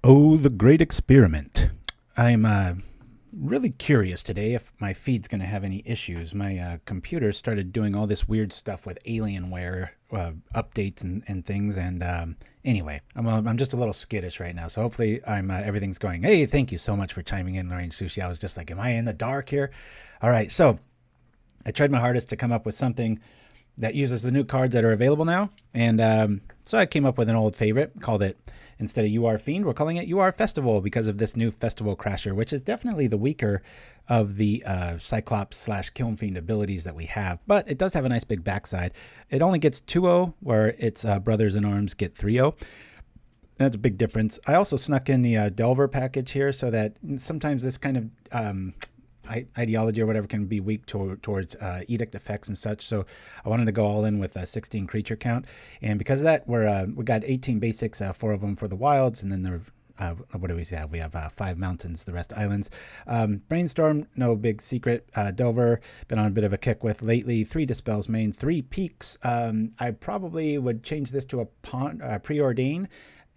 Oh, the great experiment. I'm really curious today if my feed's going to have any issues. My computer started doing all this weird stuff with Alienware updates and things. And anyway, I'm just a little skittish right now. So hopefully everything's going. Hey, thank you so much for chiming in, Lorraine Sushi. I was just like, am I in the dark here? All right. So I tried my hardest to come up with something that uses the new cards that are available now. And so I came up with an old favorite, called it, instead of UR Fiend, we're calling it UR Festival because of this new Festival Crasher, which is definitely the weaker of the Cyclops slash Kiln Fiend abilities that we have. But it does have a nice big backside. It only gets 2-0, where its brothers in arms get 3-0. That's a big difference. I also snuck in the Delver package here so that sometimes this kind of ideology or whatever can be weak towards edict effects and such. So I wanted to go all in with a 16 creature count, and because of that, we got 18 basics, 4 of them for the wilds, and then what do we have? We have 5 mountains, the rest islands. Brainstorm, no big secret. Delver, been on a bit of a kick with lately. 3 Dispels main, 3 Peaks. I probably would change this to a preordain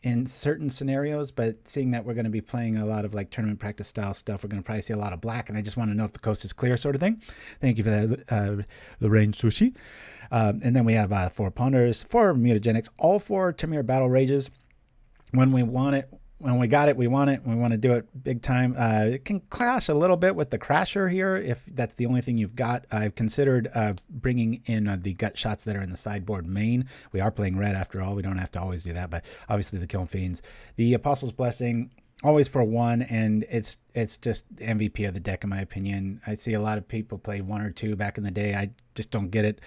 in certain scenarios, but seeing that we're going to be playing a lot of like tournament practice style stuff, we're going to probably see a lot of black, and I just want to know if the coast is clear, sort of thing. Thank you for that, Lorraine Sushi. And then we have 4 Ponders, 4 Mutagenics, all 4 Temur Battle Rages. When we want it, when we got it, we want it. We want to do it big time. It can clash a little bit with the Crasher here if that's the only thing you've got. I've considered bringing in the gut shots that are in the sideboard main. We are playing red after all. We don't have to always do that, but obviously the Kiln Fiends. The Apostle's Blessing, always for 1, and it's just MVP of the deck in my opinion. I see a lot of people play 1 or 2 back in the day. I just don't get it.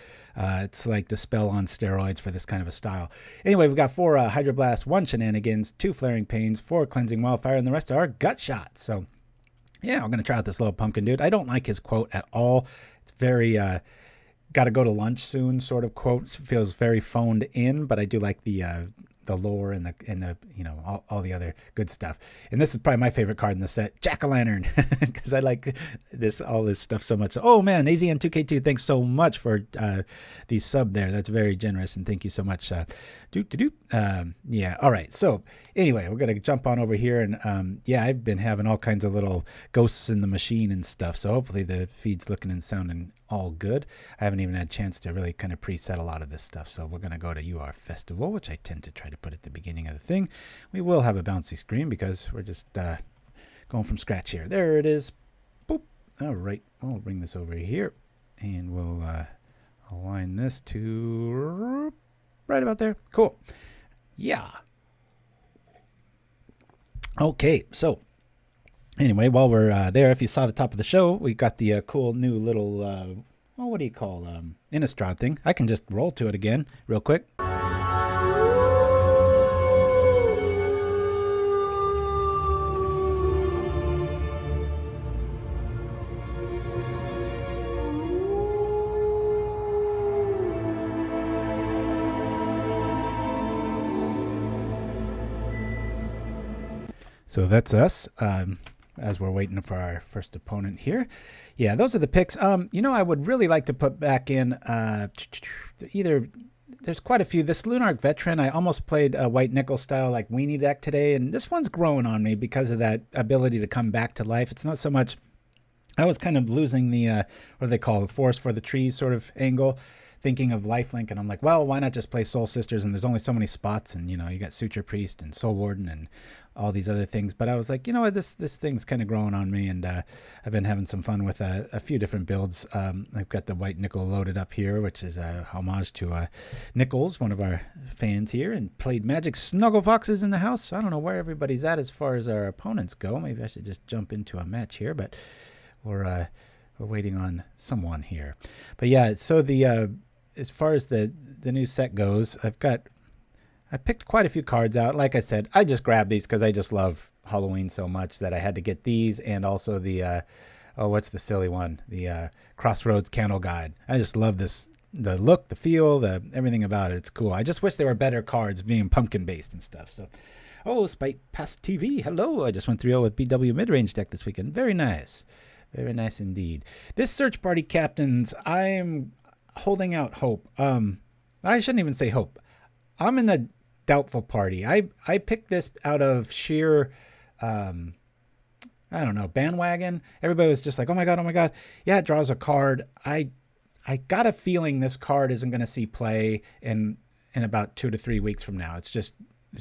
It's like Dispel on steroids for this kind of a style. Anyway, we've got 4 Hydroblast, 1 Shenanigans, 2 Flaring Pains, 4 Cleansing Wildfire, and the rest are gut shots. So yeah, I'm going to try out this little pumpkin dude. I don't like his quote at all. It's very got to go to lunch soon sort of quote. It feels very phoned in, but I do like the lore and the you know, all the other good stuff. And this is probably my favorite card in the set, Jack-o'-lantern, because I like all this stuff so much. Oh man, AZN2K2, thanks so much for the sub there. That's very generous, and thank you so much. Yeah, all right. So anyway, we're gonna jump on over here, and yeah, I've been having all kinds of little ghosts in the machine and stuff. So hopefully the feed's looking and sounding all good. I haven't even had a chance to really kind of preset a lot of this stuff. So we're going to go to UR Festival, which I tend to try to put at the beginning of the thing. We will have a bouncy screen because we're just going from scratch here. There it is. Boop. All right. I'll bring this over here, and we'll align this to right about there. Cool. Yeah. Okay. So anyway, while we're there, if you saw the top of the show, we got the cool new little, well, what do you call, Innistrad thing. I can just roll to it again real quick. So that's us. As we're waiting for our first opponent here. Yeah, those are the picks. You know, I would really like to put back in either, there's quite a few. This Lunarch Veteran, I almost played a white nickel style like weenie deck today, and this one's growing on me because of that ability to come back to life. It's not so much, I was kind of losing the, what do they call it, forest for the trees sort of angle, thinking of lifelink, and I'm like, well, why not just play Soul Sisters, and there's only so many spots, and you know, you got Suture Priest and Soul Warden and all these other things. But I was like, you know what, this thing's kind of growing on me, and I've been having some fun with a few different builds. I've got the white nickel loaded up here, which is a homage to Nichols, one of our fans here, and played Magic Snuggle Foxes in the house. I don't know where everybody's at as far as our opponents go. Maybe I should just jump into a match here, but we're waiting on someone here. But yeah, so the as far as the new set goes, I picked quite a few cards out. Like I said, I just grabbed these because I just love Halloween so much that I had to get these, and also the oh, what's the silly one? The Crossroads Candle Guide. I just love this, the look, the feel, the everything about it. It's cool. I just wish there were better cards being pumpkin based and stuff. So, oh, Spite Past TV. Hello. I just went 3-0 with BW Midrange deck this weekend. Very nice. Very nice indeed. This search party captains, I'm holding out hope. I shouldn't even say hope. I'm in the doubtful party. I picked this out of sheer, I don't know, bandwagon. Everybody was just like, oh my God. Yeah, it draws a card. I got a feeling this card isn't going to see play in about 2 to 3 weeks from now. It's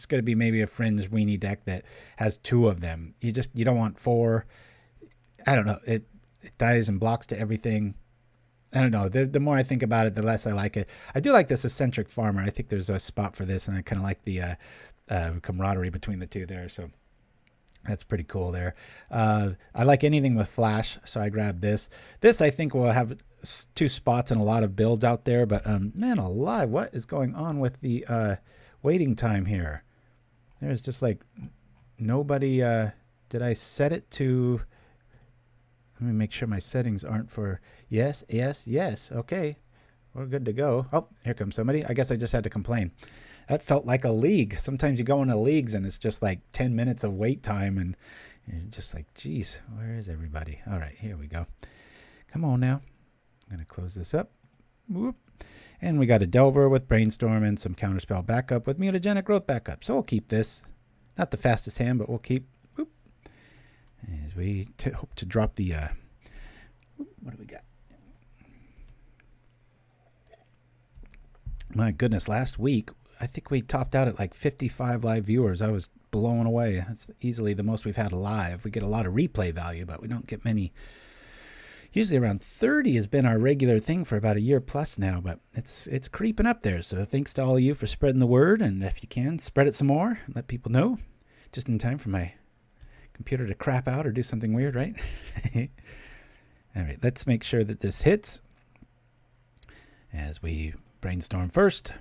going to be maybe a fringe weenie deck that has 2 of them. You don't want 4. I don't know. It dies and blocks to everything. I don't know. The more I think about it, the less I like it. I do like this eccentric farmer. I think there's a spot for this, and I kind of like the camaraderie between the two there. So that's pretty cool there. I like anything with flash, so I grabbed this. This, I think, will have 2 spots in a lot of builds out there. But man alive, what is going on with the waiting time here? There's just like nobody. Did I set it to... Let me make sure my settings aren't for yes. Okay, we're good to go. Oh, here comes somebody. I guess I just had to complain. That felt like a league. Sometimes you go into leagues and it's just like 10 minutes of wait time and you're just like, geez, where is everybody? All right, here we go. Come on now. I'm going to close this up. Whoop. And we got a Delver with Brainstorm and some Counterspell backup with Mutagenic Growth backup. So we'll keep this. Not the fastest hand, but we'll keep... As we hope to drop the, what do we got? My goodness, last week, I think we topped out at like 55 live viewers. I was blown away. That's easily the most we've had live. We get a lot of replay value, but we don't get many. Usually around 30 has been our regular thing for about a year plus now, but it's creeping up there. So thanks to all of you for spreading the word. And if you can, spread it some more. Let people know. Just in time for my computer to crap out or do something weird, right? All right, let's make sure that this hits as we brainstorm first.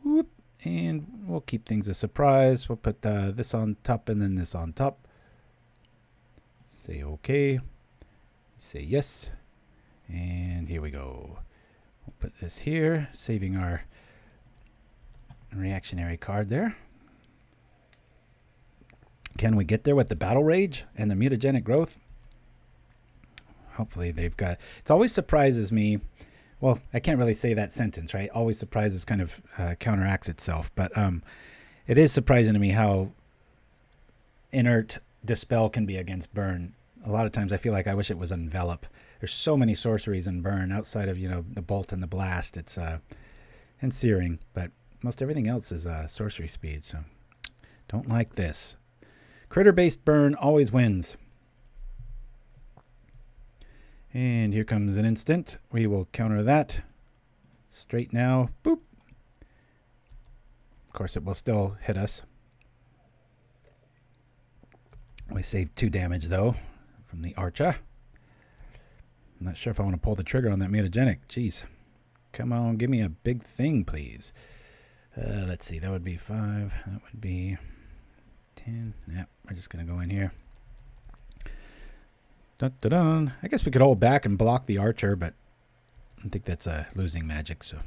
Whoop, and we'll keep things a surprise. We'll put this on top and then this on top. Say okay. Say yes. And here we go. We'll put this here, saving our reactionary card there. Can we get there with the Battle Rage and the Mutagenic Growth? Hopefully they've got... It always surprises me. Well, I can't really say that sentence, right? Always surprises kind of counteracts itself. But it is surprising to me how inert Dispel can be against Burn. A lot of times I feel like I wish it was Envelop. There's so many sorceries in Burn outside of, the Bolt and the Blast. It's and Searing. But most everything else is sorcery speed. So don't like this. Critter-based Burn always wins. And here comes an instant. We will counter that. Straight now. Boop. Of course, it will still hit us. We saved 2 damage, though, from the Archer. I'm not sure if I want to pull the trigger on that Mutagenic. Jeez. Come on, give me a big thing, please. Let's see. That would be 5. That would be... 10. Yep, we're just going to go in here. Dun, dun, dun. I guess we could hold back and block the Archer, but I think that's losing magic, so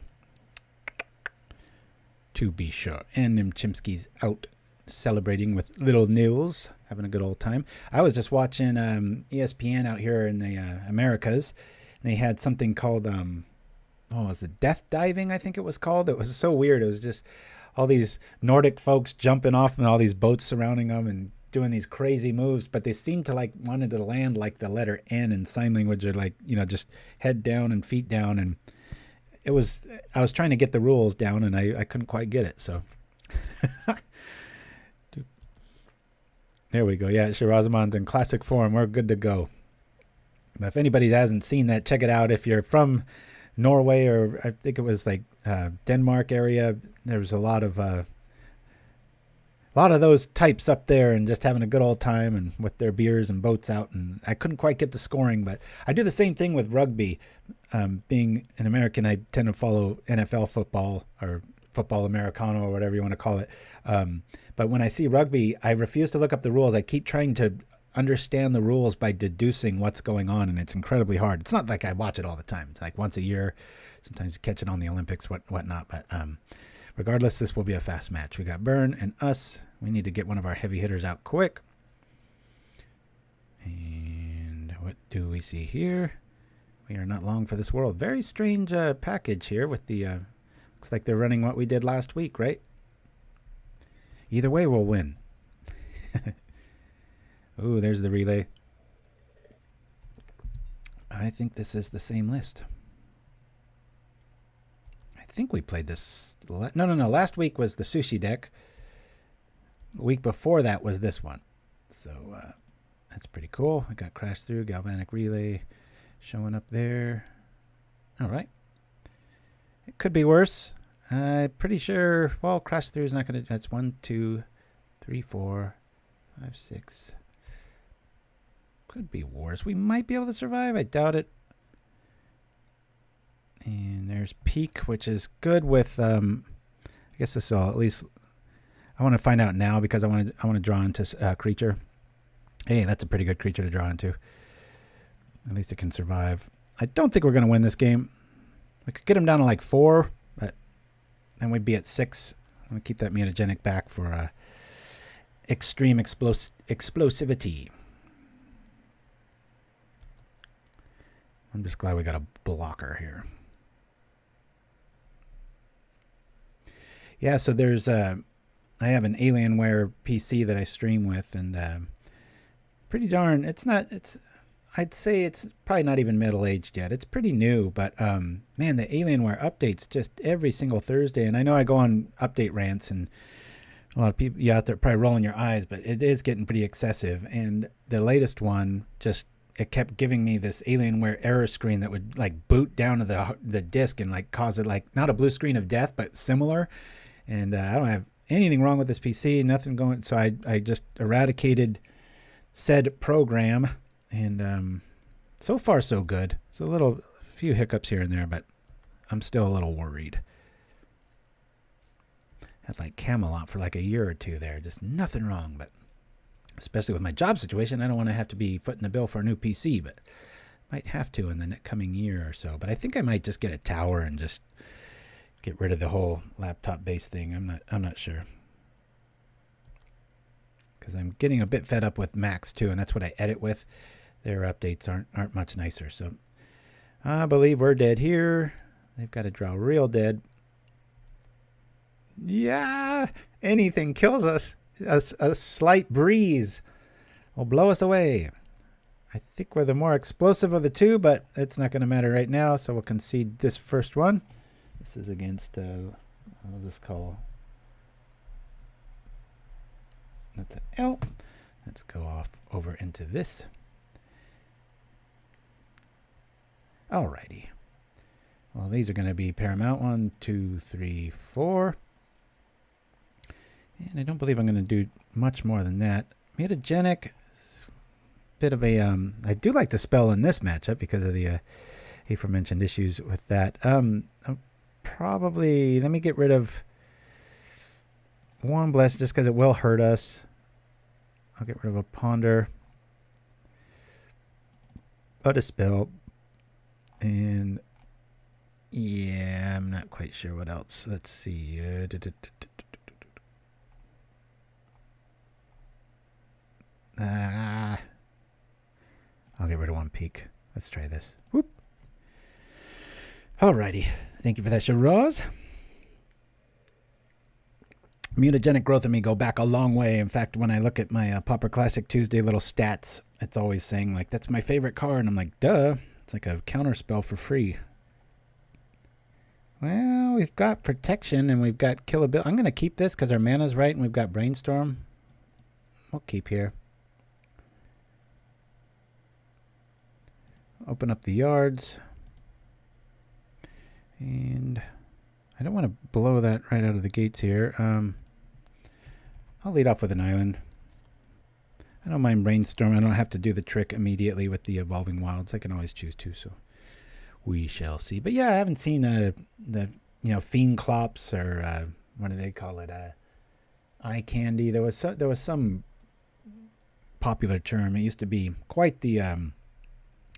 to be sure. And Nim Chimpskey's out celebrating with little Nils, having a good old time. I was just watching ESPN out here in the Americas, and they had something called, was it Death Diving, I think it was called. It was so weird. It was just all these Nordic folks jumping off and all these boats surrounding them and doing these crazy moves, but they seemed to wanted to land like the letter N in sign language, or just head down and feet down. And I was trying to get the rules down and I couldn't quite get it. So there we go. Yeah, Shirazamon's in classic form. We're good to go. But if anybody hasn't seen that, check it out. If you're from Norway, or I think it was Denmark area, there was a lot of those types up there and just having a good old time and with their beers and boats out. And I couldn't quite get the scoring, but I do the same thing with rugby. Being an American, I tend to follow NFL football or football Americano or whatever you want to call it. But when I see rugby, I refuse to look up the rules. I keep trying to understand the rules by deducing what's going on, and it's incredibly hard. It's not like I watch it all the time. It's like once a year. Sometimes you catch it on the Olympics, whatnot. But regardless, this will be a fast match. We got Burn and us. We need to get one of our heavy hitters out quick. And what do we see here? We are not long for this world. Very strange package here with the... looks like they're running what we did last week, right? Either way, we'll win. Ooh, there's the relay. I think this is the same list. I think we played this. No. Last week was the Sushi deck. The week before that was this one. So that's pretty cool. I got Crash Through, Galvanic Relay showing up there. All right. It could be worse. I'm pretty sure. Well, Crash Through is not going to. That's 1, 2, 3, 4, 5, 6. Could be worse. We might be able to survive. I doubt it. And there's Peak, which is good with. I guess this will at least. I want to find out now because I want to draw into creature. Hey, that's a pretty good creature to draw into. At least it can survive. I don't think we're going to win this game. We could get him down to like 4, but then we'd be at 6. I'm going to keep that mutagenic back for extreme explosivity. I'm just glad we got a blocker here. Yeah, so there's I have an Alienware PC that I stream with, and pretty darn. I'd say it's probably not even middle-aged yet. It's pretty new, but man, the Alienware updates just every single Thursday. And I know I go on update rants, and a lot of people you out there probably rolling your eyes, but it is getting pretty excessive. And the latest one it kept giving me this Alienware error screen that would like boot down to the disk and like cause it like not a blue screen of death, but similar. And I don't have anything wrong with this PC, nothing going. So I just eradicated said program, and so far so good. So a few hiccups here and there, but I'm still a little worried. Had like Camelot for like a year or two there, just nothing wrong, but. Especially with my job situation, I don't want to have to be footing the bill for a new PC, but might have to in the coming year or so. But I think I might just get a tower and just get rid of the whole laptop-based thing. I'm not sure, because I'm getting a bit fed up with Macs too, and that's what I edit with. Their updates aren't much nicer. So I believe we're dead here. They've got to draw real dead. Yeah, anything kills us. A slight breeze will blow us away. I think we're the more explosive of the two, but it's not going to matter right now, so we'll concede this first one. This is against, I'll just call, that's an L. Let's go off over into this. Alrighty. Well, these are going to be paramount. 1, 2, 3, 4. And I don't believe I'm going to do much more than that. Mutagenic, bit of a, I do like the spell in this matchup because of the aforementioned issues with that. Probably, let me get rid of one bless just because it will hurt us. I'll get rid of a ponder, a dispel, and yeah, I'm not quite sure what else. Let's see. I'll get rid of one peak. Let's try this. Whoop. Alrighty. Thank you for that, Shiraz. Mutagenic Growth and me go back a long way. In fact, when I look at my Pauper Classic Tuesday little stats, it's always saying, like, that's my favorite card. And I'm like, duh. It's like a counter spell for free. Well, we've got protection and we've got killability. I'm going to keep this because our mana's right and we've got Brainstorm. We'll keep here. Open up the yards. And I don't want to blow that right out of the gates here. I'll lead off with an island. I don't mind Brainstorm. I don't have to do the trick immediately with the Evolving Wilds. I can always choose to, so we shall see. But yeah, I haven't seen the Fiend Clops or what do they call it? Eye candy. There was some popular term. It used to be quite the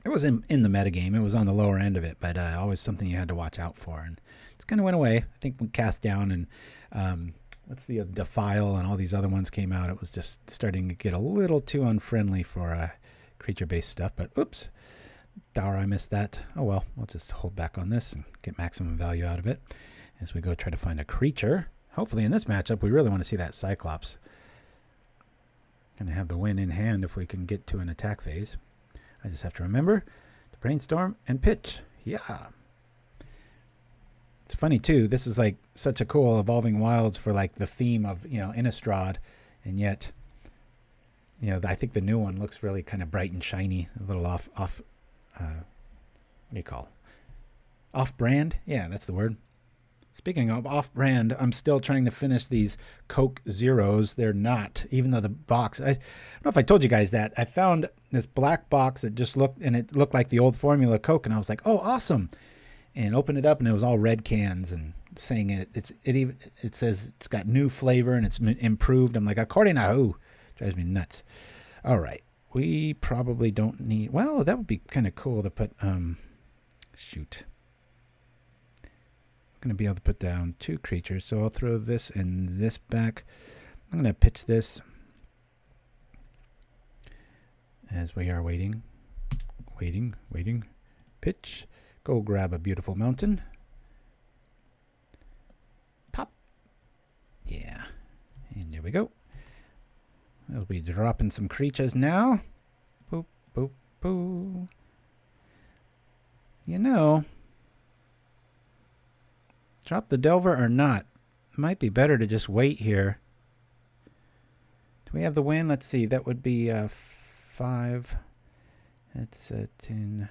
it was in the metagame. It was on the lower end of it, but always something you had to watch out for. And it's kind of went away. I think when Cast Down and what's the Defile and all these other ones came out, it was just starting to get a little too unfriendly for creature-based stuff. But oops, Dower, I missed that. Oh well, we'll just hold back on this and get maximum value out of it as we go try to find a creature. Hopefully in this matchup, we really want to see that Cyclops. Going to have the win in hand if we can get to an attack phase. I just have to remember to brainstorm and pitch. Yeah. It's funny too. This is like such a cool evolving wilds for like the theme of, you know, Innistrad, and yet, you know, I think the new one looks really kind of bright and shiny, a little off what do you call? Off-brand? Yeah, that's the word. Speaking of off-brand, I'm still trying to finish these Coke Zeros. They're not, even though the box, I don't know if I told you guys that. I found this black box that just looked, and it looked like the old formula Coke, and I was like, oh, awesome. And opened it up, and it was all red cans, and saying it says it's got new flavor, and it's improved. I'm like, according to who? Drives me nuts. All right. We probably don't need, well, that would be kind of cool to put, shoot. Going to be able to put down 2 creatures, so I'll throw this and this back. I'm going to pitch this as we are waiting, pitch, go grab a beautiful mountain, pop, yeah, and there we go. We'll be dropping some creatures now. Boop, boop, boop. You know, drop the Delver or not. Might be better to just wait here. Do we have the win? Let's see. That would be 5. That's 10.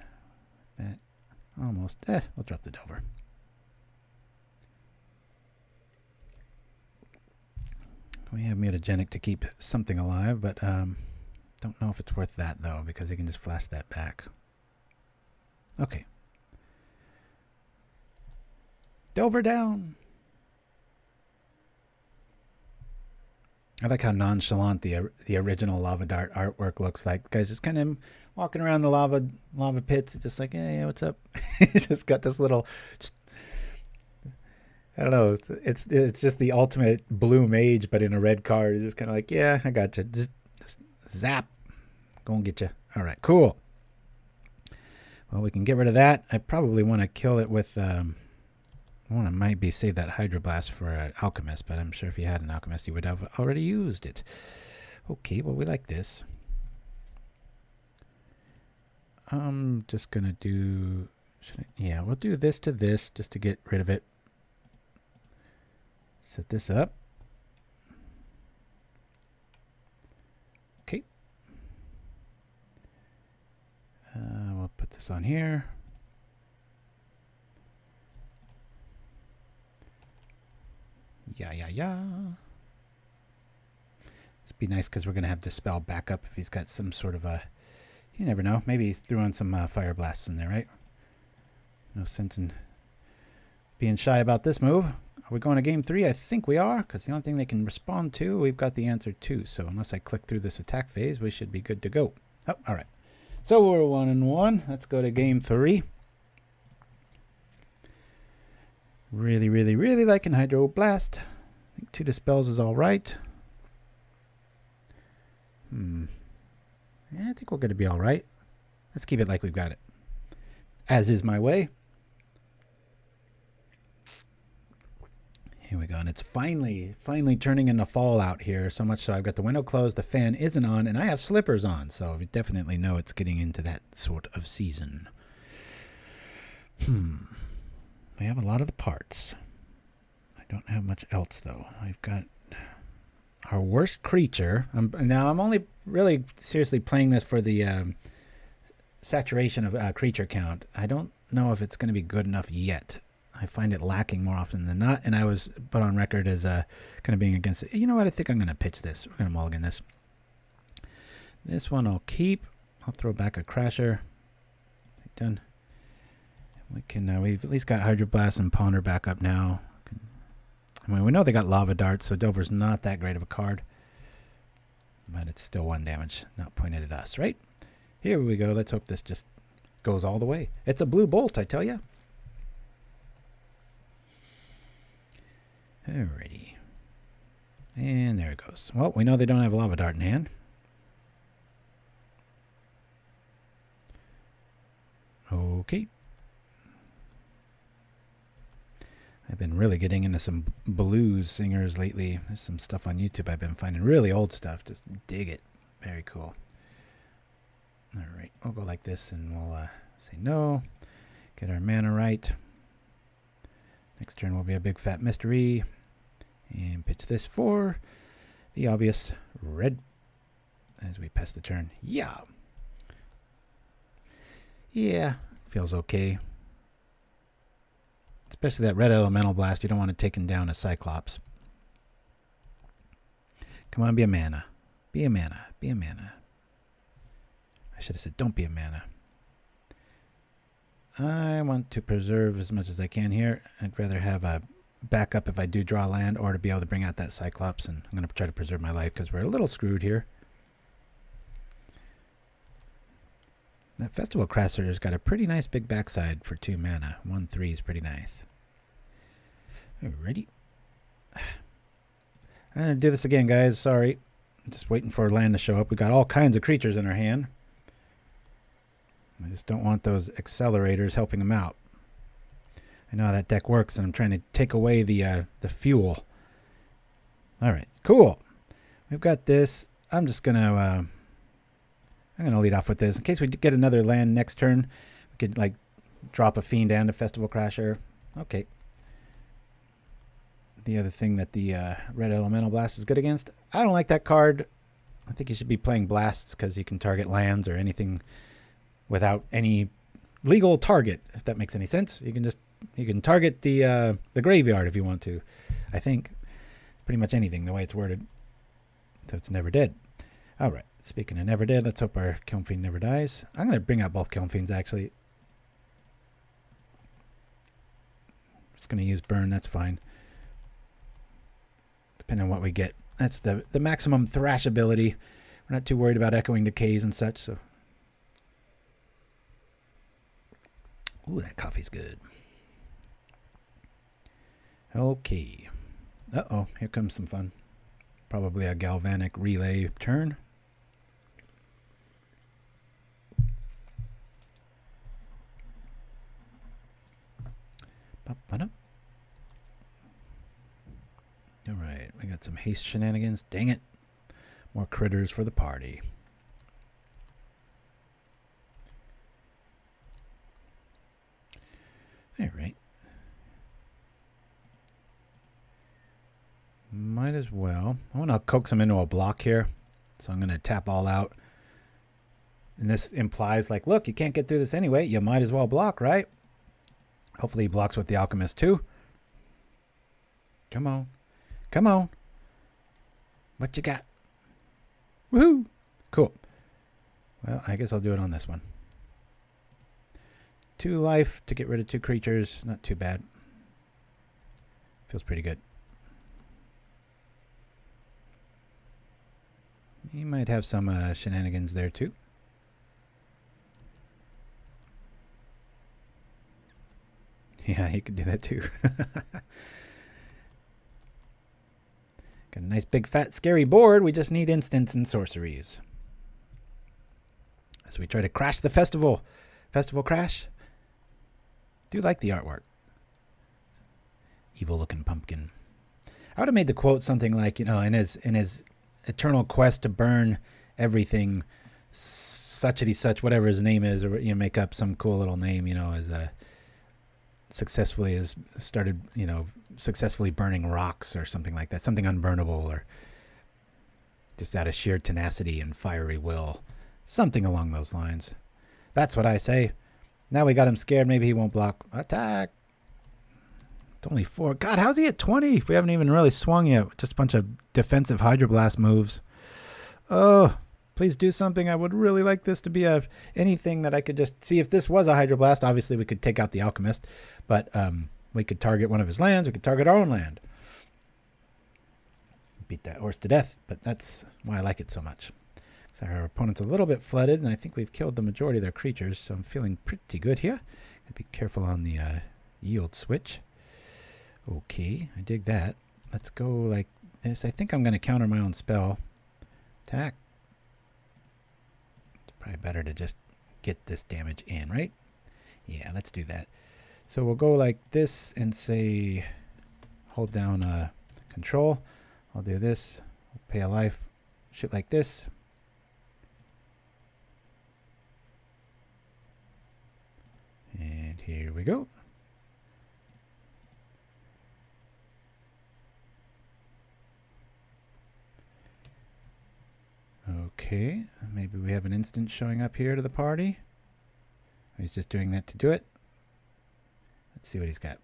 That almost. We'll drop the Delver. We have Mutagenic to keep something alive, but don't know if it's worth that though, because he can just flash that back. Okay. Delver down. I like how nonchalant the original Lava Dart artwork looks like. The guy's just kind of walking around the lava pits, just like, hey, what's up? He's just got this little, I don't know. It's just the ultimate blue mage, but in a red card. It's just kind of like, yeah, I got you. Just zap, go and get you. All right, cool. Well, we can get rid of that. I probably want to kill it with. I want to maybe save that Hydroblast for an Alchemist, but I'm sure if you had an Alchemist, you would have already used it. Okay, well, we like this. I'm just going to do... yeah, we'll do this to this just to get rid of it. Set this up. Okay. We'll put this on here. Yeah. It'd be nice because we're going to have Dispel backup if he's got some sort of a... you never know. Maybe he's throwing some Fire Blasts in there, right? No sense in being shy about this move. Are we going to game 3? I think we are, because the only thing they can respond to, we've got the answer to. So unless I click through this attack phase, we should be good to go. Oh, all right. So we're 1-1. Let's go to game 3. Really liking Hydroblast. I think 2 Dispels is all right. Yeah, I think we're going to be all right. Let's keep it like we've got it. As is my way. Here we go. And it's finally turning into fall out here. So much so I've got the window closed, the fan isn't on, and I have slippers on. So we definitely know it's getting into that sort of season. We have a lot of the parts. I don't have much else, though. I've got our worst creature. Now, I'm only really seriously playing this for the saturation of creature count. I don't know if it's going to be good enough yet. I find it lacking more often than not, and I was put on record as kind of being against it. You know what? I think I'm going to pitch this. We're going to mulligan this. This one I'll keep. I'll throw back a Crasher. Done. We can. We've at least got Hydroblast and Ponder back up now. I mean, we know they got Lava Darts, so Delver's not that great of a card. But it's still 1 damage, not pointed at us, right? Here we go. Let's hope this just goes all the way. It's a blue bolt, I tell you. Alrighty. And there it goes. Well, we know they don't have a Lava Dart in hand. Okay. I've been really getting into some blues singers lately. There's some stuff on YouTube I've been finding. Really old stuff. Just dig it. Very cool. All right. We'll go like this and we'll say no. Get our mana right. Next turn will be a big fat mystery. And pitch this for the obvious red as we pass the turn. Yeah. Yeah. Feels okay. Especially that red elemental blast. You don't want to take him down a Cyclops. Come on, be a mana. Be a mana. Be a mana. I should have said don't be a mana. I want to preserve as much as I can here. I'd rather have a backup if I do draw land or to be able to bring out that Cyclops. And I'm going to try to preserve my life because we're a little screwed here. That Festival Crasher's got a pretty nice big backside for 2 mana. 1/3 is pretty nice. Alrighty. I'm going to do this again, guys. Sorry. I'm just waiting for land to show up. We got all kinds of creatures in our hand. I just don't want those accelerators helping them out. I know how that deck works, and I'm trying to take away the fuel. Alright, cool. We've got this. I'm just going to... I'm going to lead off with this. In case we get another land next turn, we could, like, drop a Fiend and a Festival Crasher. Okay. The other thing that the Red Elemental Blast is good against, I don't like that card. I think you should be playing Blasts because you can target lands or anything without any legal target, if that makes any sense. You can target the graveyard if you want to. I think pretty much anything, the way it's worded. So it's never dead. All right. Speaking of never dead, let's hope our Kiln Fiend never dies. I'm going to bring out both Kiln Fiends, actually. Just going to use burn. That's fine. Depending on what we get. That's the maximum thrash ability. We're not too worried about echoing decays and such. So, ooh, that coffee's good. Okay. Uh-oh, here comes some fun. Probably a galvanic relay turn. Alright, we got some haste shenanigans. Dang it. More critters for the party. Alright. Might as well. I want to coax them into a block here. So I'm going to tap all out. And this implies, like, look, you can't get through this anyway. You might as well block, right? Hopefully he blocks with the Alchemist too. Come on. Come on. What you got? Woohoo! Cool. Well, I guess I'll do it on this one. 2 life to get rid of 2 creatures. Not too bad. Feels pretty good. He might have some shenanigans there too. Yeah, he could do that too. Got a nice big fat scary board. We just need instants and sorceries. As we try to crash the festival. Festival crash. Do like the artwork. Evil looking pumpkin. I would have made the quote something like, you know, in his eternal quest to burn everything, suchity such, whatever his name is, or, you know, make up some cool little name, you know, as successfully has started, you know, successfully burning rocks or something like that, something unburnable, or just out of sheer tenacity and fiery will, something along those lines. That's what I say. Now we got him scared. Maybe he won't block. Attack. It's only 4. God, how's he at 20? We haven't even really swung yet. Just a bunch of defensive Hydroblast moves. Oh, please do something. I would really like this to be anything that I could just see. If this was a Hydroblast, obviously we could take out the Alchemist, but we could target one of his lands. We could target our own land. Beat that horse to death, but that's why I like it so much. So our opponent's a little bit flooded, and I think we've killed the majority of their creatures, so I'm feeling pretty good here. Gotta be careful on the yield switch. Okay, I dig that. Let's go like this. I think I'm going to counter my own spell. Attack. It's probably better to just get this damage in, right? Yeah, let's do that. So we'll go like this and say, hold down control. I'll do this, pay a life, shit like this. And here we go. Okay, maybe we have an instant showing up here to the party. He's just doing that to do it. Let's see what he's got.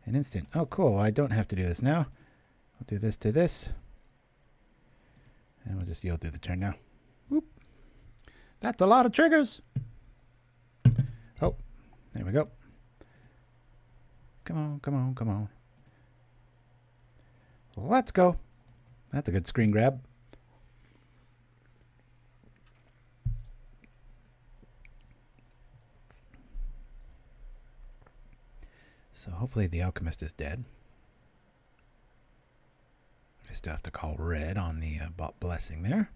An instant. Oh, cool. I don't have to do this now. I'll do this to this. And we'll just yield through the turn now. Whoop. That's a lot of triggers. Oh, there we go. Come on, come on, come on. Let's go. That's a good screen grab. So hopefully the alchemist is dead. I still have to call red on the bot blessing there.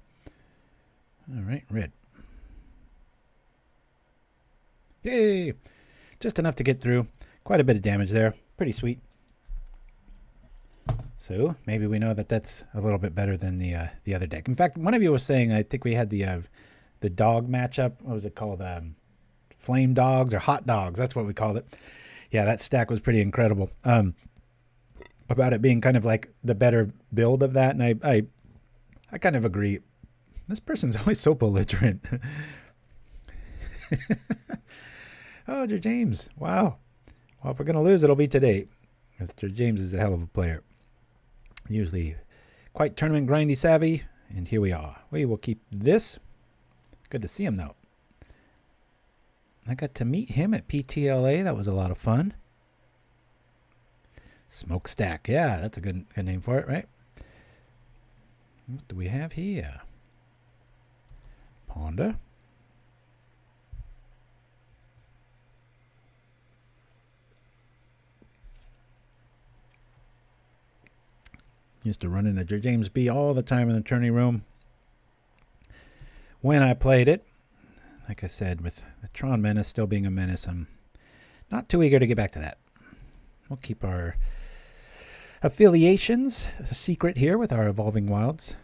All right, red. Yay! Just enough to get through. Quite a bit of damage there. Pretty sweet. So maybe we know that that's a little bit better than the other deck. In fact, one of you was saying, I think we had the dog matchup. What was it called? Flame dogs or hot dogs. That's what we called it. Yeah, that stack was pretty incredible. About it being kind of like the better build of that, and I kind of agree. This person's always so belligerent. Oh, Mr. James. Wow. Well, if we're going to lose, it'll be today. Mr. James is a hell of a player. Usually quite tournament grindy savvy, and here we are. We will keep this. Good to see him, though. I got to meet him at PTLA. That was a lot of fun. Smokestack. Yeah, that's a good name for it, right? What do we have here? Ponder. Used to run into James B all the time in the tourney room. When I played it, like I said, with the Tron Menace still being a menace, I'm not too eager to get back to that. We'll keep our affiliations a secret here with our Evolving Wilds,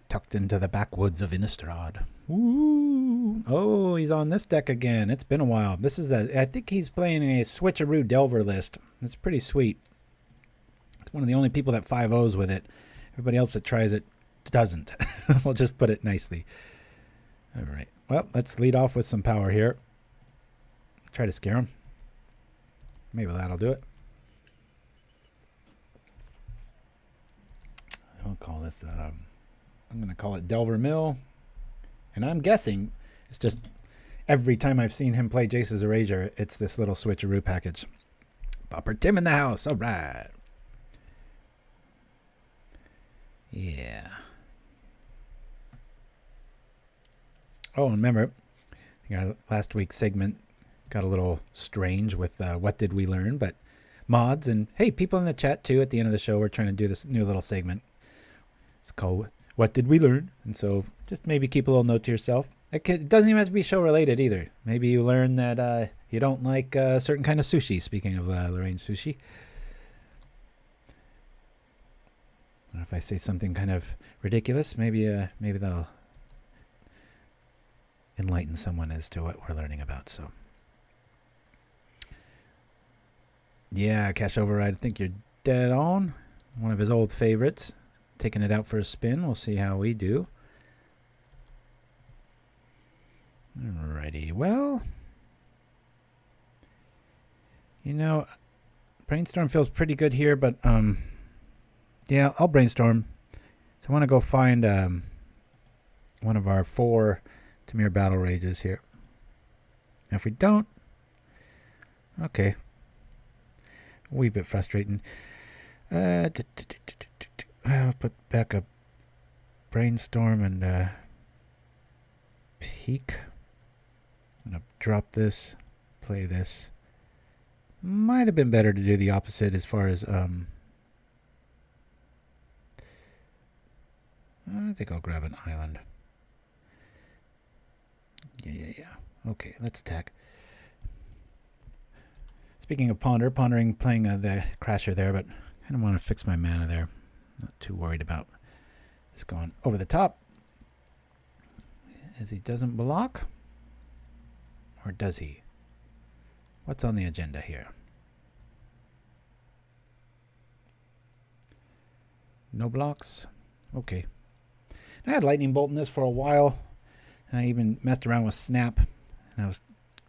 tucked into the backwoods of Innistrad. Ooh. Oh, he's on this deck again. It's been a while. This is I think he's playing a switcheroo Delver list. It's pretty sweet. It's one of the only people that 5-0s with it. Everybody else that tries it doesn't. We'll just put it nicely. All right. Well, let's lead off with some power here. Try to scare him. Maybe that'll do it. I'll call this, I'm going to call it Delver Mill. And I'm guessing it's just every time I've seen him play Jace's Erasure, it's this little switcheroo package. Pauper Tim in the house. All right. Yeah. Oh, and remember, last week's segment got a little strange with what did we learn, but mods and, hey, people in the chat too, at the end of the show, we're trying to do this new little segment. It's called What Did We Learn? And so just maybe keep a little note to yourself. It doesn't even have to be show related either. Maybe you learn that you don't like a certain kind of sushi, speaking of Lorraine sushi. Or if I say something kind of ridiculous, maybe that'll enlighten someone as to what we're learning about. So yeah, Cash Override, I think you're dead on. One of his old favorites. Taking it out for a spin. We'll see how we do. Alrighty, well, you know, Brainstorm feels pretty good here, but yeah, I'll Brainstorm. So I want to go find one of our 4 Temur Battle Rages here. Now if we don't, okay, wee bit frustrating. I'll put back a Brainstorm and Peak. I'm gonna drop this, play this. Might have been better to do the opposite as far as I think I'll grab an island. Yeah. Okay, let's attack. Speaking of pondering, playing the Crasher there, but I kind of want to fix my mana there. Not too worried about this going over the top. As he doesn't block? Or does he? What's on the agenda here? No blocks? Okay. I had Lightning Bolt in this for a while. I even messed around with Snap. And I was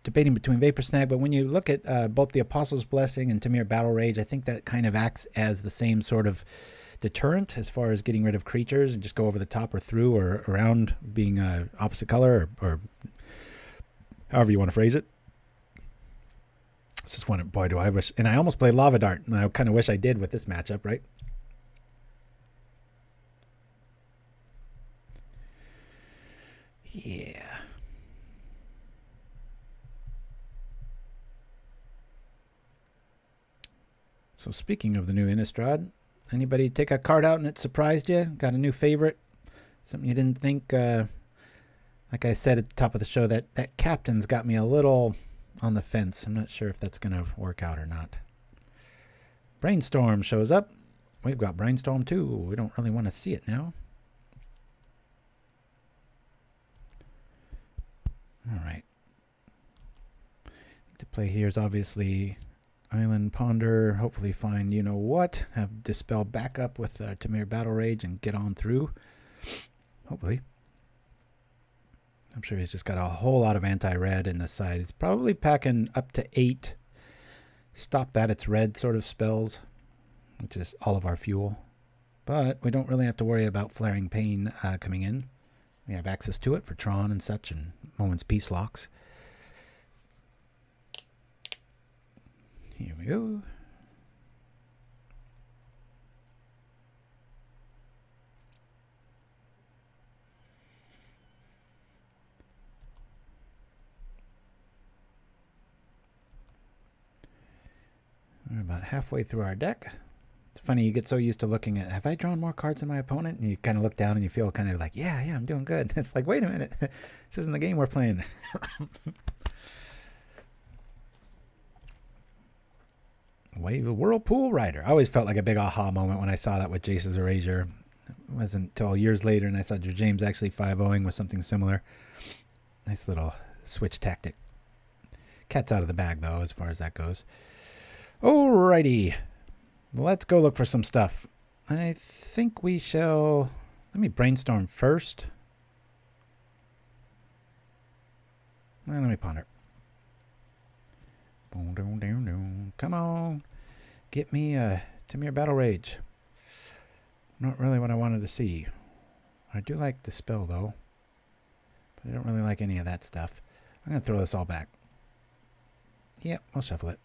debating between Vapor Snag, but when you look at both the Apostle's Blessing and Temur Battle Rage, I think that kind of acts as the same sort of deterrent as far as getting rid of creatures and just go over the top or through or around being opposite color or however you want to phrase it. This is one, boy, do I wish, and I almost played Lava Dart, and I kind of wish I did with this matchup, right? Yeah. So speaking of the new Innistrad, anybody take a card out and it surprised you? Got a new favorite? Something you didn't think? Like I said at the top of the show, that Captain's got me a little on the fence. I'm not sure if that's going to work out or not. Brainstorm shows up. We've got Brainstorm too. We don't really want to see it now. All right. To play here is obviously Island Ponder. Hopefully find you know what. Have Dispel back up with Temur Battle Rage and get on through. Hopefully. I'm sure he's just got a whole lot of anti-red in the side. He's probably packing up to 8. Stop that, it's red sort of spells, which is all of our fuel. But we don't really have to worry about Flaring Pain coming in. We have access to it for Tron and such and Moment's Peace locks. Here we go. We're about halfway through our deck. It's funny, you get so used to looking at, have I drawn more cards than my opponent? And you kind of look down and you feel kind of like, yeah, I'm doing good. It's like, wait a minute. This isn't the game we're playing. Wave of Whirlpool Rider. I always felt like a big aha moment when I saw that with Jace's Erasure. It wasn't until years later and I saw James actually 5-0ing with something similar. Nice little switch tactic. Cat's out of the bag, though, as far as that goes. Alrighty. Let's go look for some stuff. I think we shall... Let me brainstorm first. Let me ponder. Come on. Get me a Temur Battle Rage. Not really what I wanted to see. I do like Dispel, though. But I don't really like any of that stuff. I'm going to throw this all back. Yep, I'll shuffle it.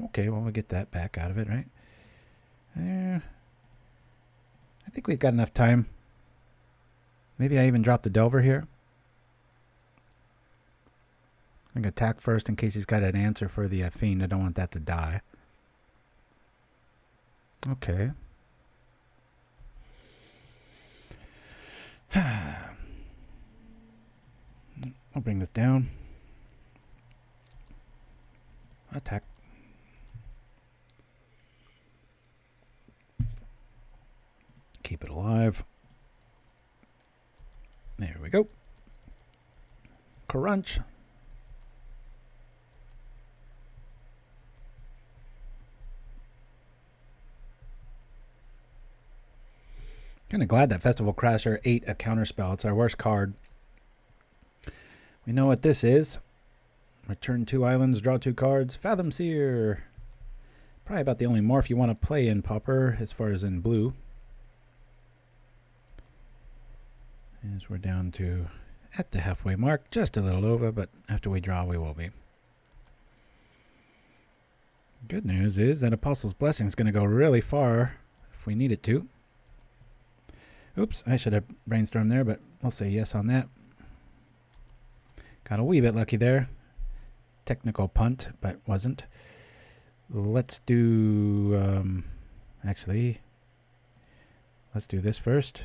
Okay, well, we'll get that back out of it, right? I think we've got enough time. Maybe I even drop the Delver here. I'm going to attack first in case he's got an answer for the Fiend. I don't want that to die. Okay. I'll bring this down. Attack. Keep it alive. There we go. Crunch. Kind of glad that Festival Crasher ate a counterspell. It's our worst card. We know what this is. Return 2 islands, draw 2 cards. Fathom Seer. Probably about the only morph you want to play in Pauper as far as in blue. As we're down to at the halfway mark, just a little over, but after we draw, we will be. Good news is that Apostle's Blessing is going to go really far if we need it to. Oops, I should have brainstormed there, but I'll say yes on that. Got a wee bit lucky there. Technical punt, but wasn't. Let's do, actually, let's do this first.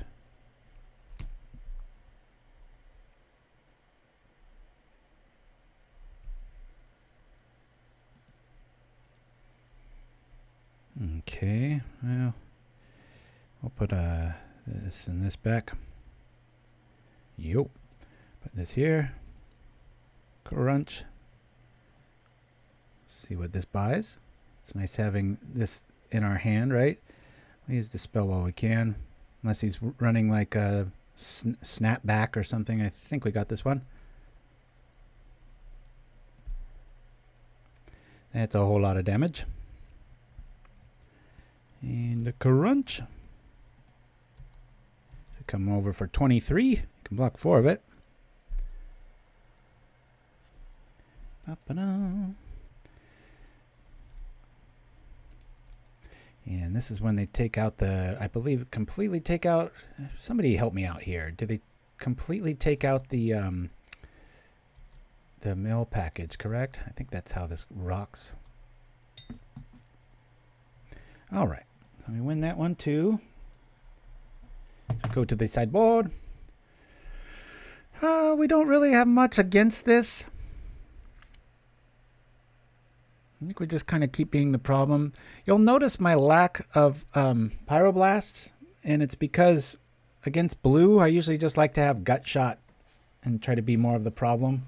Okay, well, we'll put this and this back. Yo. Put this here. Crunch. See what this buys. It's nice having this in our hand, right? We use Dispel while we can. Unless he's running like a snapback or something. I think we got this one. That's a whole lot of damage. And a crunch. Come over for 23. You can block 4 of it. And this is when they take out the, I believe, completely take out. Somebody help me out here. Do they completely take out the mill package? Correct. I think that's how this rocks. All right. So we win that one too. So go to the sideboard. We don't really have much against this. I think we just kind of keep being the problem. You'll notice my lack of pyroblasts, and it's because against blue, I usually just like to have gut shot and try to be more of the problem.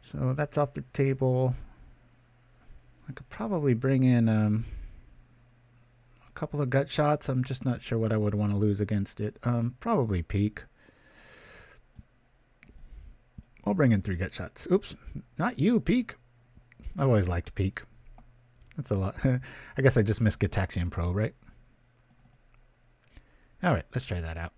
So that's off the table. I could probably bring in a couple of gut shots. I'm just not sure what I would want to lose against it. Probably peak. I'll bring in 3 gut shots. Oops, not you, peak. I've always liked peak. That's a lot. I guess I just missed Gitaxian Pro, right? All right, let's try that out.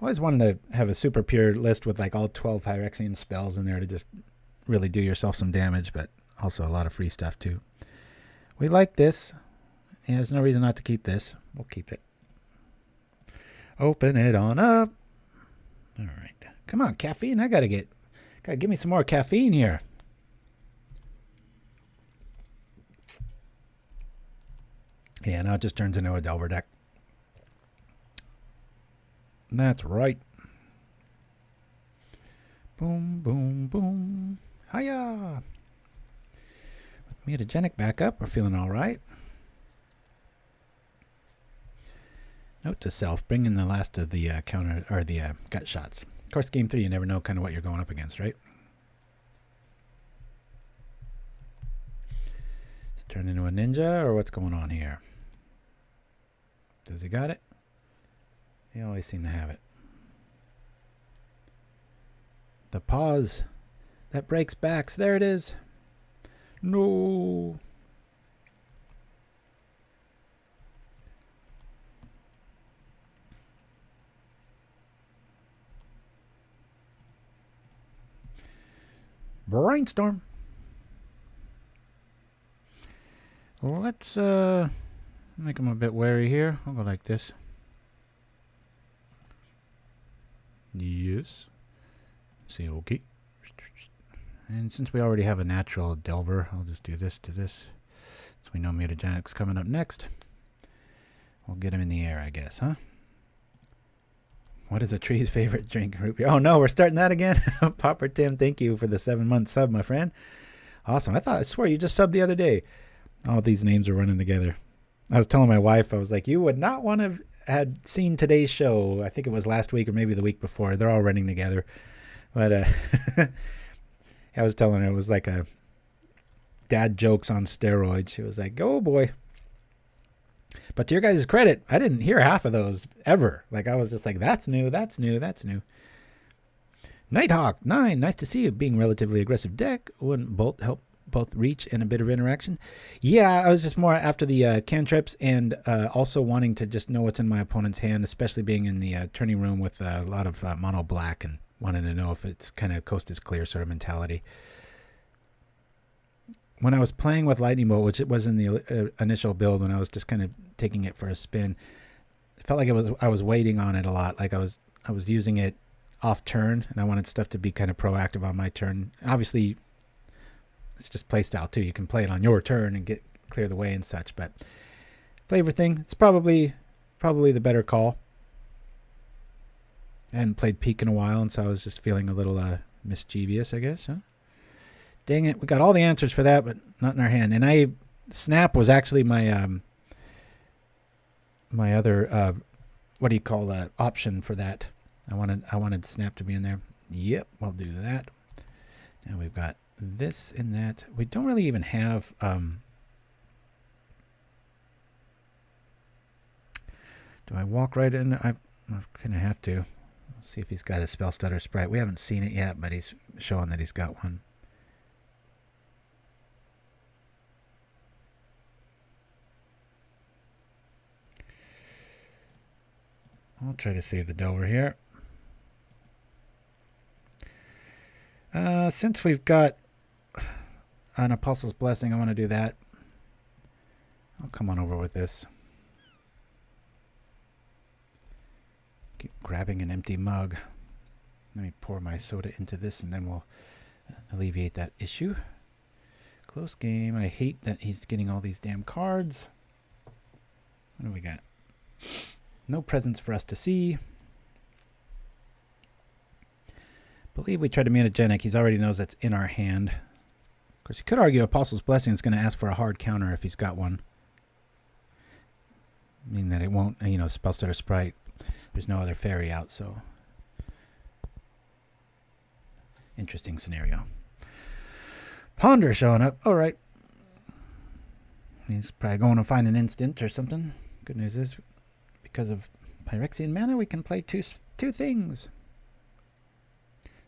Always wanted to have a super pure list with like all 12 Phyrexian spells in there to just really do yourself some damage, but also a lot of free stuff too. We like this. Yeah, there's no reason not to keep this. We'll keep it. Open it on up. All right. Come on, caffeine. Gotta give me some more caffeine here. Yeah, now it just turns into a Delver deck. That's right. Boom, boom, boom. Hiya! Mutagenic back up. We're feeling all right. Note to self: bring in the last of the counter or the gut shots. Of course, game 3, you never know kind of what you're going up against, right? Let's turn into a ninja, or what's going on here? Does he got it? They always seem to have it. The pause that breaks backs. There it is. No. Brainstorm. Let's make him a bit wary here. I'll go like this. Yes. See, okay. And since we already have a natural Delver, I'll just do this to this. So we know Mutagenic's coming up next. We'll get him in the air, I guess, huh? What is a tree's favorite drink? Root beer. Oh no, we're starting that again. Pauper Tim, thank you for the 7-month sub, my friend. Awesome. I swear you just subbed the other day. All these names are running together. I was telling my wife, I was like, you would not want to have seen today's show. I think it was last week or maybe the week before. They're all running together. But I was telling her it was like a dad jokes on steroids. She was like, oh boy. But to your guys' credit, I didn't hear half of those ever. Like I was just like, that's new, that's new, that's new. Nighthawk 9, nice to see you. Being relatively aggressive deck. Wouldn't bolt help both reach and a bit of interaction? Yeah, I was just more after the cantrips and also wanting to just know what's in my opponent's hand, especially being in the turning room with a lot of mono black and wanting to know if it's kind of coast is clear sort of mentality. When I was playing with Lightning Bolt, which it was in the initial build, when I was just kind of taking it for a spin, it felt like I was waiting on it a lot. Like I was using it off turn, and I wanted stuff to be kind of proactive on my turn. Obviously, it's just play style too. You can play it on your turn and clear the way and such. But flavor thing, it's probably the better call. I hadn't played Peak in a while, and so I was just feeling a little mischievous, I guess. Huh? Dang it. We got all the answers for that, but not in our hand. And Snap was actually my my other what do you call that option for that. I wanted Snap to be in there. Yep, we'll do that. And we've got this and that. We don't really even have do I walk right in? I'm gonna have to. Let's see if he's got a Spell Stutter Sprite. We haven't seen it yet, but he's showing that he's got one. I'll try to save the Delver here. Since we've got an Apostle's Blessing, I want to do that. I'll come on over with this. Keep grabbing an empty mug. Let me pour my soda into this and then we'll alleviate that issue. Close game. I hate that he's getting all these damn cards. What do we got? No presents for us to see. Believe we tried to Mutagenic. He already knows that's in our hand. Of course, you could argue Apostle's Blessing is going to ask for a hard counter if he's got one. Meaning that it won't, you know, Spell Stutter Sprite. There's no other fairy out, so. Interesting scenario. Ponder showing up. All right. He's probably going to find an instant or something. Good news is, because of Phyrexian mana, we can play two things.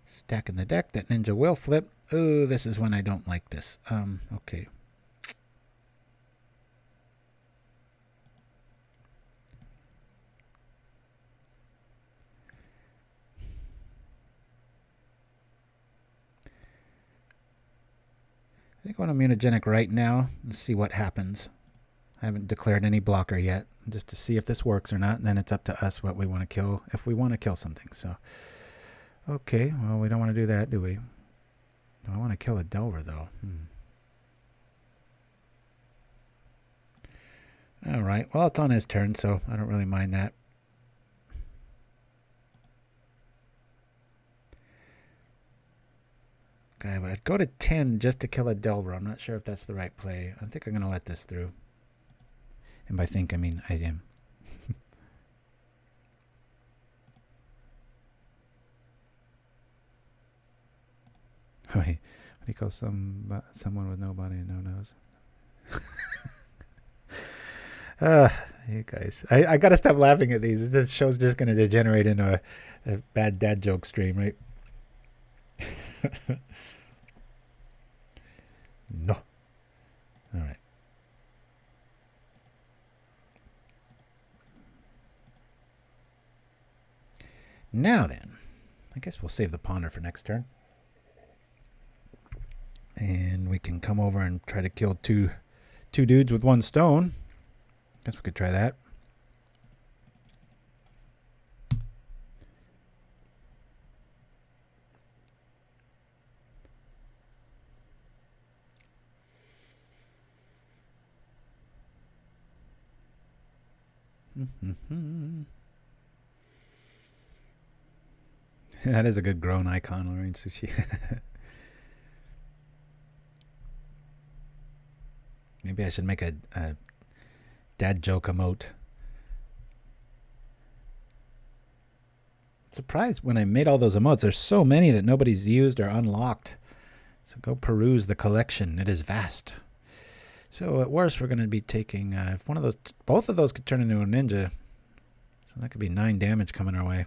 Stacking the deck. That ninja will flip. Oh, this is when I don't like this. Okay. I think I want to Mutagenic right now and see what happens. I haven't declared any blocker yet, just to see if this works or not. And then it's up to us what we want to kill, if we want to kill something. So, okay, well, we don't want to do that, do we? I want to kill a Delver, though. All right, well, it's on his turn, so I don't really mind that. Okay, but I'd go to 10 just to kill a Delver. I'm not sure if that's the right play. I think I'm going to let this through. And by think, I mean I am. Wait, what do you call someone with no body and no nose? You guys. I got to stop laughing at these. This show's just going to degenerate into a bad dad joke stream, right? No. All right. Now then, I guess we'll save the Ponder for next turn. And we can come over and try to kill two dudes with one stone. Guess we could try that. That is a good groan icon, Lorraine Sushi. Maybe I should make a dad joke emote. Surprised when I made all those emotes. There's so many that nobody's used or unlocked. So go peruse the collection. It is vast. So at worst, we're going to be taking if one of those, both of those could turn into a ninja. So that could be 9 damage coming our way.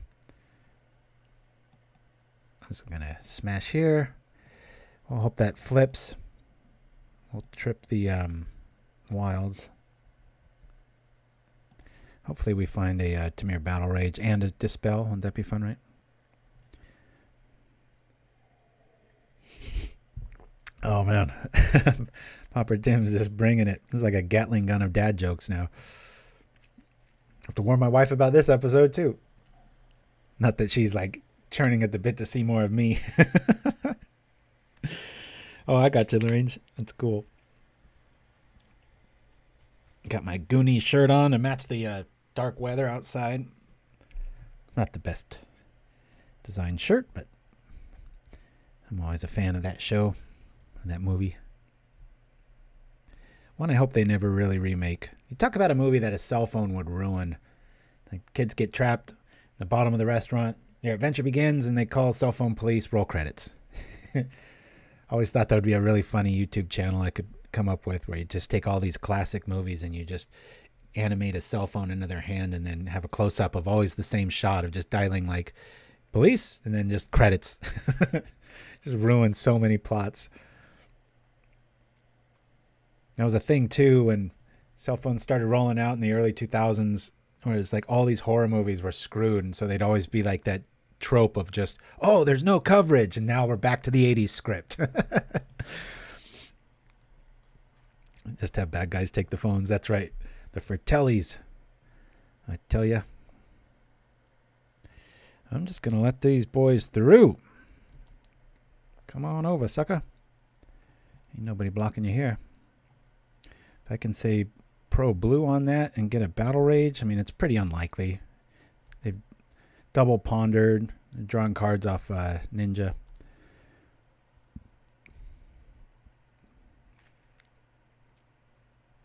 I'm just going to smash here. We'll hope that flips. We'll trip the wilds. Hopefully we find a Temur Battle Rage and a Dispel. Wouldn't that be fun, right? Oh, man. Pauper Tim's just bringing it. It's like a Gatling gun of dad jokes now. I have to warn my wife about this episode, too. Not that she's, like, churning at the bit to see more of me. Oh, I got you, Lorraine. That's cool. Got my Goonie shirt on to match the dark weather outside. Not the best design shirt, but I'm always a fan of that show. that movie. One I hope they never really remake. You talk about a movie that a cell phone would ruin. Like kids get trapped at the bottom of the restaurant. Their adventure begins and they call cell phone police. Roll credits. Always thought that would be a really funny YouTube channel I could come up with where you just take all these classic movies and you just animate a cell phone into their hand and then have a close-up of always the same shot of just dialing like police and then just credits. Just ruins so many plots. That was a thing too when cell phones started rolling out in the early 2000s, where it's like all these horror movies were screwed, and so they'd always be like that trope of just, oh, there's no coverage, and now we're back to the 80s script. Just have bad guys take the phones. That's right. The Fratellis. I tell you. I'm just going to let these boys through. Come on over, sucker. Ain't nobody blocking you here. If I can say pro blue on that and get a battle rage, I mean, it's pretty unlikely. They've double pondered, drawing cards off Ninja.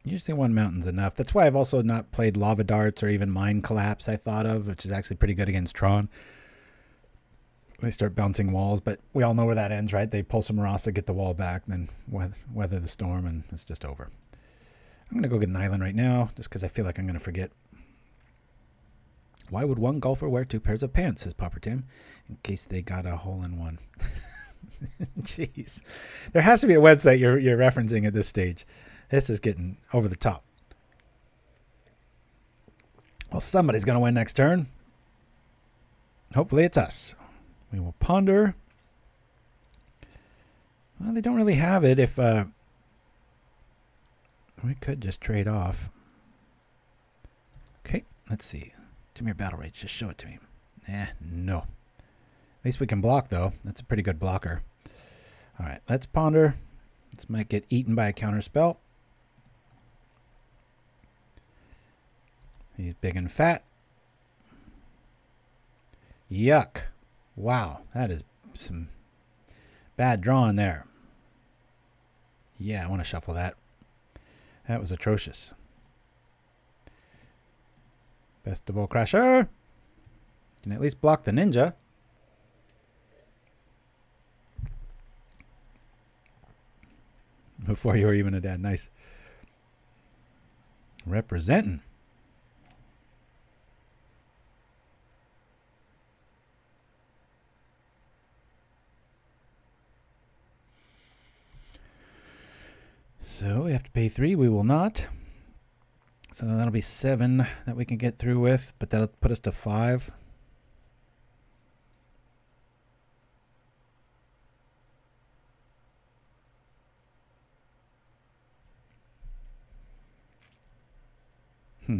Usually one mountain's enough. That's why I've also not played Lava Darts or even Mind Collapse I thought of, which is actually pretty good against Tron. They start bouncing walls, but we all know where that ends, right? They pull some Marasa, get the wall back, then weather the storm, and it's just over. I'm going to go get an island right now, just because I feel like I'm going to forget. Why would one golfer wear 2 pairs of pants, says Pauper Tim, in case they got a hole-in-one? Jeez. There has to be a website you're referencing at this stage. This is getting over the top. Well, somebody's going to win next turn. Hopefully it's us. We will ponder. Well, they don't really have it if... we could just trade off. Okay, let's see. Temur Battle Rage, just show it to me. No. At least we can block, though. That's a pretty good blocker. All right, let's ponder. This might get eaten by a counter spell. He's big and fat. Yuck. Wow, that is some bad drawing there. Yeah, I want to shuffle that. That was atrocious. Festival Crasher. Can at least block the ninja. Before you were even a dad. Nice. Representing. So we have to pay 3. We will not. So that'll be 7 that we can get through with, but that'll put us to 5. Let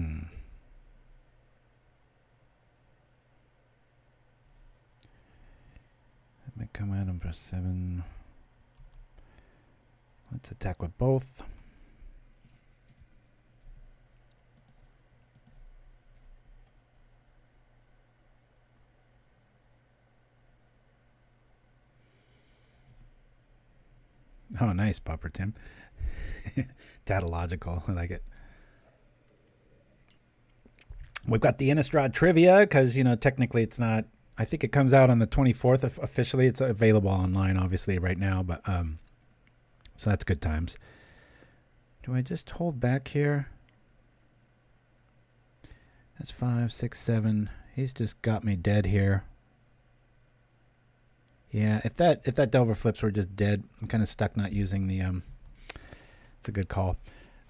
me come at him for 7. Let's attack with both. Oh, nice, Pauper Tim. Tautological. I like it. We've got the Innistrad trivia because, you know, technically it's not. I think it comes out on the 24th officially. It's available online, obviously, right now. But so that's good times. Do I just hold back here? That's 5, 6, 7. He's just got me dead here. Yeah, if that Delver flips, we're just dead. I'm kind of stuck not using the it's a good call.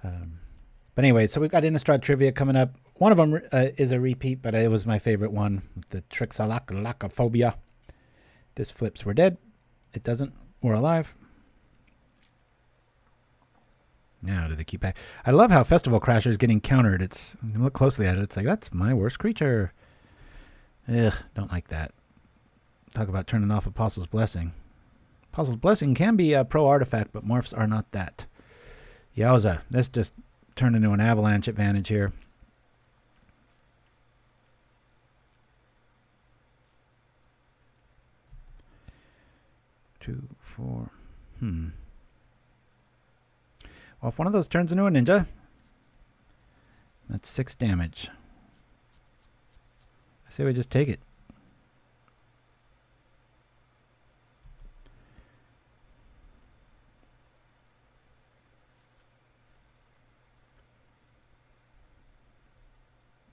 But anyway, so we've got Innistrad trivia coming up. One of them is a repeat, but it was my favorite one. The Trixalacophobia. This flips, we're dead. It doesn't, we're alive. Now, do they keep back? I love how Festival Crasher is getting countered. It's, you look closely at it, it's like, that's my worst creature. Ugh, don't like that. Talk about turning off Apostle's Blessing. Apostle's Blessing can be a pro artifact, but morphs are not that. Yowza, this just turned into an avalanche advantage here. Two, 4. Well, if one of those turns into a ninja, that's 6 damage. I say we just take it.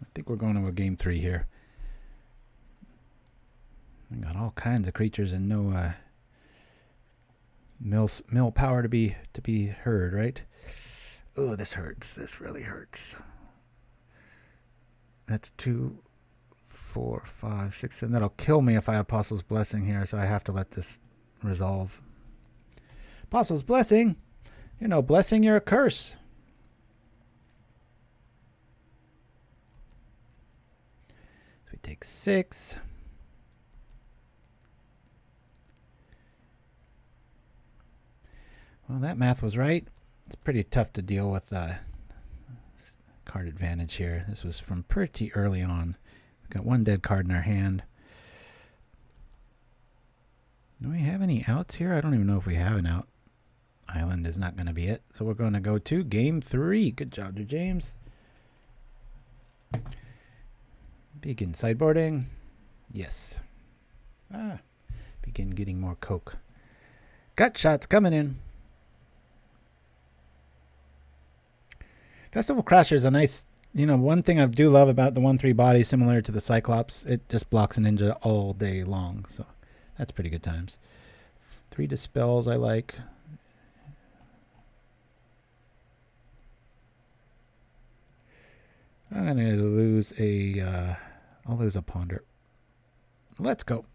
I think we're going to a game 3 here. I got all kinds of creatures and no mill power to be heard, right? Oh, this hurts. This really hurts. That's 2, 4, 5, 6, 7. That'll kill me if I Apostle's Blessing here, so I have to let this resolve. Apostle's Blessing? You're no blessing, you're a curse. So we take 6. Well, that math was right. It's pretty tough to deal with card advantage here. This was from pretty early on. We've got 1 dead card in our hand. Do we have any outs here? I don't even know if we have an out. Island is not going to be it. So we're going to go to game 3. Good job, James. Begin sideboarding. Yes. Begin getting more coke. Gut shots coming in. Festival Crasher is a nice, one thing I do love about the 1/3 body, similar to the Cyclops, it just blocks a ninja all day long. So that's pretty good times. 3 Dispels I like. I'm going to lose I'll lose a Ponder. Let's go.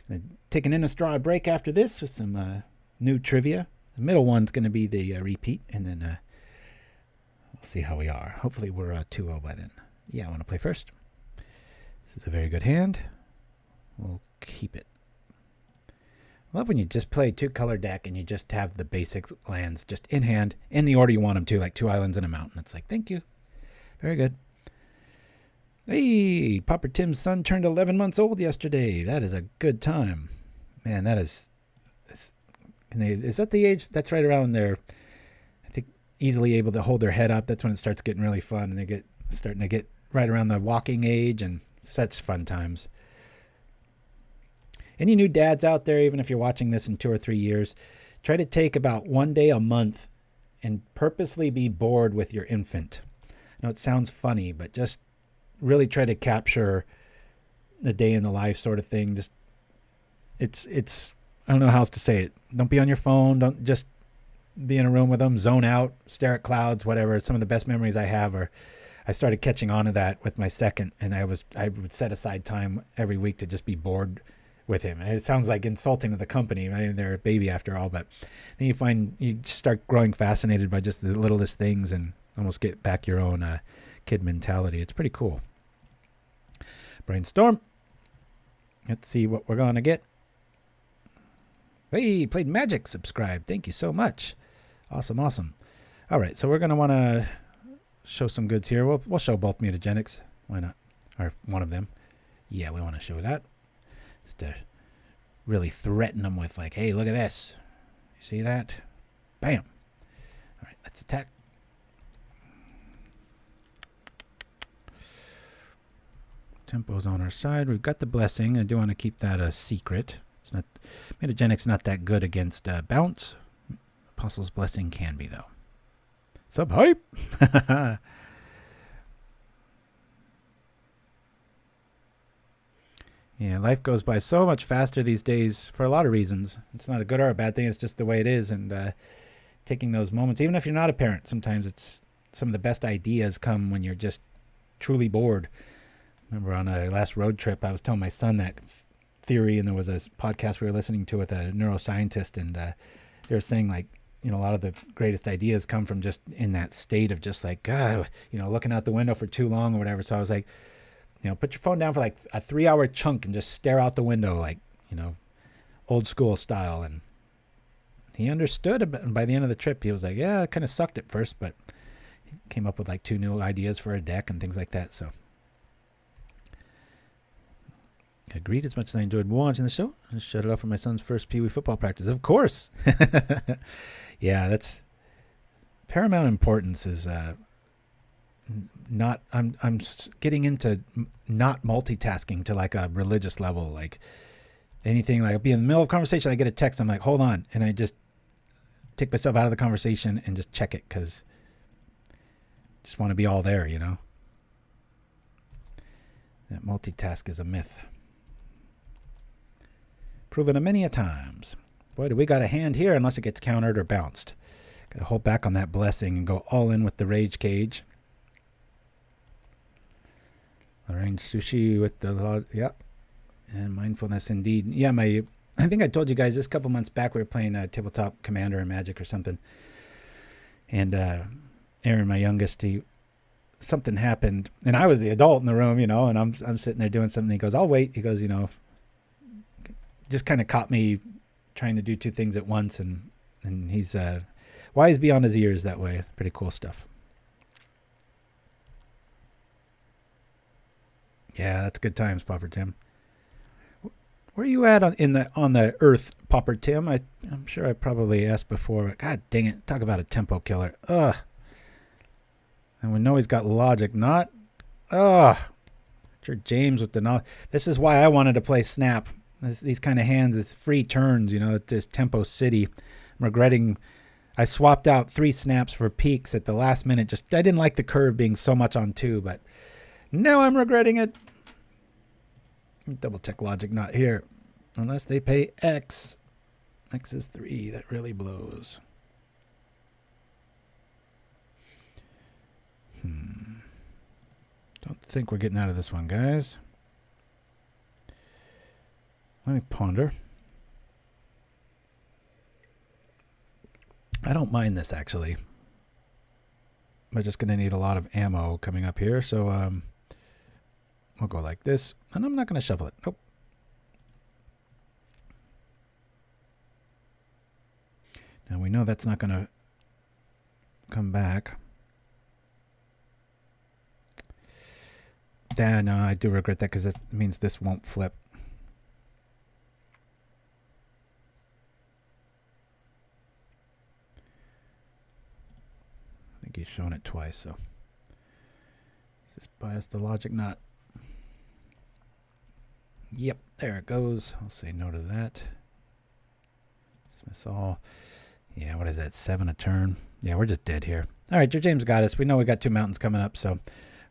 Gonna take an Innistrad break after this with some new trivia. The middle one's going to be the repeat, and then we'll see how we are. Hopefully we're 2-0 by then. Yeah, I want to play first. This is a very good hand. We'll keep it. I love when you just play 2-color deck and you just have the basic lands just in hand, in the order you want them to, like 2 islands and a mountain. It's like, thank you. Very good. Hey, Pauper Tim's son turned 11 months old yesterday. That is a good time. Man, that is that the age? That's right around there. I think easily able to hold their head up. That's when it starts getting really fun, and they starting to get right around the walking age, and such fun times. Any new dads out there, even if you're watching this in 2 or 3 years, try to take about 1 day a month and purposely be bored with your infant. I know it sounds funny, but just really try to capture the day in the life sort of thing. Just it's I don't know how else to say it. Don't be on your phone. Don't just be in a room with them, zone out, stare at clouds, whatever. Some of the best memories I have are I started catching on to that with my second, and I would set aside time every week to just be bored with him. And it sounds like insulting to the company. I mean, they're a baby after all, but then you start growing fascinated by just the littlest things and almost get back your own kid mentality. It's pretty cool. Brainstorm. Let's see what we're going to get. Hey, played Magic. Subscribe. Thank you so much. Awesome, awesome. All right, so we're going to want to show some goods here. We'll show both mutagenics. Why not? Or one of them. Yeah, we want to show that. Just to really threaten them with like, hey, look at this. You see that? Bam. All right, let's attack. Tempo's on our side. We've got the blessing. I do want to keep that a secret. It's not mutagenic's not that good against bounce. Apostle's Blessing can be though. Sub hype. Yeah, life goes by so much faster these days for a lot of reasons. It's not a good or a bad thing. It's just the way it is. And taking those moments, even if you're not a parent, sometimes it's some of the best ideas come when you're just truly bored. Remember on our last road trip, I was telling my son that theory, and there was a podcast we were listening to with a neuroscientist, and they were saying like, a lot of the greatest ideas come from just in that state of just like, looking out the window for too long or whatever. So I was like, put your phone down for like a 3-hour chunk and just stare out the window, like, old school style. And he understood. And by the end of the trip, he was like, yeah, it kind of sucked at first, but he came up with like 2 new ideas for a deck and things like that. So agreed. As much as I enjoyed watching the show, I shut it off for my son's first Pee Wee football practice. Of course. Yeah, that's paramount importance is not. I'm getting into not multitasking to like a religious level. Like anything, like I'll be in the middle of a conversation, I get a text, I'm like, hold on, and I just take myself out of the conversation and just check it because I just want to be all there, you know. That multitask is a myth. Proven it many a times. Boy, do we got a hand here unless it gets countered or bounced. Got to hold back on that blessing and go all in with the Rage Cage. Arrange Sushi with the... Yep. And Mindfulness indeed. Yeah, I think I told you guys this couple months back we were playing Tabletop Commander or Magic or something. And Aaron, my youngest, something happened. And I was the adult in the room, you know, and I'm sitting there doing something. He goes, I'll wait. He goes, you know, just kind of caught me trying to do two things at once. And he's wise beyond his years that way. Pretty cool stuff. Yeah, that's good times, Pauper Tim. Where are you at on the Earth, Pauper Tim? I'm sure I probably asked before. But God dang it! Talk about a tempo killer. Ugh. And we know he's got logic. Not. Ugh. Sure, James with the knowledge. This is why I wanted to play Snap. These kind of hands, it's free turns. You know, this Tempo City. I'm regretting. I swapped out 3 snaps for peaks at the last minute. I didn't like the curve being so much on 2, but now I'm regretting it. Double check logic, not here. Unless they pay X. X is 3. That really blows. Don't think we're getting out of this one, guys. Let me ponder. I don't mind this, actually. We're just going to need a lot of ammo coming up here, so we'll go like this. And I'm not going to shuffle it. Nope. Now we know that's not going to come back. Yeah, no, I do regret that because it means this won't flip. I think he's shown it twice, so. Is this bias the logic? Not. Yep, there it goes. I'll say no to that. Dismiss all. Yeah, what is that? 7 a turn. Yeah, we're just dead here. All right, your James got us. We know we got 2 mountains coming up, so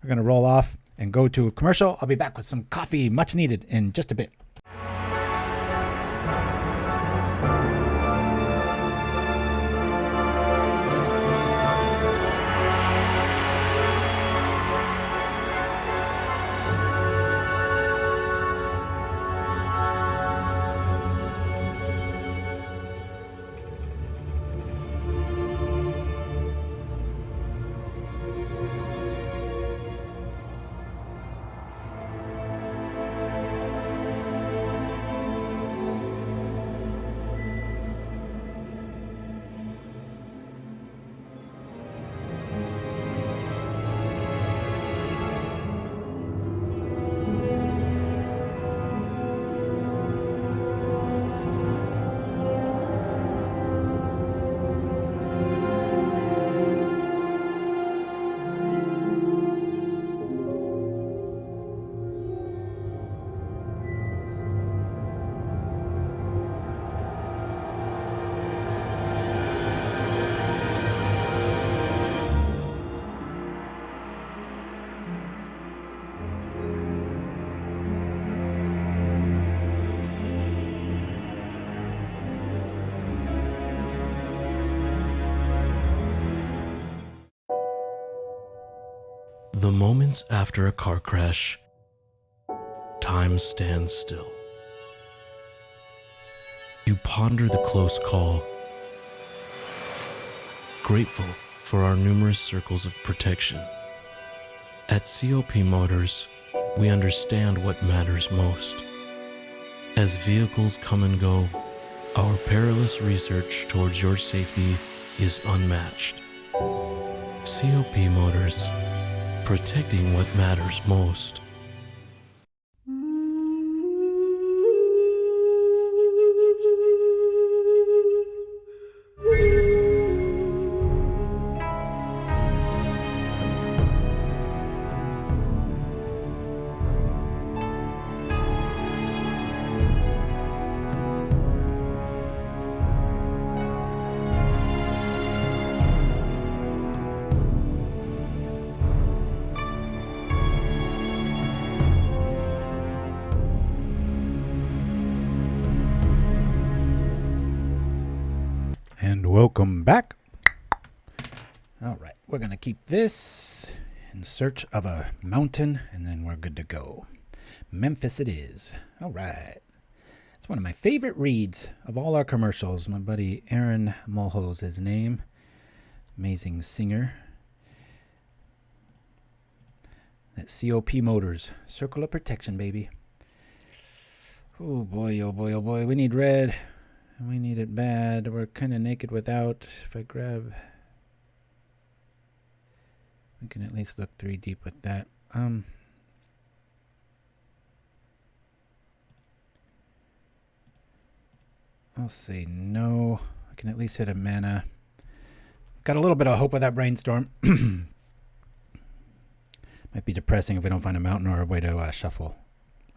we're going to roll off and go to a commercial. I'll be back with some coffee, much needed, in just a bit. The moments after a car crash, time stands still. You ponder the close call, grateful for our numerous circles of protection. At COP Motors, we understand what matters most. As vehicles come and go, our perilous research towards your safety is unmatched. COP Motors, protecting what matters most. And welcome back. All right, we're going to keep this in search of a mountain, and then we're good to go. Memphis it is. All right. It's one of my favorite reads of all our commercials. My buddy Aaron Mulho's his name. Amazing singer. That COP Motors. Circle of Protection, baby. Oh boy, oh boy, oh boy. We need red. We need it bad. We're kind of naked without. If I grab... we can at least look 3 deep with that. I'll say no. I can at least hit a mana. Got a little bit of hope with that Brainstorm. Might be depressing if we don't find a mountain or a way to shuffle.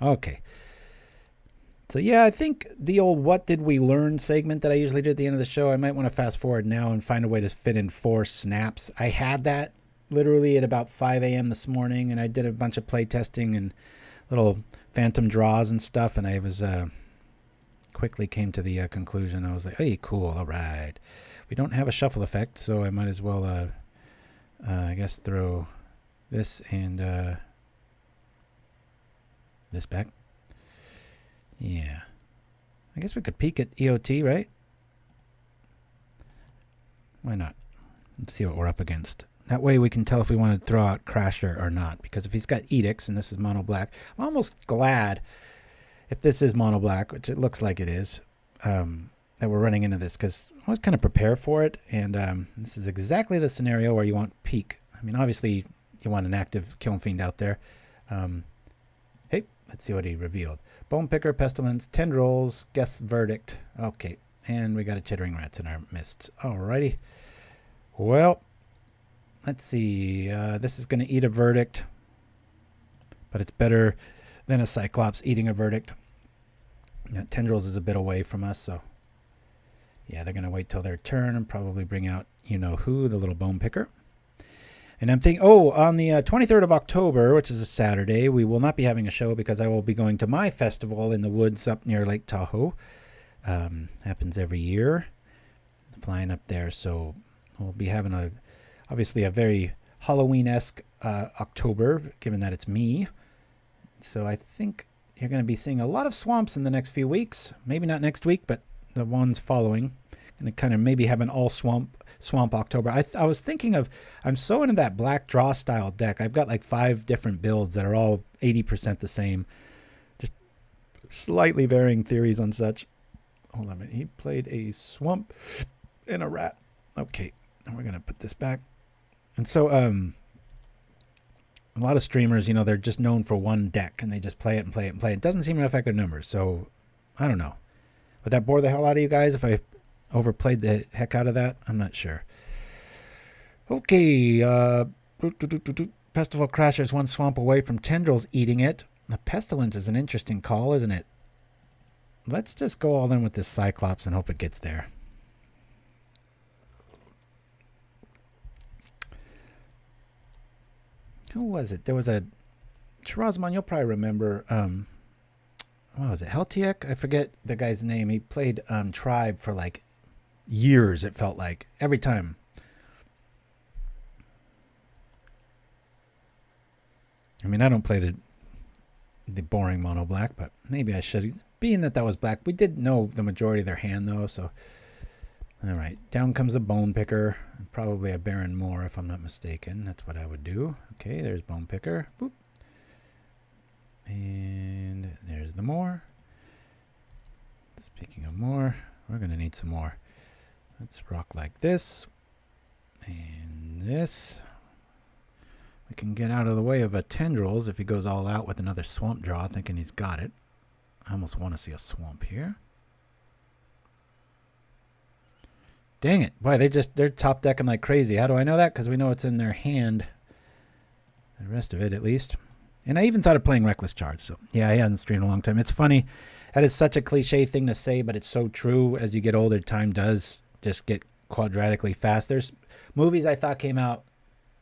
Okay. So yeah, I think the old what did we learn segment that I usually do at the end of the show, I might want to fast forward now and find a way to fit in 4 snaps. I had that literally at about 5 a.m. this morning, and I did a bunch of play testing and little phantom draws and stuff, and I was quickly came to the conclusion. I was like, hey, cool, all right. We don't have a shuffle effect, so I might as well, I guess, throw this and this back. Yeah. I guess we could peek at EOT, right? Why not? Let's see what we're up against. That way we can tell if we want to throw out Crasher or not. Because if he's got Edicts and this is mono black, I'm almost glad if this is mono black, which it looks like it is, that we're running into this. Because I was kind of prepared for it. And this is exactly the scenario where you want peek. I mean, obviously you want an active Kiln Fiend out there. Hey, let's see what he revealed. Bone Picker, Pestilence, Tendrils, Guess Verdict. Okay, and we got a Chittering Rats in our midst. Alrighty. Well, let's see. This is going to eat a Verdict, but it's better than a Cyclops eating a Verdict. That Tendrils is a bit away from us, so yeah, they're going to wait till their turn and probably bring out you-know-who, the little Bone Picker. And I'm thinking, on the 23rd of October, which is a Saturday, we will not be having a show because I will be going to my festival in the woods up near Lake Tahoe. Happens every year. Flying up there, so we'll be having obviously a very Halloween-esque October, given that it's me. So I think you're going to be seeing a lot of swamps in the next few weeks. Maybe not next week, but the ones following. Going to kind of maybe have an all swamp October. I was thinking of, I'm so into that black draw style deck. I've got like 5 different builds that are all 80% the same. Just slightly varying theories on such. Hold on a minute. He played a swamp and a rat. Okay. And we're going to put this back. And so a lot of streamers, they're just known for one deck and they just play it and play it and play it. It doesn't seem to affect their numbers. So I don't know. Would that bore the hell out of you guys if I overplayed the heck out of that? I'm not sure. Okay. Festival Crasher is 1 swamp away from Tendrils eating it. The Pestilence is an interesting call, isn't it? Let's just go all in with this Cyclops and hope it gets there. Who was it? There was a Shirazman, you'll probably remember. What was it? Heltiek? I forget the guy's name. He played Tribe for like years, it felt like. Every time. I mean, I don't play the boring mono black, but maybe I should. Being that was black, we did know the majority of their hand, though, so... Alright, down comes a Bone Picker. Probably a Baron Moore, if I'm not mistaken. That's what I would do. Okay, there's Bone Picker. Boop. And there's the Moore. Speaking of Moore, we're going to need some more. Let's rock like this. And this. We can get out of the way of a Tendrils if he goes all out with another Swamp draw, thinking he's got it. I almost want to see a Swamp here. Dang it. Boy, they're top decking like crazy. How do I know that? Because we know it's in their hand. The rest of it, at least. And I even thought of playing Reckless Charge. So, yeah, I hadn't streamed in a long time. It's funny. That is such a cliche thing to say, but it's so true. As you get older, time does just get quadratically fast. There's movies I thought came out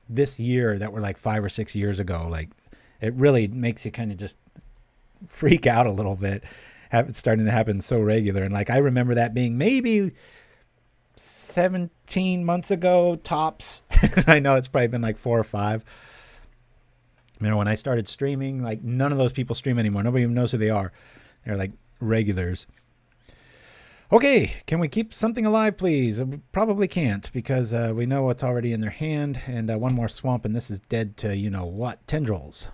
this year that were like 5 or 6 years ago. Like, it really makes you kind of just freak out a little bit. It's starting to happen so regular. And, like, I remember that being maybe 17 months ago, tops. I know it's probably been like 4 or 5. You know, when I started streaming, like none of those people stream anymore. Nobody even knows who they are. They're like regulars. Okay, can we keep something alive, please? We probably can't because we know what's already in their hand. And one more swamp, and this is dead to you-know-what. Tendrils.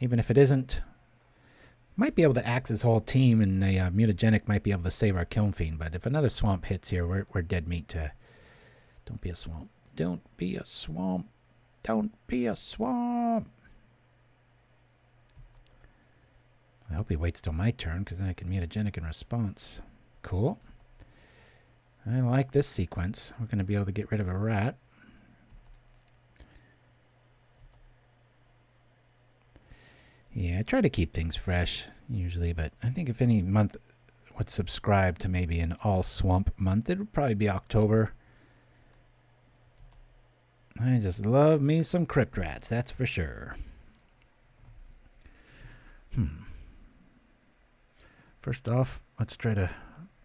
Even if it isn't, might be able to axe his whole team, and a mutagenic might be able to save our Kiln Fiend. But if another swamp hits here, we're dead meat to... Don't be a swamp. Don't be a swamp. Don't be a swamp. I hope he waits till my turn, because then I can mutagenic in response. Cool. I like this sequence. We're going to be able to get rid of a rat. Yeah, I try to keep things fresh, usually, but I think if any month would subscribe to maybe an all-swamp month, it would probably be October. I just love me some crypt rats, that's for sure. First off, let's try to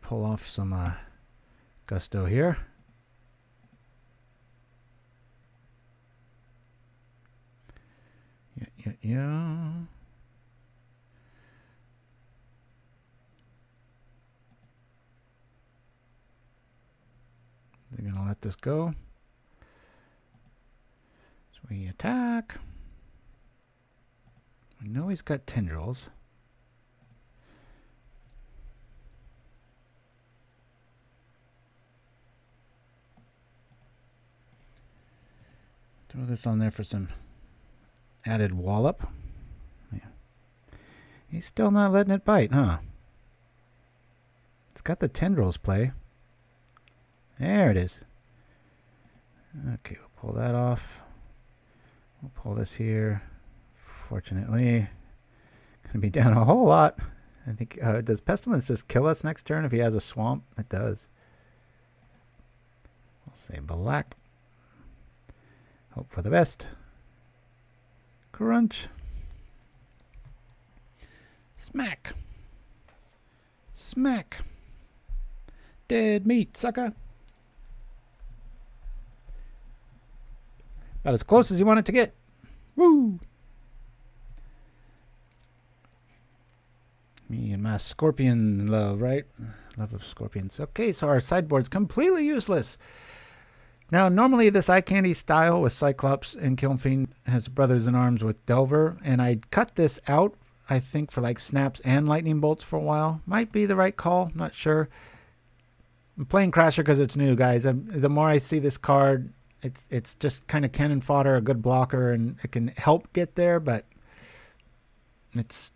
pull off some gusto here. Yeah. They're going to let this go. So we attack. We know he's got tendrils. Throw this on there for some added wallop. Yeah. He's still not letting it bite, huh? It's got the tendrils play. There it is. Okay, we'll pull that off. We'll pull this here. Fortunately, gonna be down a whole lot. I think, does Pestilence just kill us next turn if he has a swamp? It does. We'll say black. Hope for the best. Crunch. Smack. Smack. Dead meat, sucker. About as close as you want it to get. Woo! Me and my scorpion love, right? Love of scorpions. Okay, so our sideboard's completely useless. Now, normally this eye candy style with Cyclops and Kiln Fiend has brothers in arms with Delver, and I cut this out, I think, for like snaps and lightning bolts for a while. Might be the right call, not sure. I'm playing Crasher because it's new, guys. The more I see this card, it's just kind of cannon fodder, a good blocker, and it can help get there, but it's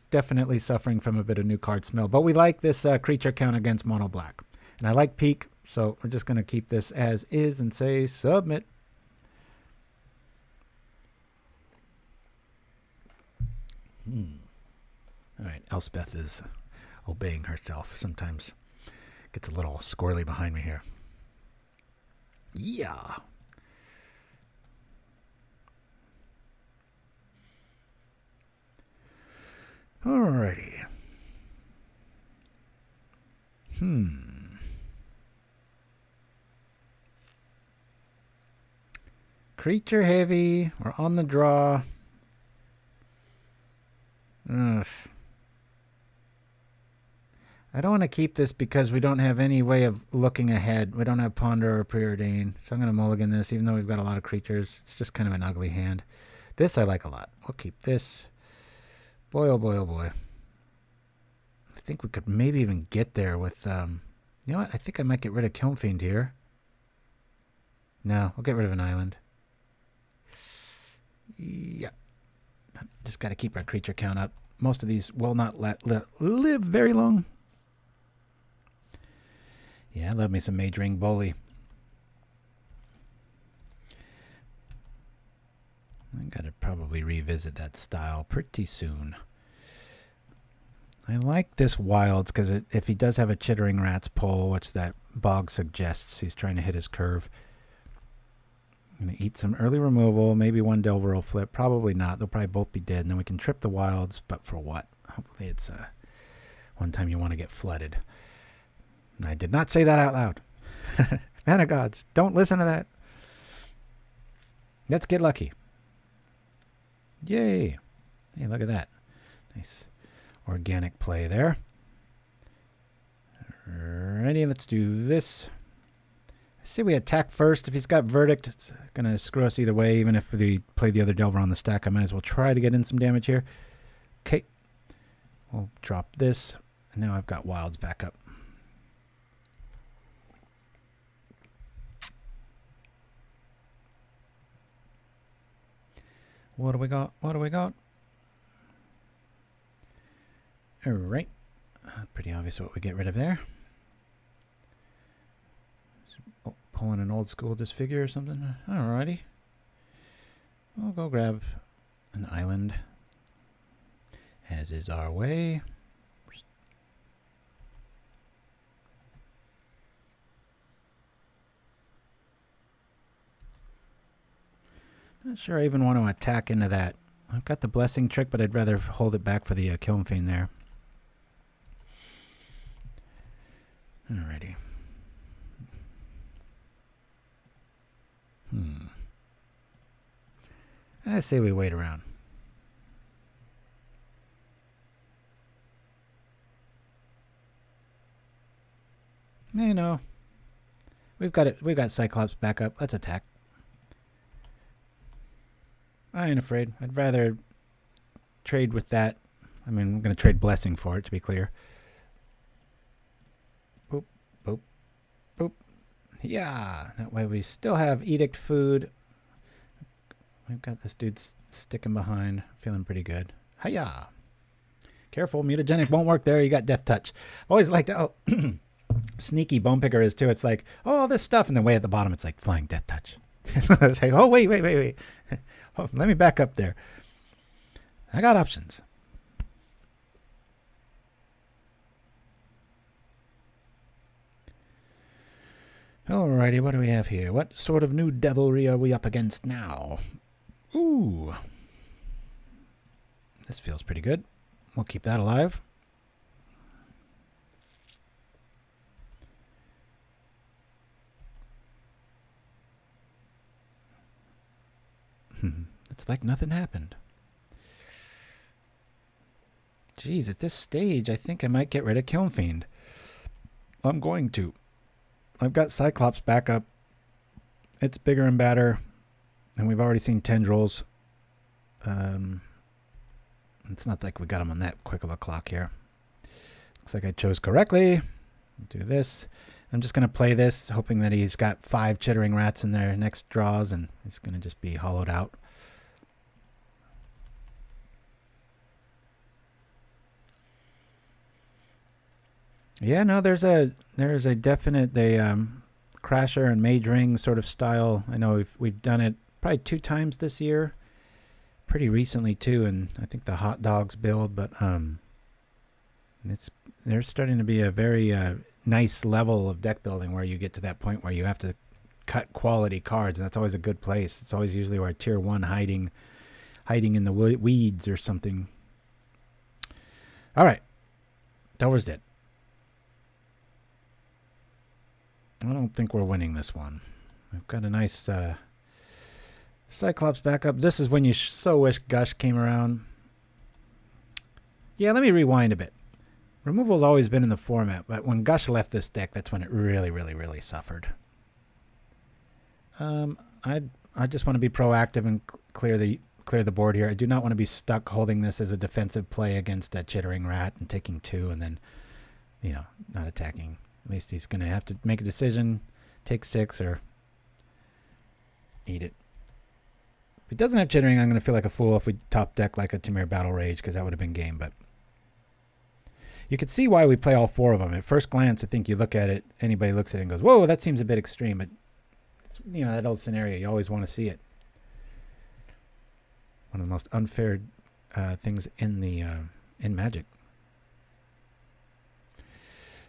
definitely suffering from a bit of new card smell. But we like this creature count against mono black, and I like peak. So we're just going to keep this as is and say submit. All right, Elspeth is obeying herself. Sometimes gets a little squirrely behind me here. Yeah. Alrighty. Creature heavy. We're on the draw. Ugh. I don't want to keep this because we don't have any way of looking ahead. We don't have Ponder or Preordain. So I'm going to mulligan this even though we've got a lot of creatures. It's just kind of an ugly hand. This I like a lot. We'll keep this. Boy, oh boy, oh boy. I think we could maybe even get there with... you know what? I think I might get rid of Kiln Fiend here. No, we'll get rid of an island. Yeah. Just got to keep our creature count up. Most of these will not live very long. Yeah, I love me some Mage Ring Bully. I got to probably revisit that style pretty soon. I like this Wilds because if he does have a Chittering Rats pull, which that Bog suggests, he's trying to hit his curve. I'm going to eat some early removal. Maybe one Delver will flip. Probably not. They'll probably both be dead. And then we can trip the Wilds. But for what? Hopefully it's one time you want to get flooded. And I did not say that out loud. Mana gods, don't listen to that. Let's get lucky. Yay. Hey, look at that. Nice organic play there. Alrighty, let's do this. I say we attack first. If he's got Verdict, it's going to screw us either way. Even if we play the other Delver on the stack, I might as well try to get in some damage here. Okay. We'll drop this. And now I've got Wilds back up. What do we got? What do we got? Alright. Pretty obvious what we get rid of there. Oh, pulling an old school disfigure or something. Alrighty. We'll go grab an island, as is our way. Not sure I even want to attack into that. I've got the blessing trick, but I'd rather hold it back for the Kiln Fiend there. Alrighty. I say we wait around. You know, we've got it. We've got Cyclops back up. Let's attack. I ain't afraid. I'd rather trade with that. I mean, I'm going to trade blessing for it, to be clear. Boop, boop, boop. Yeah, that way we still have Edict food. We've got this dude sticking behind. Feeling pretty good. Hiya! Careful, Mutagenic won't work there. You got Death Touch. Always liked to, sneaky Bone Picker is too. It's like, oh, all this stuff, and then way at the bottom, it's like Flying Death Touch. It's like, oh, wait. Oh, let me back up there. I got options. Alrighty, what do we have here? What sort of new devilry are we up against now? Ooh. This feels pretty good. We'll keep that alive. It's like nothing happened. Jeez, at this stage, I think I might get rid of Kiln Fiend. I'm going to. I've got Cyclops back up. It's bigger and badder. And we've already seen Tendrils. It's not like we got him on that quick of a clock here. Looks like I chose correctly. Do this. I'm just going to play this, hoping that he's got 5 Chittering Rats in their next draws, and he's going to just be hollowed out. Yeah, no, there's a definite Crasher and Mage Ring sort of style. I know we've done it probably 2 times this year, pretty recently too, and I think the Hot Dogs build. But there's starting to be a very nice level of deck building where you get to that point where you have to cut quality cards, and that's always a good place. It's always usually where tier 1 hiding in the weeds or something. All right, Delver's dead. I don't think we're winning this one. We've got a nice Cyclops backup. This is when you so wish Gush came around. Yeah, let me rewind a bit. Removal's always been in the format, but when Gush left this deck, that's when it really suffered. I just want to be proactive and clear the board here. I do not want to be stuck holding this as a defensive play against a Chittering Rat and taking 2 and then, not attacking. At least he's going to have to make a decision, take 6 or eat it. If he doesn't have Chittering, I'm going to feel like a fool if we top deck like a Temur Battle Rage, because that would have been game. But you could see why we play all 4 of them. At first glance, I think you look at it, anybody looks at it and goes, whoa, that seems a bit extreme. But it's, that old scenario, you always want to see it. One of the most unfair things in the in Magic.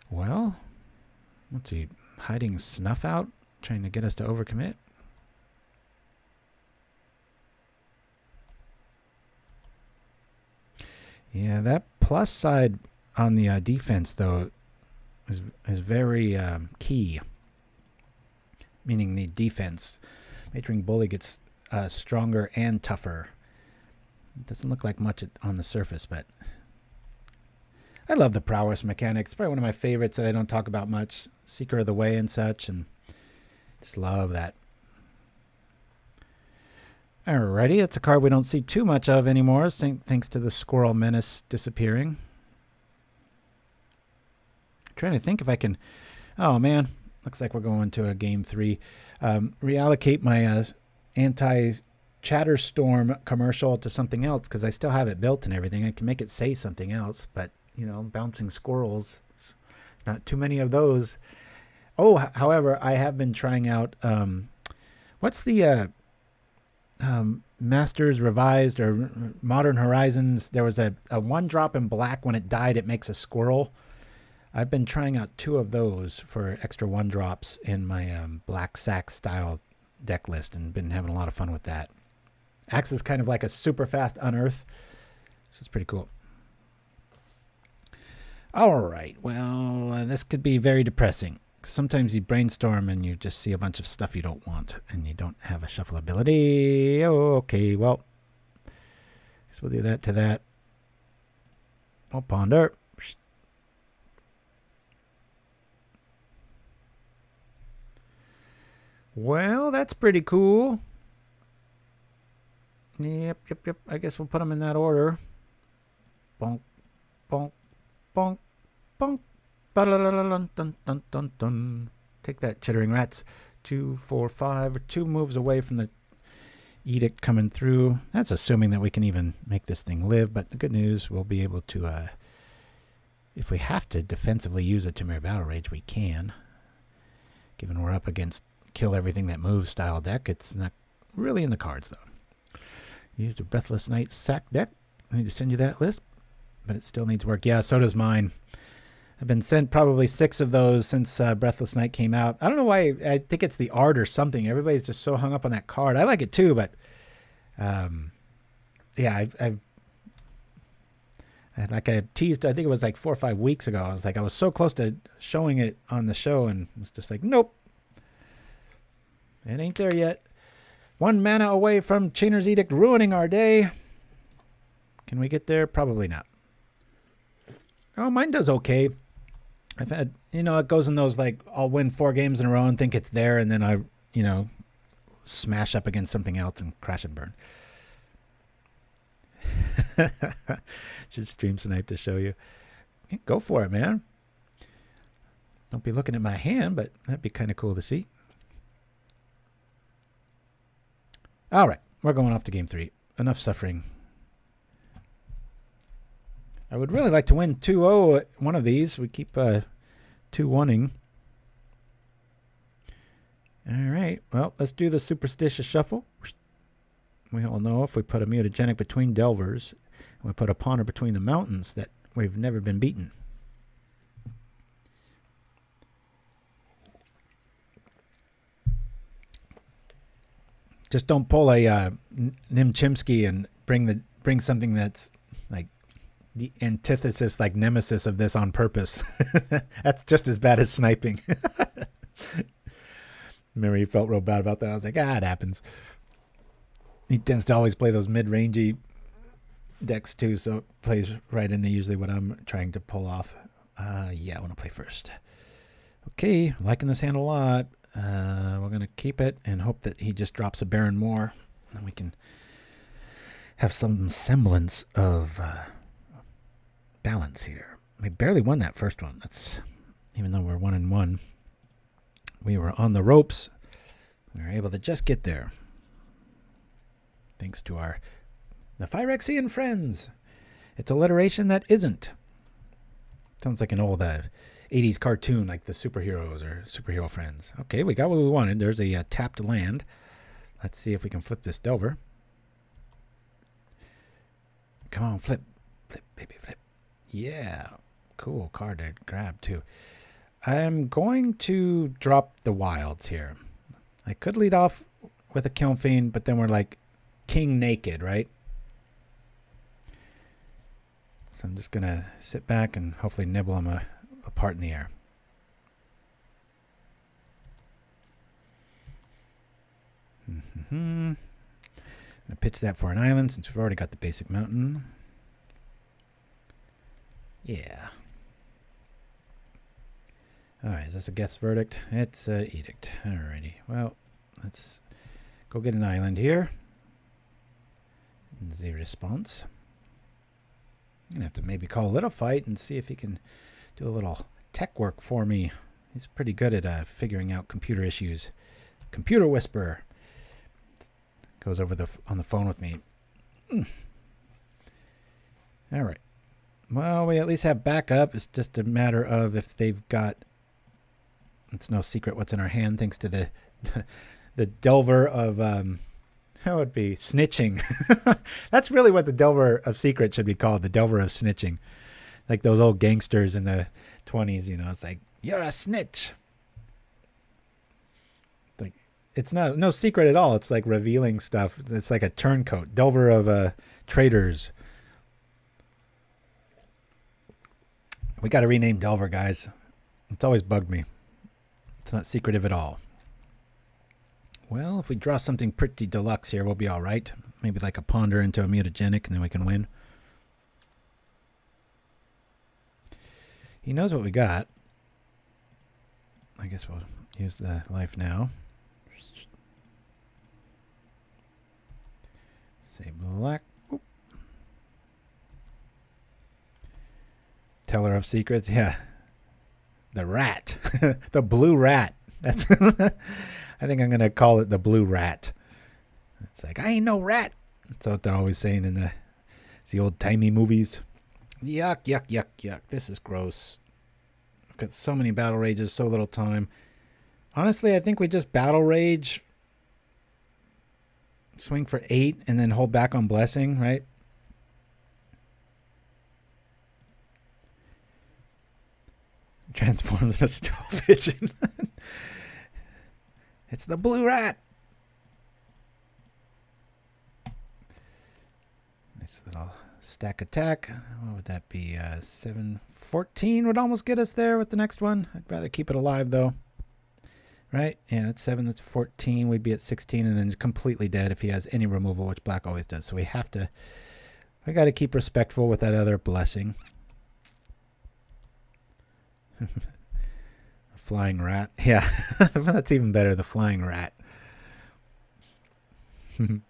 Well, what's he hiding Snuff out, trying to get us to overcommit? Yeah, that plus side on the defense though is very key. meaning the defense. Maturing Bully gets stronger and tougher. It doesn't look like much on the surface, but I love the prowess mechanic. It's probably one of my favorites that I don't talk about much. Seeker of the Way and such, and just love that. Alrighty, it's a card we don't see too much of anymore, thanks to the Squirrel Menace disappearing. Trying to think if I can... Oh, man. Looks like we're going to a Game 3. Reallocate my anti-Chatterstorm commercial to something else, because I still have it built and everything. I can make it say something else, but, you know, bouncing squirrels, not too many of those. Oh, however, I have been trying out... what's the... Masters Revised or Modern Horizons? There was a 1-drop in black. When it died, it makes a squirrel. I've been trying out 2 of those for extra 1-drops in my black sack style deck list, and been having a lot of fun with that. Acts is kind of like a super fast unearth, so it's pretty cool. All right, well, this could be very depressing. Sometimes you brainstorm and you just see a bunch of stuff you don't want, and you don't have a shuffle ability. Oh, okay, well, guess we'll do that to that. We'll ponder. Well, that's pretty cool. Yep. I guess we'll put them in that order. Bonk, bonk, bonk, bonk. Dun, dun, dun, dun, dun. Take that, Chittering Rats. 2, 4, 5. 2 moves away from the edict coming through. That's assuming that we can even make this thing live, but the good news, we'll be able to, if we have to defensively use a Temur Battle Rage, we can. Given we're up against kill everything that moves style deck, it's not really in the cards, though. Used a Breathless Night sack deck. I need to send you that list, but it still needs work. Yeah, so does mine. I've been sent probably 6 of those since Breathless Night came out. I don't know why. I think it's the art or something. Everybody's just so hung up on that card. I like it too, but yeah, like I teased, I think it was like 4 or 5 weeks ago. I was so close to showing it on the show, and it's just like, nope. It ain't there yet. 1 mana away from Chainer's Edict ruining our day. Can we get there? Probably not. Oh, mine does okay. I've had, it goes in those, like, I'll win 4 games in a row and think it's there, and then I, smash up against something else and crash and burn. Should stream snipe to show you. Go for it, man. Don't be looking at my hand, but that'd be kind of cool to see. All right, we're going off to Game 3. Enough suffering. I would really like to win 2-0 at one of these. We keep 2-1-ing. All right, well, let's do the Superstitious Shuffle. We all know if we put a Mutagenic between Delvers, and we put a Ponder between the mountains, that we've never been beaten. Just don't pull a Nim Chimpskey and bring something that's like the antithesis, like nemesis of this on purpose. That's just as bad as sniping. Remember, he felt real bad about that. I was like, it happens. He tends to always play those mid-rangey decks too, so it plays right into usually what I'm trying to pull off. Yeah, I want to play first. Okay, liking this hand a lot. We're going to keep it and hope that he just drops a Baron more, and we can have some semblance of balance here. We barely won that first one. That's, even though we're 1-1, we were on the ropes. We were able to just get there, thanks to the Phyrexian friends. It's alliteration that isn't. Sounds like an old 80s cartoon, like the superheroes or superhero friends. Okay, we got what we wanted. There's a tapped land. Let's see if we can flip this Delver. Come on, flip. Flip, baby, flip. Yeah, cool card to grab too. I'm going to drop the wilds here. I could lead off with a Kiln Fiend, but then we're like king naked, right? So I'm just going to sit back and hopefully nibble him apart in the air. I'm gonna pitch that for an island since we've already got the basic mountain. Yeah. Alright, is this a guest verdict? It's an edict. Alrighty. Well, let's go get an island here. The response. I'm gonna have to maybe call a little fight and see if he can do a little tech work for me. He's pretty good at figuring out computer issues. Computer whisperer. Goes over on the phone with me. Alright. Well, we at least have backup. It's just a matter of if they've got... It's no secret what's in our hand, thanks to the Delver of... That would be snitching. That's really what the Delver of Secret should be called. The Delver of Snitching. Like those old gangsters in the 20s, you know. It's like, you're a snitch. Like, it's no secret at all. It's like revealing stuff. It's like a turncoat. Delver of traitors. We got to rename Delver, guys. It's always bugged me. It's not secretive at all. Well, if we draw something pretty deluxe here, we'll be all right. Maybe like a ponder into a mutagenic, and then we can win. He knows what we got. I guess we'll use the life now. Say black. Oop. Teller of secrets. Yeah. The rat. The blue rat. That's... I think I'm going to call it the blue rat. It's like, I ain't no rat. That's what they're always saying in the old-timey movies. Yuck, yuck, yuck, yuck. This is gross. I've got so many battle rages, so little time. Honestly, I think we just battle rage, swing for 8, and then hold back on blessing, right? Transforms in a stool pigeon. It's the blue rat. Nice little stack attack. What would that be? 7-14 would almost get us there with the next one. I'd rather keep it alive though. Right? Yeah, that's 7. That's 14. We'd be at 16 and then completely dead if he has any removal, which black always does. So we have to... I got to keep respectful with that other blessing. Flying rat. Yeah, that's even better. The flying rat. The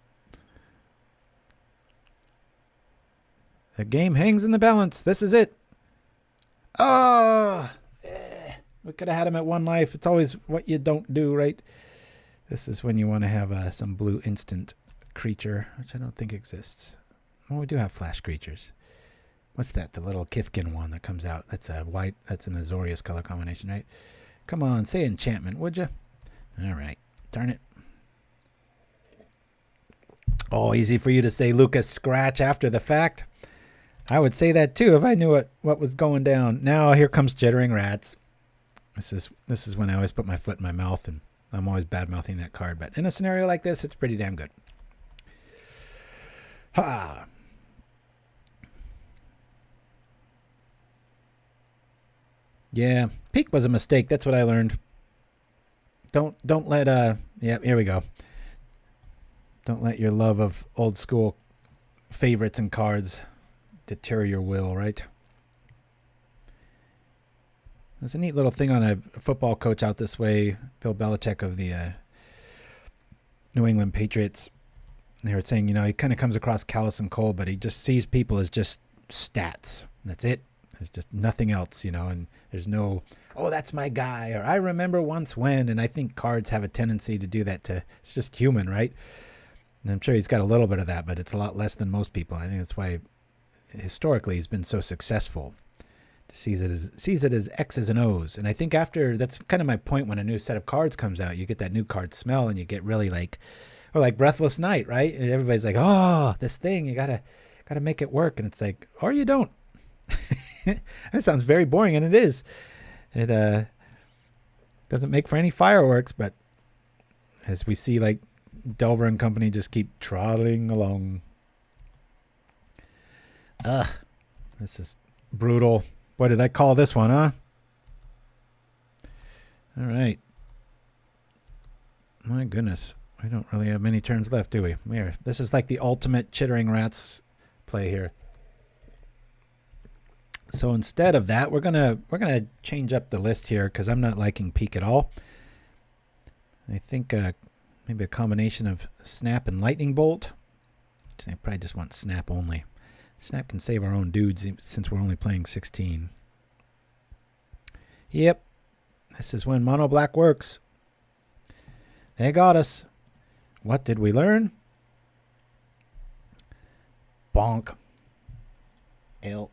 game hangs in the balance. This is it. Oh, we could have had him at 1 life. It's always what you don't do, right? This is when you want to have some blue instant creature, which I don't think exists. Well, we do have flash creatures. What's that? The little Kifkin one that comes out. That's a white. That's an Azorius color combination, right? Come on, say enchantment, would you? All right. Darn it. Oh, easy for you to say Lucas Scratch after the fact. I would say that too if I knew what was going down. Now here comes Jittering Rats. This is when I always put my foot in my mouth, and I'm always bad-mouthing that card. But in a scenario like this, it's pretty damn good. Ha! Yeah, peak was a mistake. That's what I learned. Don't let yeah, here we go. Don't let your love of old school favorites and cards deter your will, right? There's a neat little thing on a football coach out this way, Bill Belichick of the New England Patriots. They were saying, you know, he kind of comes across callous and cold, but he just sees people as just stats. That's it. There's just nothing else, you know, and there's no, oh, that's my guy, or I remember once when, and I think cards have a tendency to do that to, it's just human, right? And I'm sure he's got a little bit of that, but it's a lot less than most people. I think that's why historically he's been so successful. Sees it as X's and O's. And I think after, that's kind of my point, when a new set of cards comes out, you get that new card smell and you get really like, or like Breathless Night, right? And everybody's like, oh, this thing, you gotta make it work. And it's like, or you don't. That sounds very boring, and it is. It doesn't make for any fireworks, but as we see, like, Delver and company just keep trotting along. Ugh, this is brutal. What did I call this one, huh? All right. My goodness. We don't really have many turns left, do we? This is like the ultimate chittering rats play here. So instead of that, we're gonna change up the list here because I'm not liking peak at all. I think maybe a combination of snap and lightning bolt. I probably just want snap only. Snap can save our own dudes since we're only playing 16. Yep, this is when mono black works. They got us. What did we learn? Bonk. L.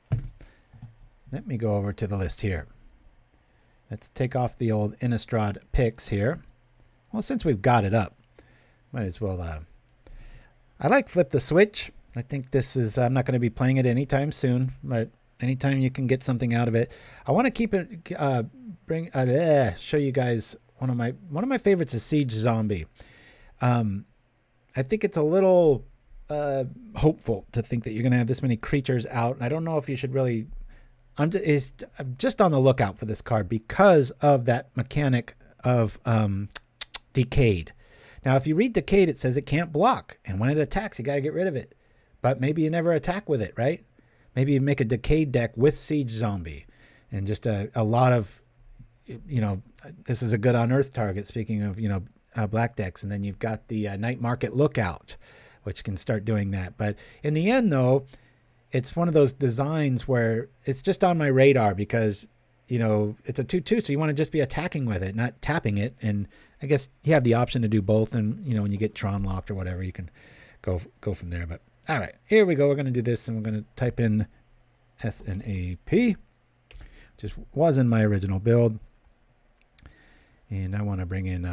Let me go over to the list here. Let's take off the old Innistrad picks here. Well, since we've got it up, might as well. I like Flip the Switch. I think this is. I'm not going to be playing it anytime soon, but anytime you can get something out of it, I want to keep it. Show you guys one of my favorites is Siege Zombie. I think it's a little hopeful to think that you're going to have this many creatures out. I don't know if you should really. I'm just on the lookout for this card because of that mechanic of Decayed. Now, if you read Decayed, it says it can't block, and when it attacks, you got to get rid of it. But maybe you never attack with it, right? Maybe you make a Decayed deck with Siege Zombie, and just a lot of, this is a good unearth target. Speaking of, black decks, and then you've got the Night Market Lookout, which can start doing that. But in the end, though, it's one of those designs where it's just on my radar because, it's a 2/2, so you want to just be attacking with it, not tapping it. And I guess you have the option to do both. And, when you get Tron locked or whatever, you can go from there. But all right, here we go. We're going to do this, and we're going to type in SNAP, which was in my original build. And I want to bring in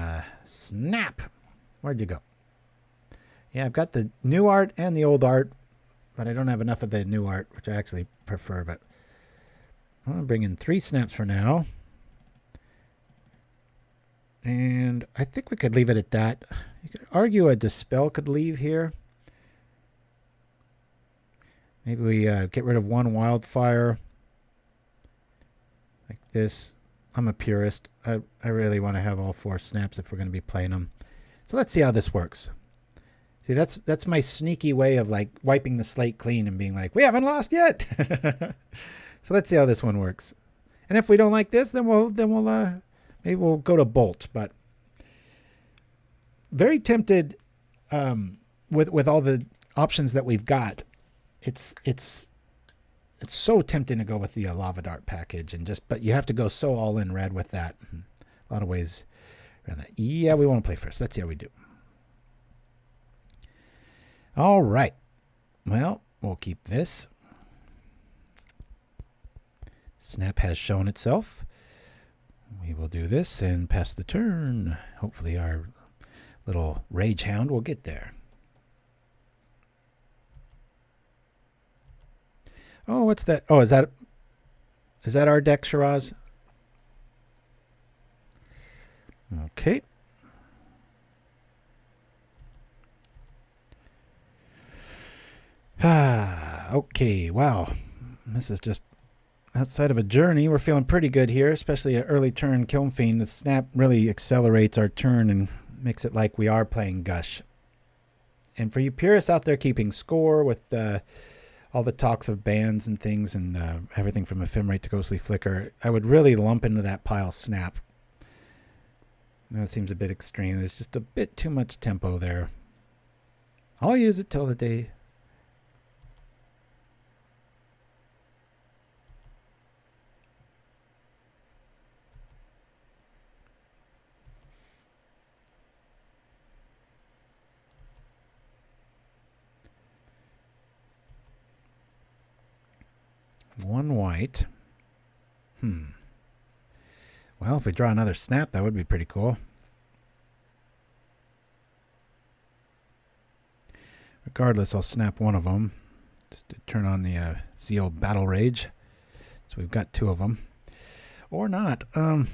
Snap. Where'd you go? Yeah, I've got the new art and the old art, but I don't have enough of the new art, which I actually prefer. But I'm going to bring in 3 snaps for now. And I think we could leave it at that. You could argue a Dispel could leave here. Maybe we get rid of 1 Wildfire. Like this. I'm a purist. I really want to have all 4 snaps if we're going to be playing them. So let's see how this works. See, that's my sneaky way of like wiping the slate clean and being like, we haven't lost yet. So let's see how this one works. And if we don't like this, then we'll maybe we'll go to Bolt. But very tempted with all the options that we've got. It's so tempting to go with the Lava Dart package but you have to go so all in red with that. A lot of ways around that. Yeah, we want to play first. Let's see how we do. All right. Well, we'll keep this. Snap has shown itself. We will do this and pass the turn. Hopefully our little Rage Hound will get there. Oh, what's that? Oh, is that our deck, Shiraz? Okay. Okay, wow. This is just outside of a journey. We're feeling pretty good here, especially an early turn Kiln Fiend. The snap really accelerates our turn and makes it like we are playing Gush. And for you purists out there keeping score with all the talks of bans and things and everything from Ephemerate to Ghostly Flicker, I would really lump into that pile Snap. That seems a bit extreme. There's just a bit too much tempo there. I'll use it till the day. One white. Well, if we draw another snap, that would be pretty cool. Regardless, I'll snap one of them just to turn on the Zeal Battle Rage. So we've got 2 of them. Or not. Do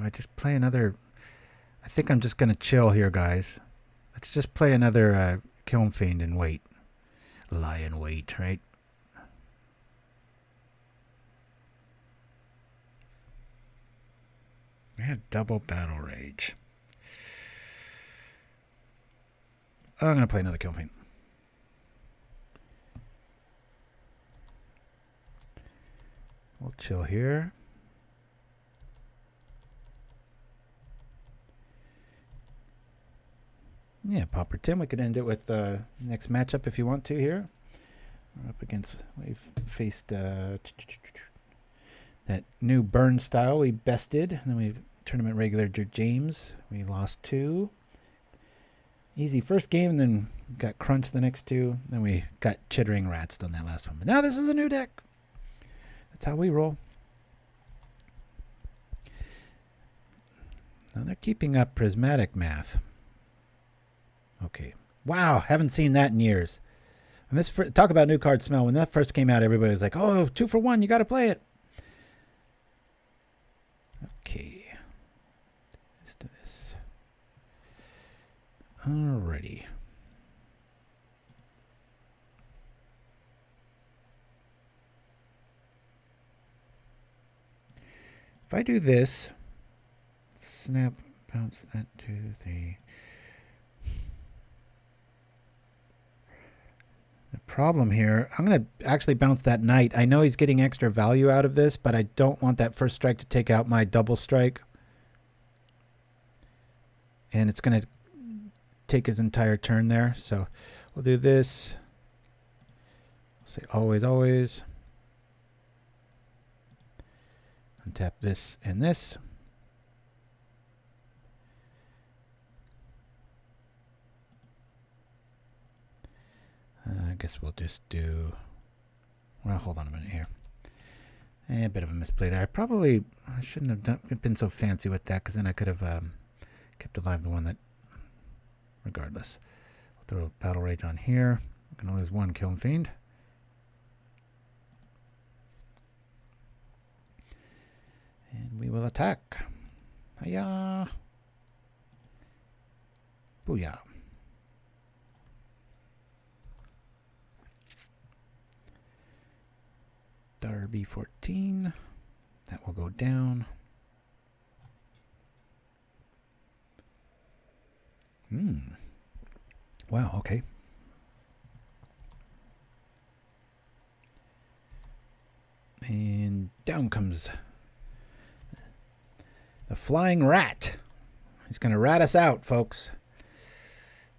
I just play another? I think I'm just going to chill here, guys. Let's just play another Kiln Fiend and wait. Lie in wait, right? I have double Battle Rage. Oh, I'm going to play another Kiln Fiend. We'll chill here. Yeah, Pauper Tim, we could end it with the next matchup if you want to here. We're up against, we've faced that new burn style we bested. And then we tournament regular James. We lost 2. Easy first game, and then got crunched the next 2. Then we got chittering rats on that last one. But now this is a new deck. That's how we roll. Now they're keeping up prismatic math. Okay. Wow, haven't seen that in years. And this talk about new card smell. When that first came out, everybody was like, "Oh, 2 for 1, you got to play it." Okay. Let's do this. Alrighty. If I do this, snap, bounce that 2, 3. The problem here, I'm going to actually bounce that knight. I know he's getting extra value out of this, but I don't want that first strike to take out my double strike. And it's going to take his entire turn there. So we'll do this. We'll say always, always. Untap this and this. I guess we'll just do, well, hold on a minute here. A bit of a misplay there. I shouldn't have been so fancy with that, because then I could have kept alive the one that, regardless. I'll throw Battle Rage on here. I'm going to lose 1 Kiln Fiend. And we will attack. Hiya! Booyah. Darby 14. That will go down. Wow, okay. And down comes the flying rat. He's going to rat us out, folks.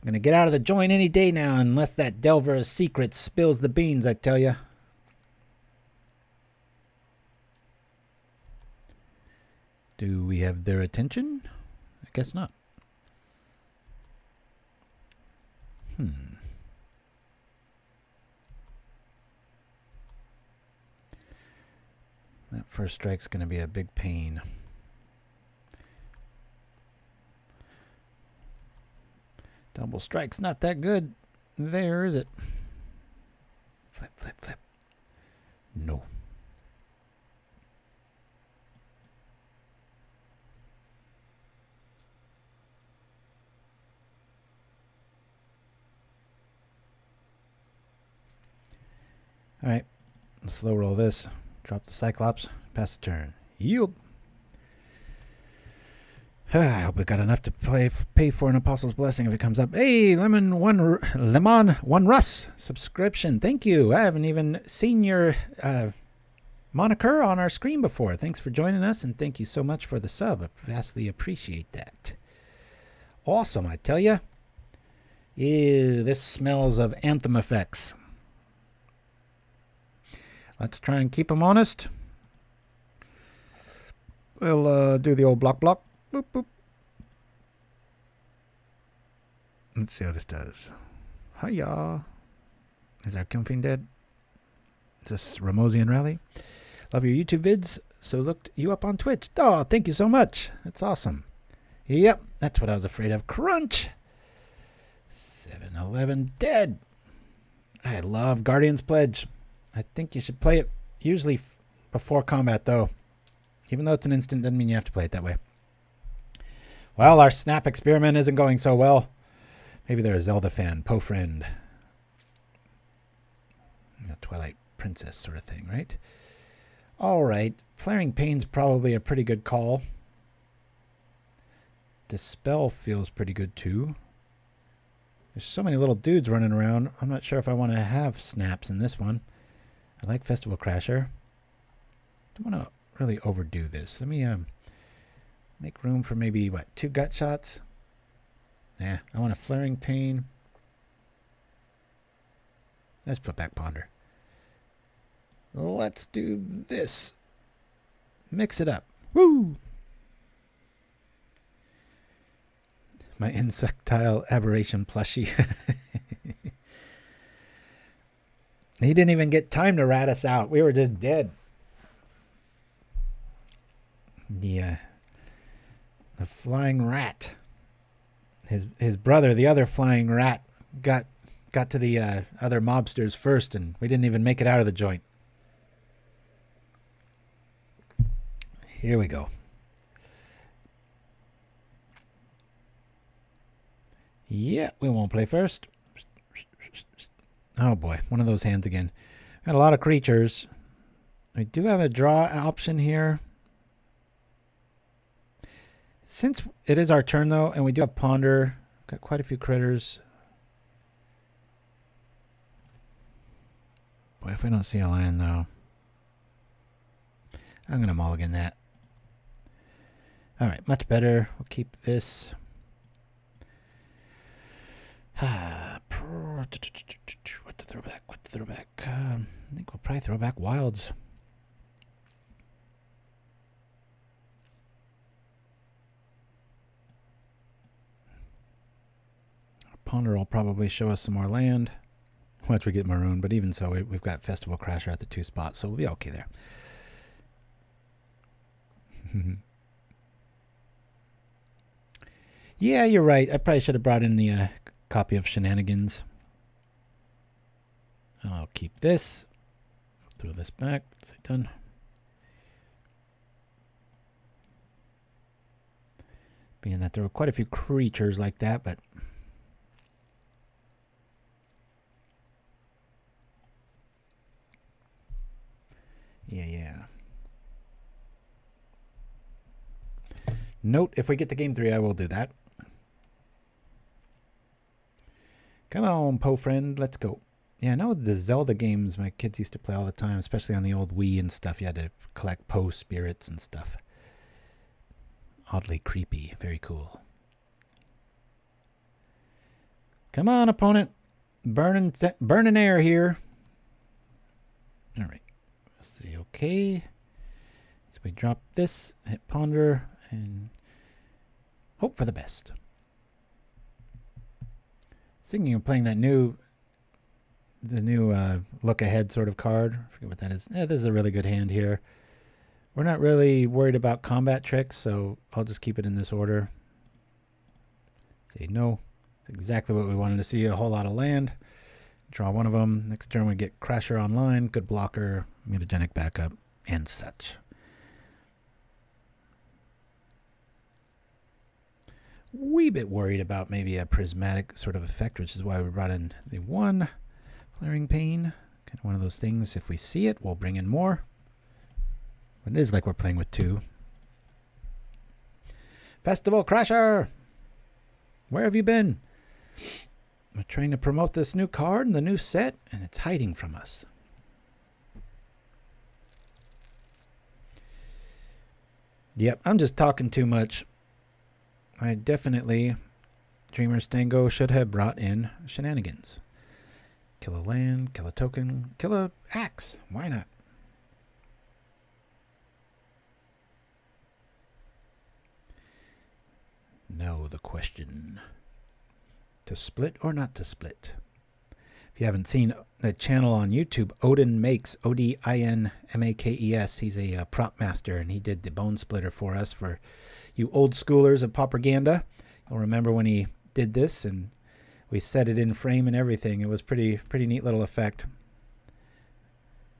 I'm going to get out of the joint any day now, unless that Delver of Secrets spills the beans, I tell you. Do we have their attention? I guess not. That first strike's going to be a big pain. Double strike's not that good there, is it? Flip, flip, flip. No. All right, slow roll this. Drop the Cyclops. Pass the turn. Yield. I hope we got enough to pay for an Apostle's Blessing if it comes up. Hey, Lemon One Russ subscription. Thank you. I haven't even seen your moniker on our screen before. Thanks for joining us, and thank you so much for the sub. I vastly appreciate that. Awesome, I tell you. Ew, this smells of Anthem effects. Let's try and keep them honest. We'll do the old block. Boop, boop. Let's see how this does. Hiya. Is our Kiln Fiend dead? Is this Ramosian Rally? Love your YouTube vids. So looked you up on Twitch. Oh, thank you so much. That's awesome. Yep, that's what I was afraid of. Crunch. 7-11 dead. I love Guardian's Pledge. I think you should play it usually before combat, though. Even though it's an instant, doesn't mean you have to play it that way. Well, our snap experiment isn't going so well. Maybe they're a Zelda fan. Poe friend. A Twilight Princess sort of thing, right? All right. Flaring Pain's probably a pretty good call. Dispel feels pretty good too. There's so many little dudes running around. I'm not sure if I want to have snaps in this one. I like Festival Crasher. Don't want to really overdo this. Let me make room for maybe, what, 2 gut shots? Nah, I want a Flaring Pain. Let's put back Ponder. Let's do this. Mix it up. Woo! My insectile aberration plushie. He didn't even get time to rat us out. We were just dead. Yeah. The flying rat. His brother, the other flying rat, got to the other mobsters first, and we didn't even make it out of the joint. Here we go. Yeah, we won't play first. Oh boy, one of those hands again. Got a lot of creatures. We do have a draw option here. Since it is our turn though, and we do have Ponder, got quite a few critters. Boy, if we don't see a land though, I'm going to mulligan that. Alright, much better. We'll keep this. What to throw back? What to throw back? I think we'll probably throw back Wilds. Ponder will probably show us some more land once we get Maroon, but even so, we've got Festival Crasher at the 2 spots, so we'll be okay there. Yeah, you're right. I probably should have brought in the copy of Shenanigans. I'll keep this. Throw this back. Is it done? Being that there were quite a few creatures like that, but yeah. Note, if we get to game 3, I will do that. Come on, Poe friend, let's go. Yeah, I know the Zelda games my kids used to play all the time, especially on the old Wii and stuff. You had to collect Poe spirits and stuff. Oddly creepy. Very cool. Come on, opponent. Burning air here. All right. Let's see. Okay. So we drop this, hit Ponder, and hope for the best. Thinking of playing that new look ahead sort of card. I forget what that is. This is a really good hand here. We're not really worried about combat tricks, so I'll just keep it in this order. Say no. It's exactly what we wanted to see. A whole lot of land. Draw one of them. Next turn we get Crasher online. Good blocker. Mutagenic backup. And such. Wee bit worried about maybe a prismatic sort of effect, which is why we brought in the 1 Flaring Pain. Kind of one of those things. If we see it, we'll bring in more. But it is like we're playing with 2. Festival Crasher! Where have you been? We're trying to promote this new card and the new set, and it's hiding from us. Yep, I'm just talking too much. I definitely, Dreamer's Tango should have brought in Shenanigans. Kill a land, kill a token, kill a axe. Why not? Now the question. To split or not to split? If you haven't seen the channel on YouTube, Odin Makes, Odinmakes. He's a prop master, and he did the Bone Splitter for us. For you old schoolers of Propaganda, you'll remember when he did this, and we set it in frame and everything. It was pretty neat little effect.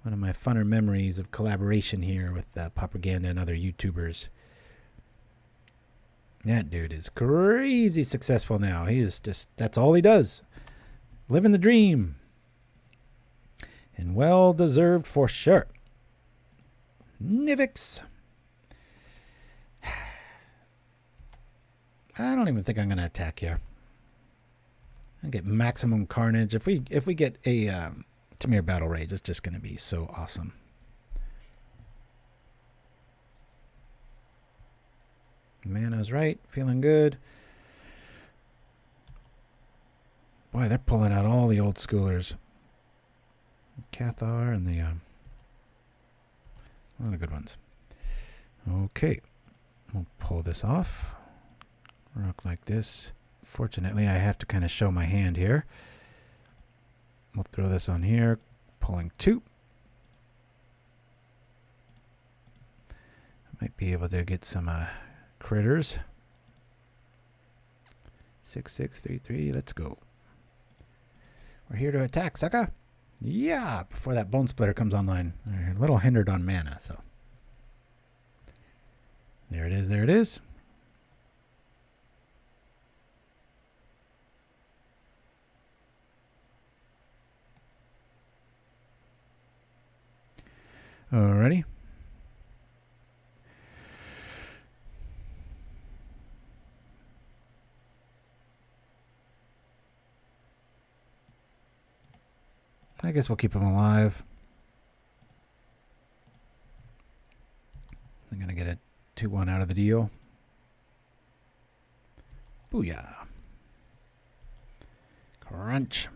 One of my funner memories of collaboration here with Propaganda and other YouTubers. That dude is crazy successful now. He is just, that's all he does. Living the dream. And well deserved for sure. Nivix. I don't even think I'm going to attack here. I get maximum carnage. If we get a Temur Battle Rage, it's just going to be so awesome. Mana's right. Feeling good. Boy, they're pulling out all the old schoolers. Cathar and the... a lot of good ones. Okay. We'll pull this off. Rock like this. Fortunately, I have to kind of show my hand here. We'll throw this on here. Pulling 2. Might be able to get some critters. 6, 6, 3, 3. Let's go. We're here to attack, sucker. Yeah, before that Bone Splitter comes online. They're a little hindered on mana, so. There it is, there it is. Alrighty. I guess we'll keep him alive. I'm going to get a 2-1 out of the deal. Booyah. Crunch.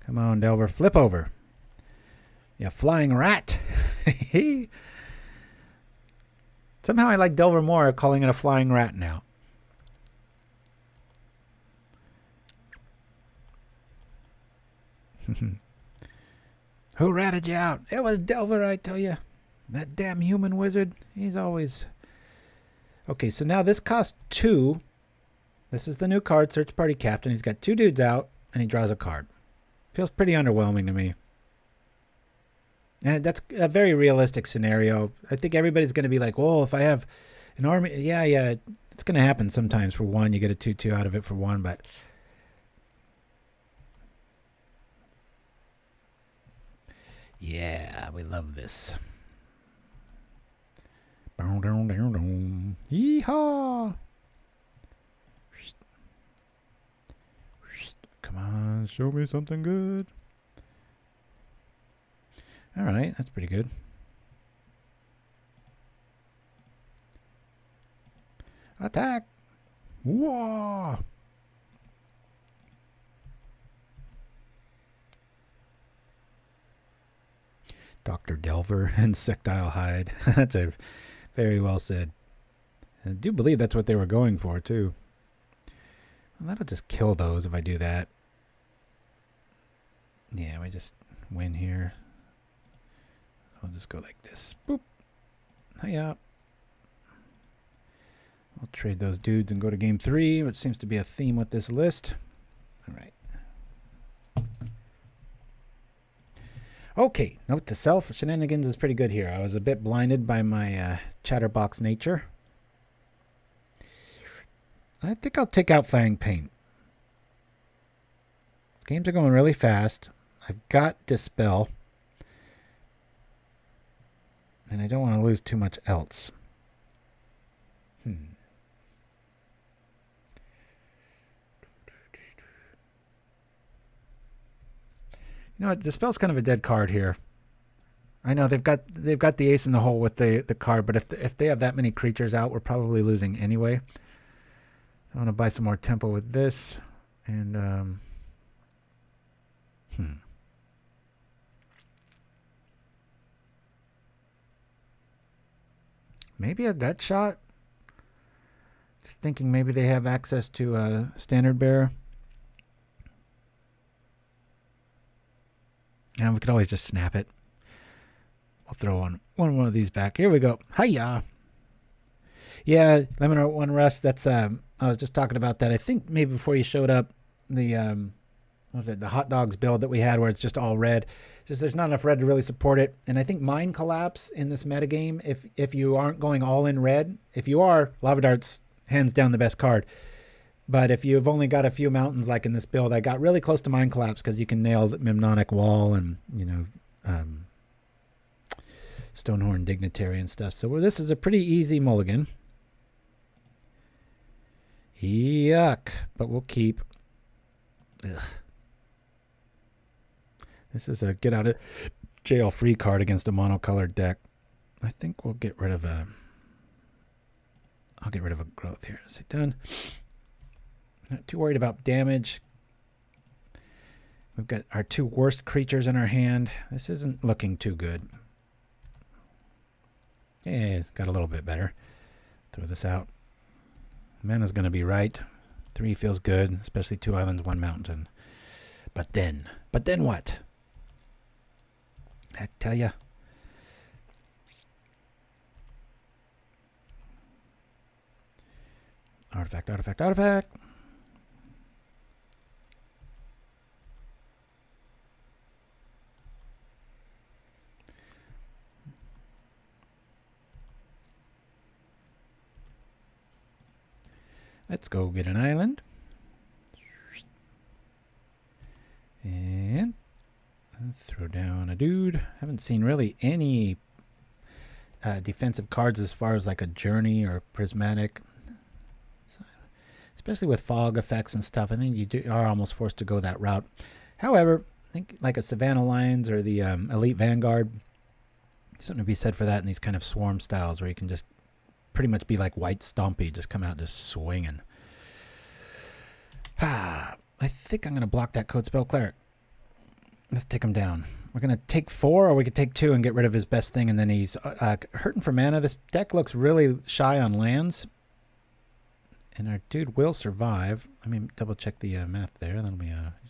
Come on, Delver. Flip over. You flying rat. Somehow I like Delver more, calling it a flying rat now. Who ratted you out? It was Delver, I tell you. That damn human wizard. He's always... Okay, so now this costs 2. This is the new card, Search Party Captain. He's got 2 dudes out, and he draws a card. Feels pretty underwhelming to me. And that's a very realistic scenario. I think everybody's going to be like, well, if I have an army... Yeah, it's going to happen sometimes for 1. You get a 2-2 out of it for 1, but... Yeah, we love this. Yeehaw! Come on, show me something good. All right, that's pretty good. Attack! Whoa! Dr. Delver, insectile hide. That's a very well said. I do believe that's what they were going for, too. Well, that'll just kill those if I do that. Yeah, we just win here. I'll just go like this. Boop. Hiya. I'll trade those dudes and go to game 3, which seems to be a theme with this list. All right. Okay, note to self, Shenanigans is pretty good here. I was a bit blinded by my chatterbox nature. I think I'll take out Fang Paint. Games are going really fast. I've got Dispel. And I don't want to lose too much else. You know what? Dispel's kind of a dead card here. I know they've got the ace in the hole with the card, but if they have that many creatures out, we're probably losing anyway. I want to buy some more tempo with this, and maybe a gut shot. Just thinking maybe they have access to a standard bearer. And we could always just snap it. I'll throw one of these back. Here we go. Hiya. Yeah, Lemon One Rust. That's I was just talking about that. I think maybe before you showed up, the what was it, the hot dogs build that we had where it's just all red. Just there's not enough red to really support it. And I think Mind Collapse in this metagame, if you aren't going all in red, if you are, Lava Dart's hands down the best card. But if you've only got a few mountains like in this build, I got really close to Mind Collapse because you can nail the Mnemonic Wall and, Stonehorn Dignitary and stuff. So this is a pretty easy mulligan. Yuck. But we'll keep. Ugh. This is a get out of jail free card against a monocolored deck. I think we'll get rid of a... I'll get rid of a growth here. Is it done? Not too worried about damage. We've got our two worst creatures in our hand. This isn't looking too good. Yeah, it's got a little bit better. Throw this out. Mana's going to be right. 3 feels good, especially 2 islands, 1 mountain. But then what? I tell ya. Artifact, artifact, artifact. Let's go get an island. And let's throw down a dude. Haven't seen really any defensive cards as far as like a journey or prismatic. Especially with fog effects and stuff. I think you are almost forced to go that route. However, I think like a Savannah Lions or the Elite Vanguard, something to be said for that in these kind of swarm styles where you can just pretty much be like White Stompy, just come out just swinging. I think I'm going to block that Code Spell Cleric. Let's take him down. We're going to take 4, or we could take 2 and get rid of his best thing, and then he's hurting for mana. This deck looks really shy on lands. And our dude will survive. Let me double check the math there. That'll be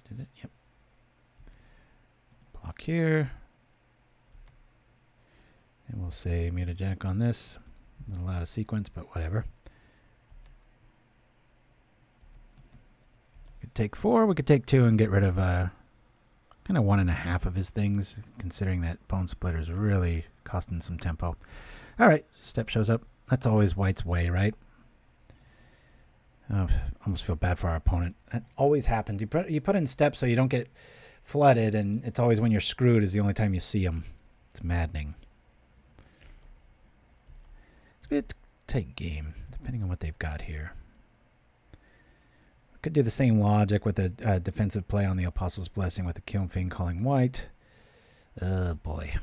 did it? Yep. Block here. And we'll say mutagenic on this. A little out of sequence, but whatever. We could take 4, we could take 2 and get rid of kind of 1.5 of his things, considering that Bone Splitter is really costing some tempo. All right, step shows up. That's always White's way, right? Oh, almost feel bad for our opponent. That always happens. You put in steps so you don't get flooded, and it's always when you're screwed is the only time you see them. It's maddening. It's a bit tight game, depending on what they've got here. Could do the same logic with a defensive play on the Apostle's Blessing with the Kiln Fiend calling white. Oh boy.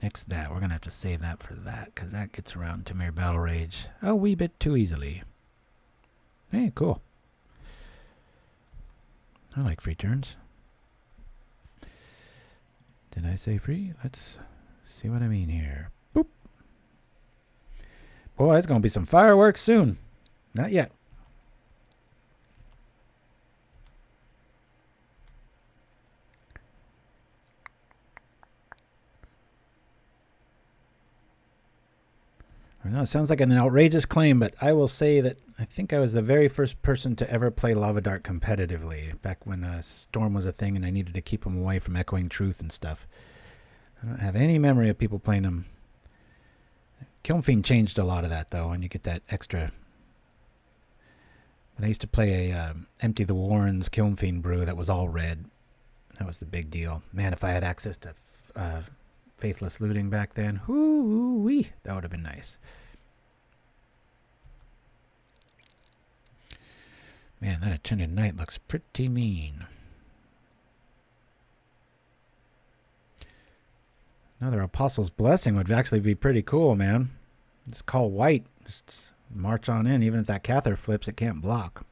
Next that, we're going to have to save that for that, because that gets around Temur Battle Rage a wee bit too easily. Hey, cool. I like free turns. Did I say free? Let's see what I mean here. Boop. Boy, it's going to be some fireworks soon. Not yet. I know it sounds like an outrageous claim, but I will say that I think I was the very first person to ever play Lava Dart competitively, back when Storm was a thing and I needed to keep them away from Echoing Truth and stuff. I don't have any memory of people playing them. Kiln Fiend changed a lot of that, though, and you get that extra. When I used to play a Empty the Warrens Kiln Fiend brew that was all red, that was the big deal. Man, if I had access to Faithless Looting back then, whoo-wee, that would have been nice. Man, that Attended Knight looks pretty mean. Another Apostle's Blessing would actually be pretty cool, man. Just call white. Just march on in. Even if that Cathar flips, it can't block.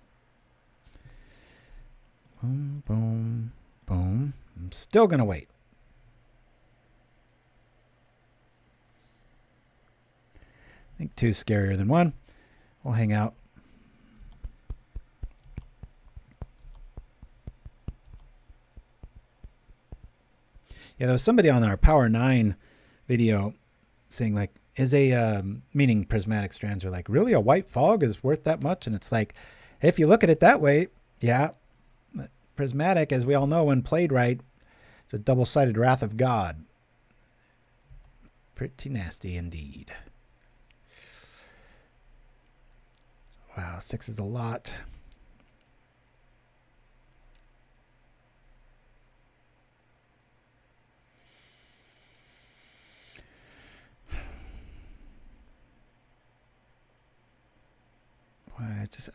Boom, boom, boom. I'm still going to wait. I think 2's scarier than 1. We'll hang out. Yeah, there was somebody on our Power 9 video saying, like, is a, meaning Prismatic Strands are like, really a white fog is worth that much? And it's like, if you look at it that way, yeah. Prismatic, as we all know, when played right, it's a double-sided Wrath of God. Pretty nasty indeed. Wow, 6 is a lot.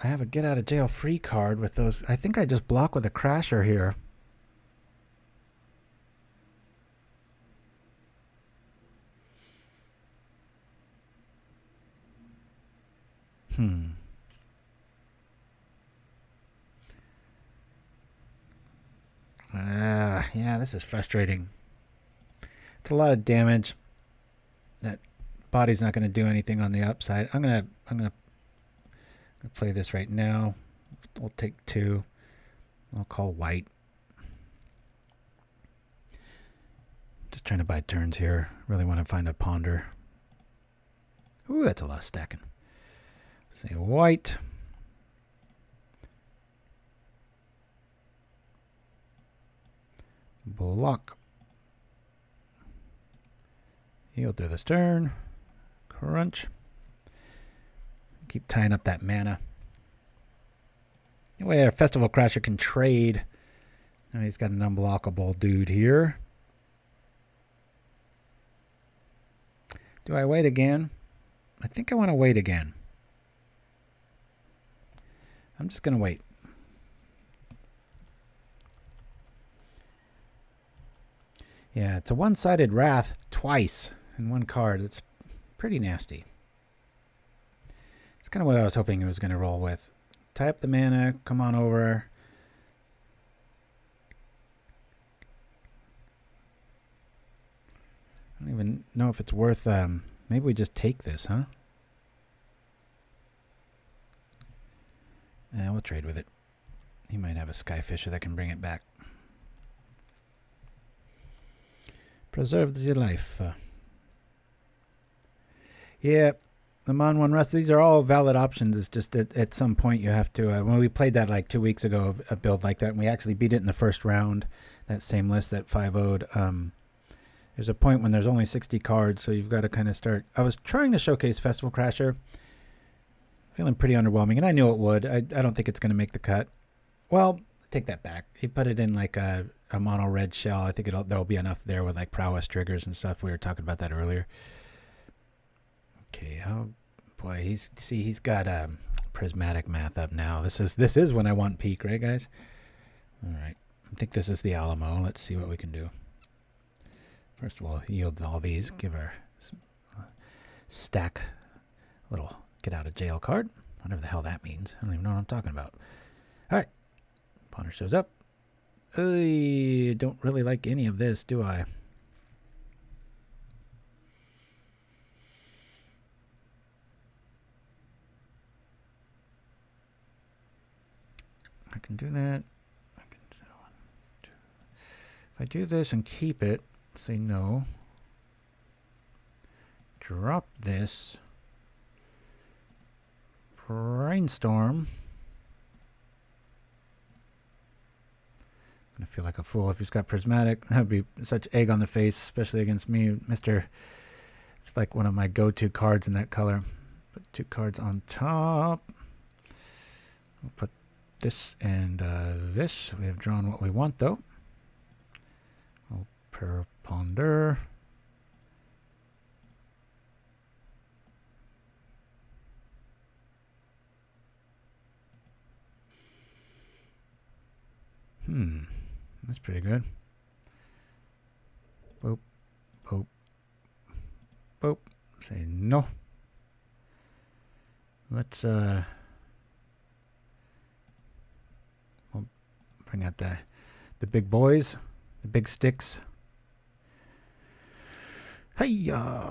I have a get out of jail free card with those. I think I just block with a crasher here. Yeah, this is frustrating. It's a lot of damage. That body's not going to do anything on the upside. I'm gonna play this right now. We'll take 2. I'll call white. Just trying to buy turns here. Really want to find a ponder. Ooh, that's a lot of stacking. Say white. Block. Yield through this turn. Crunch. Keep tying up that mana. Anyway, our Festival Crasher can trade. Now he's got an unblockable dude here. Do I wait again? I think I want to wait again. I'm just going to wait. Yeah, it's a one-sided Wrath twice in one card. It's pretty nasty. It's kind of what I was hoping it was going to roll with. Tie up the mana, come on over. I don't even know if it's worth... maybe we just take this, huh? Yeah, we'll trade with it. He might have a Skyfisher that can bring it back. Preserve the life. Yeah, the Mon 1 Rust, these are all valid options. It's just at some point you have to... when we played that like 2 weeks ago, a build like that, and we actually beat it in the first round, that same list that 5-0'd, there's a point when there's only 60 cards, so you've got to kind of start... I was trying to showcase Festival Crasher. Feeling pretty underwhelming, and I knew it would. I don't think it's going to make the cut. Well, take that back. He put it in like a mono red shell. I think there'll be enough there with like prowess triggers and stuff. We were talking about that earlier. Okay, oh boy, he's got prismatic math up now. This is when I want peak, right, guys? All right, I think this is the Alamo. Let's see what we can do. First of all, yield all these. Give her stack a little get out of jail card. Whatever the hell that means. I don't even know what I'm talking about. All right, Ponder shows up. I don't really like any of this, do I? I can do that. If I do this and keep it, say no. Drop this. Brainstorm. I'm going to feel like a fool if he's got prismatic. That would be such egg on the face, especially against me, Mr. It's like one of my go-to cards in that color. Put 2 cards on top. We'll put this and this. We have drawn what we want, though. We'll ponder. That's pretty good. Boop, boop, boop. Say no. Let's we'll bring out the big boys, the big sticks. Hey-ya!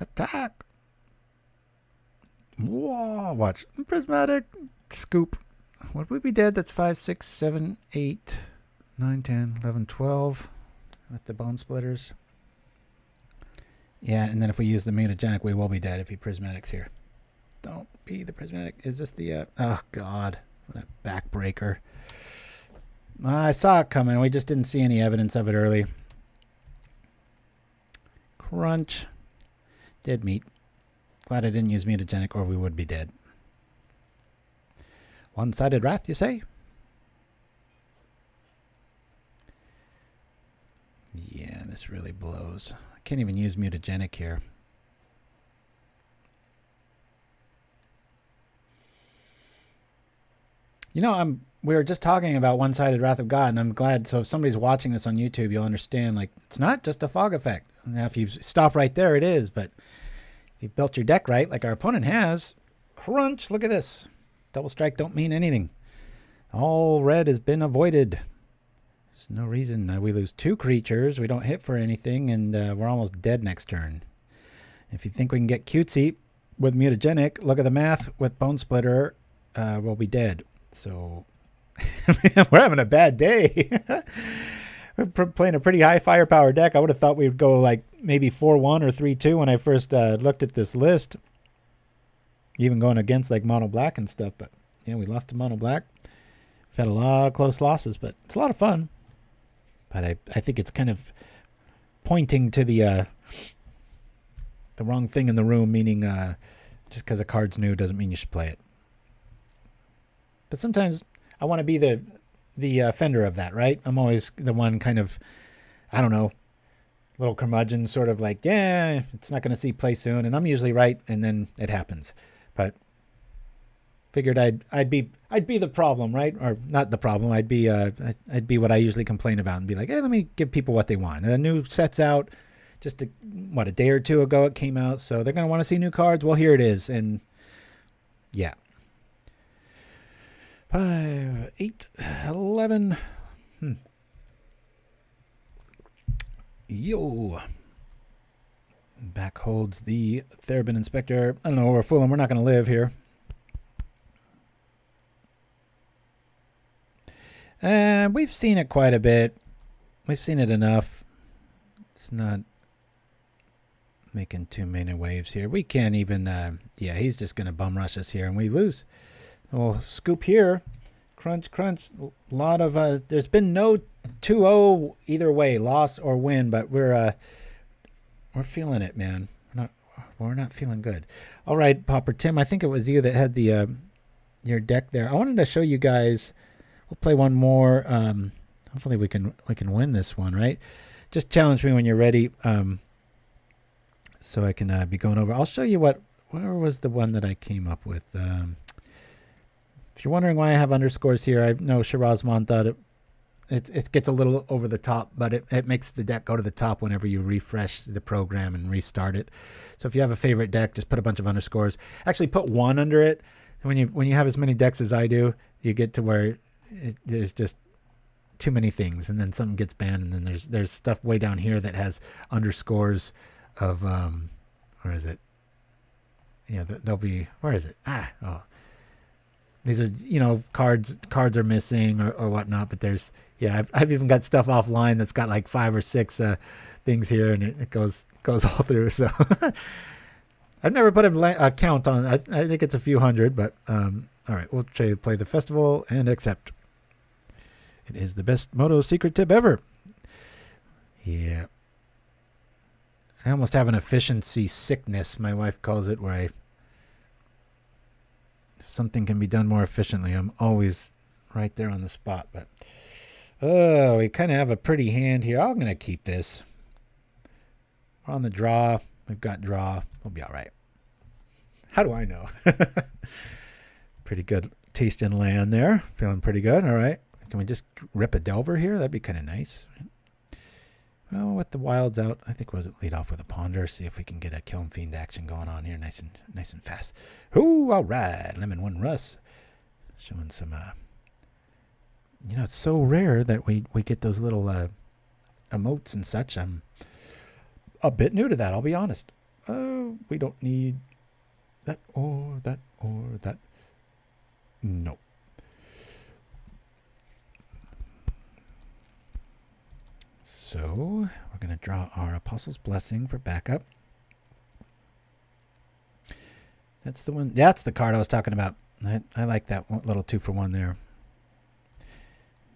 Attack! Whoa, watch. Prismatic scoop. Would we be dead? That's 5, 6, 7, 8, 9, 10, 11, 12 with the bone splitters. Yeah, and then if we use the mutagenic, we will be dead if he prismatics here. Don't be the prismatic. Is this the... oh, God. What a backbreaker. I saw it coming. We just didn't see any evidence of it early. Crunch. Dead meat. Glad I didn't use mutagenic or we would be dead. One-sided Wrath, you say? Yeah, this really blows. I can't even use mutagenic here. You know, we were just talking about one-sided Wrath of God, and I'm glad. So if somebody's watching this on YouTube, you'll understand. Like, it's not just a fog effect. Now, if you stop right there, it is. But if you built your deck right, like our opponent has, crunch. Look at this. Double strike don't mean anything. All red has been avoided. There's no reason. We lose 2 creatures. We don't hit for anything, and we're almost dead next turn. If you think we can get cutesy with Mutagenic, look at the math. With Bone Splitter, we'll be dead. So we're having a bad day. We're playing a pretty high firepower deck. I would have thought we would go like maybe 4-1 or 3-2 when I first looked at this list. Even going against like mono black and stuff. But yeah, we lost to mono black. We've had a lot of close losses, but it's a lot of fun. But I think it's kind of pointing to the wrong thing in the room, meaning just because a card's new doesn't mean you should play it. But sometimes I want to be the offender of that, right? I'm always the one kind of, I don't know, little curmudgeon, sort of like, yeah, it's not going to see play soon, and I'm usually right, and then it happens. But figured I'd be the problem, right? Or not the problem. I'd be what I usually complain about and be like, hey, let me give people what they want. A new set's out. Just a day or 2 ago it came out, so they're going to want to see new cards. Well, here it is, and yeah. 5, 8, 11. Yo. Back holds the Therabin Inspector. I don't know, we're fooling. We're not going to live here. We've seen it quite a bit. We've seen it enough. It's not making too many waves here. We can't even, yeah, he's just going to bum rush us here and we lose. We'll scoop here. Crunch, crunch. A lot of, there's been no 2-0 either way, loss or win, but we're feeling it, man. We're not feeling good. All right, Pauper Tim, I think it was you that had the, your deck there. I wanted to show you guys, we'll play one more. Hopefully we can win this one, right? Just challenge me when you're ready. So I can be going over. I'll show you where was the one that I came up with. If you're wondering why I have underscores here, I know Shirazman thought it gets a little over the top, but it makes the deck go to the top whenever you refresh the program and restart it. So if you have a favorite deck, just put a bunch of underscores. Actually, put one under it. When you have as many decks as I do, you get to where there's just too many things, and then something gets banned, and then there's stuff way down here that has underscores of where is it? Yeah, there'll be, where is it? These are, cards are missing or whatnot, but there's, yeah, I've even got stuff offline that's got like 5 or 6 things here, and it goes all through. So I've never put a count on. I think it's a few hundred, but all right, we'll try to play the festival and accept. It is the best Moto secret tip ever. Yeah. I almost have an efficiency sickness, my wife calls it, where if something can be done more efficiently, I'm always right there on the spot. But we kind of have a pretty hand here. I'm going to keep this. We're on the draw. We've got draw. We'll be all right. How do I know? Pretty good taste in land there. Feeling pretty good. All right. Can we just rip a Delver here? That'd be kind of nice. Well, with the wilds out, I think we'll lead off with a Ponder. See if we can get a Kiln Fiend action going on here, nice and fast. Ooh, all right, Lemon 1 Russ, showing some. It's so rare that we get those little emotes and such. I'm a bit new to that. I'll be honest. We don't need that or that or that. No. So we're going to draw our Apostle's Blessing for backup. That's the one. That's the card I was talking about. I like that little 2-for-1 there.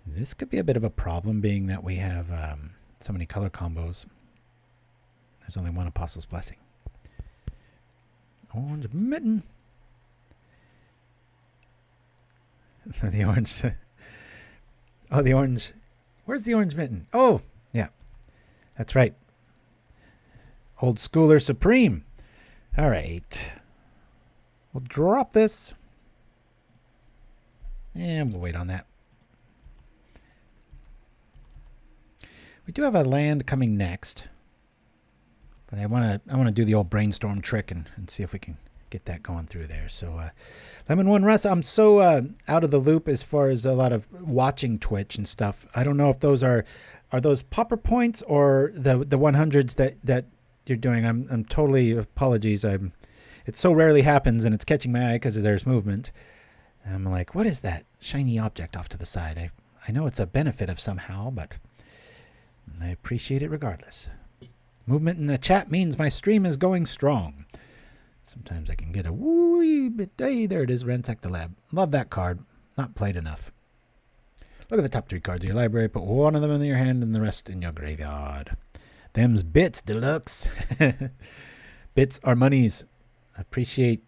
This could be a bit of a problem, being that we have so many color combos. There's only one Apostle's Blessing. Orange Mitten. The orange. Oh, the orange. Where's the orange mitten? Oh, yeah. That's right. Old Schooler Supreme. All right. We'll drop this. And we'll wait on that. We do have a land coming next. But I want to do the old brainstorm trick and see if we can get that going through there. So Lemon One Russ, I'm so out of the loop as far as a lot of watching Twitch and stuff. I don't know if those are those pauper points or the 100s that you're doing. I'm totally apologies. It so rarely happens and it's catching my eye because there's movement. I'm like, what is that shiny object off to the side? I know it's a benefit of somehow, but I appreciate it regardless. Movement in the chat means my stream is going strong. Sometimes I can get a wee bit. Hey, there it is. Ransack the Lab. Love that card. Not played enough. Look at the top 3 cards of your library. Put one of them in your hand and the rest in your graveyard. Them's bits, deluxe. Bits are monies. Appreciate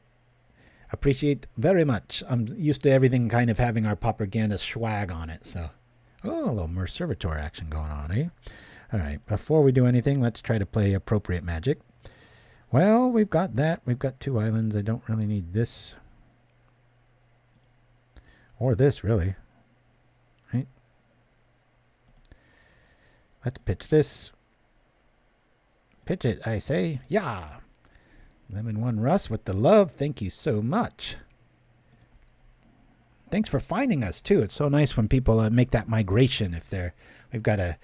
very much. I'm used to everything kind of having our propaganda swag on it. So, oh, a little Mer Servitor action going on, eh? All right, before we do anything, let's try to play appropriate magic. Well, we've got that. We've got 2 islands. I don't really need this. Or this, really. Right? Let's pitch this. Pitch it, I say. Yeah. Lemon One Russ with the love. Thank you so much. Thanks for finding us, too. It's so nice when people make that migration. We've got I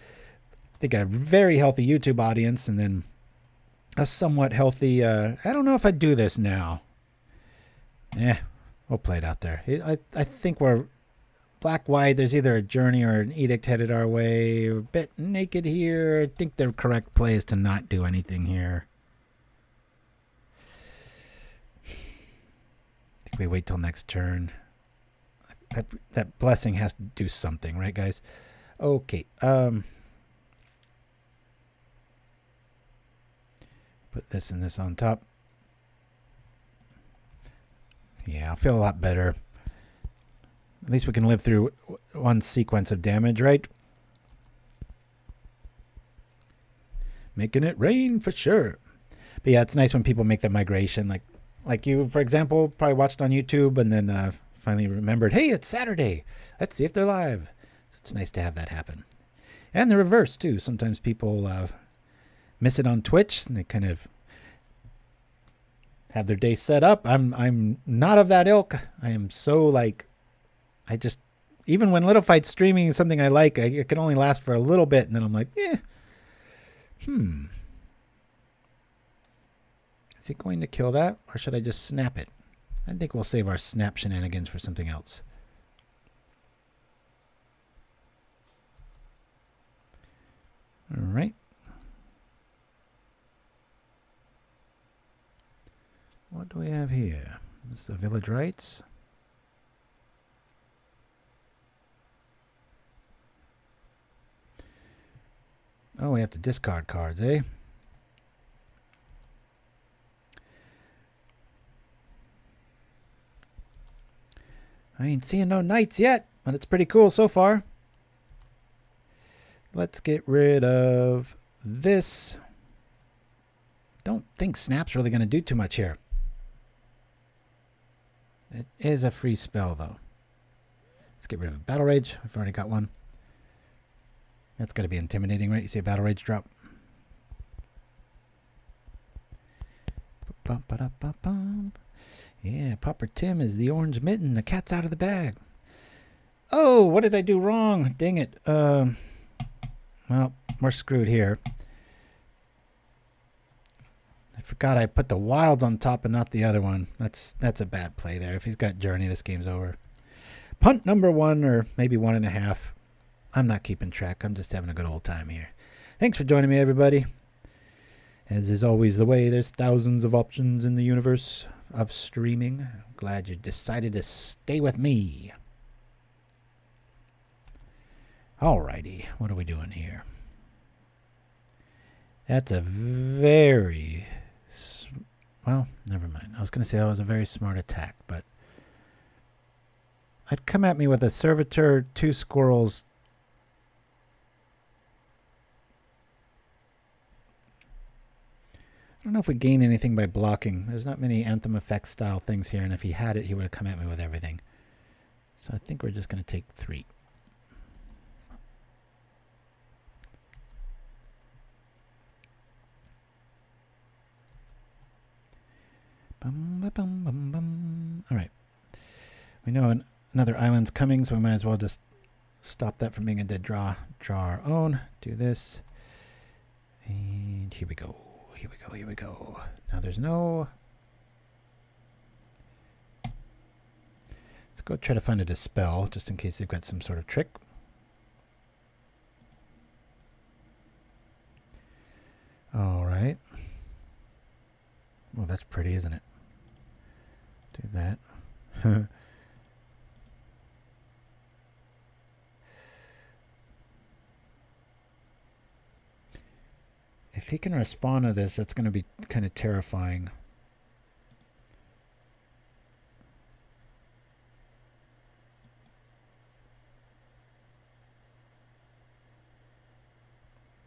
think a very healthy YouTube audience and then a somewhat healthy, I don't know if I'd do this now. We'll play it out there. I think we're black-white. There's either a journey or an edict headed our way. We're a bit naked here. I think the correct play is to not do anything here. I think we wait till next turn. That blessing has to do something, right, guys? Okay. Put this and this on top. Yeah, I'll feel a lot better. At least we can live through one sequence of damage, right? Making it rain for sure. But yeah, it's nice when people make the migration. Like you, for example, probably watched on YouTube and then finally remembered, hey, it's Saturday. Let's see if they're live. So it's nice to have that happen. And the reverse, too. Sometimes people miss it on Twitch and they kind of have their day set up. I'm not of that ilk. I am so even when Little Fight's streaming something I like, it can only last for a little bit and then I'm like, is it going to kill that or should I just snap it? I think we'll save our snap shenanigans for something else. All right. What do we have here? This is the Village Rites. Oh, we have to discard cards, eh? I ain't seeing no knights yet, but it's pretty cool so far. Let's get rid of this. Don't think Snap's really going to do too much here. It is a free spell, though. Let's get rid of Battle Rage. I've already got one. That's got to be intimidating, right? You see a Battle Rage drop. Yeah, Pauper Tim is the orange mitten. The cat's out of the bag. Oh, what did I do wrong? Dang it. Well, we're screwed here. I forgot I put the wilds on top and not the other one. That's a bad play there. If he's got Journey, this game's over. Punt number 1 or maybe 1.5. I'm not keeping track. I'm just having a good old time here. Thanks for joining me, everybody. As is always the way, there's thousands of options in the universe of streaming. I'm glad you decided to stay with me. Alrighty, what are we doing here? That's a very... Well, never mind. I was going to say that was a very smart attack, but... I'd come at me with a Servitor, 2 squirrels... I don't know if we gain anything by blocking. There's not many Anthem effect style things here, and if he had it, he would have come at me with everything. So I think we're just going to take 3. Bum, ba, bum, bum, bum. All right. We know another island's coming, so we might as well just stop that from being a dead draw. Draw our own. Do this. And here we go. Here we go. Here we go. Now there's no... Let's go try to find a Dispel, just in case they've got some sort of trick. All right. Well, that's pretty, isn't it? Do that. If he can respond to this, that's going to be kind of terrifying.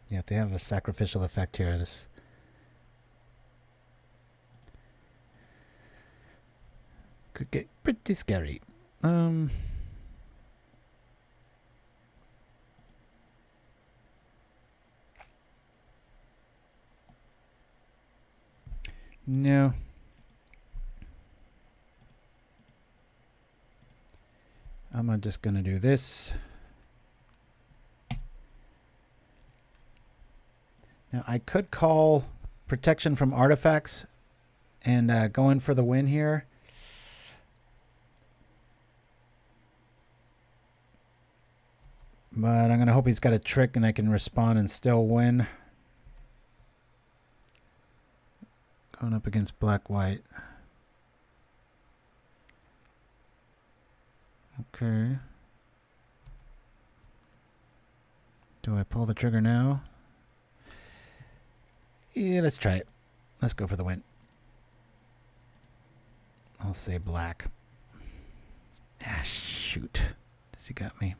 Yeah, they have a sacrificial effect here. This could get pretty scary. No. I'm just going to do this. Now, I could call protection from artifacts and go in for the win here. But I'm going to hope he's got a trick and I can respond and still win. Going up against black-white. Okay. Do I pull the trigger now? Yeah, let's try it. Let's go for the win. I'll say black. Ah, shoot. Does he got me?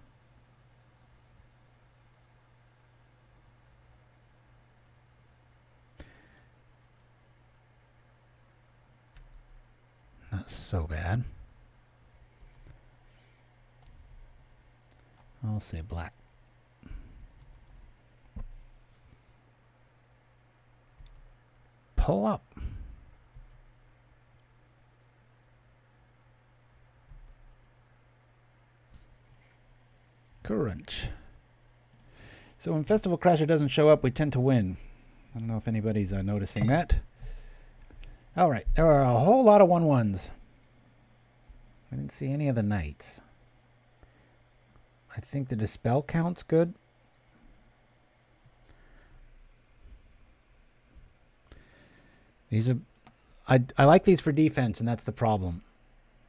Not so bad. I'll say black. Pull up. Crunch. So when Festival Crasher doesn't show up, we tend to win. I don't know if anybody's noticing that. All right, there are a whole lot of 1/1s. I didn't see any of the knights. I think the Dispel count's good. These are, I like these for defense, and that's the problem.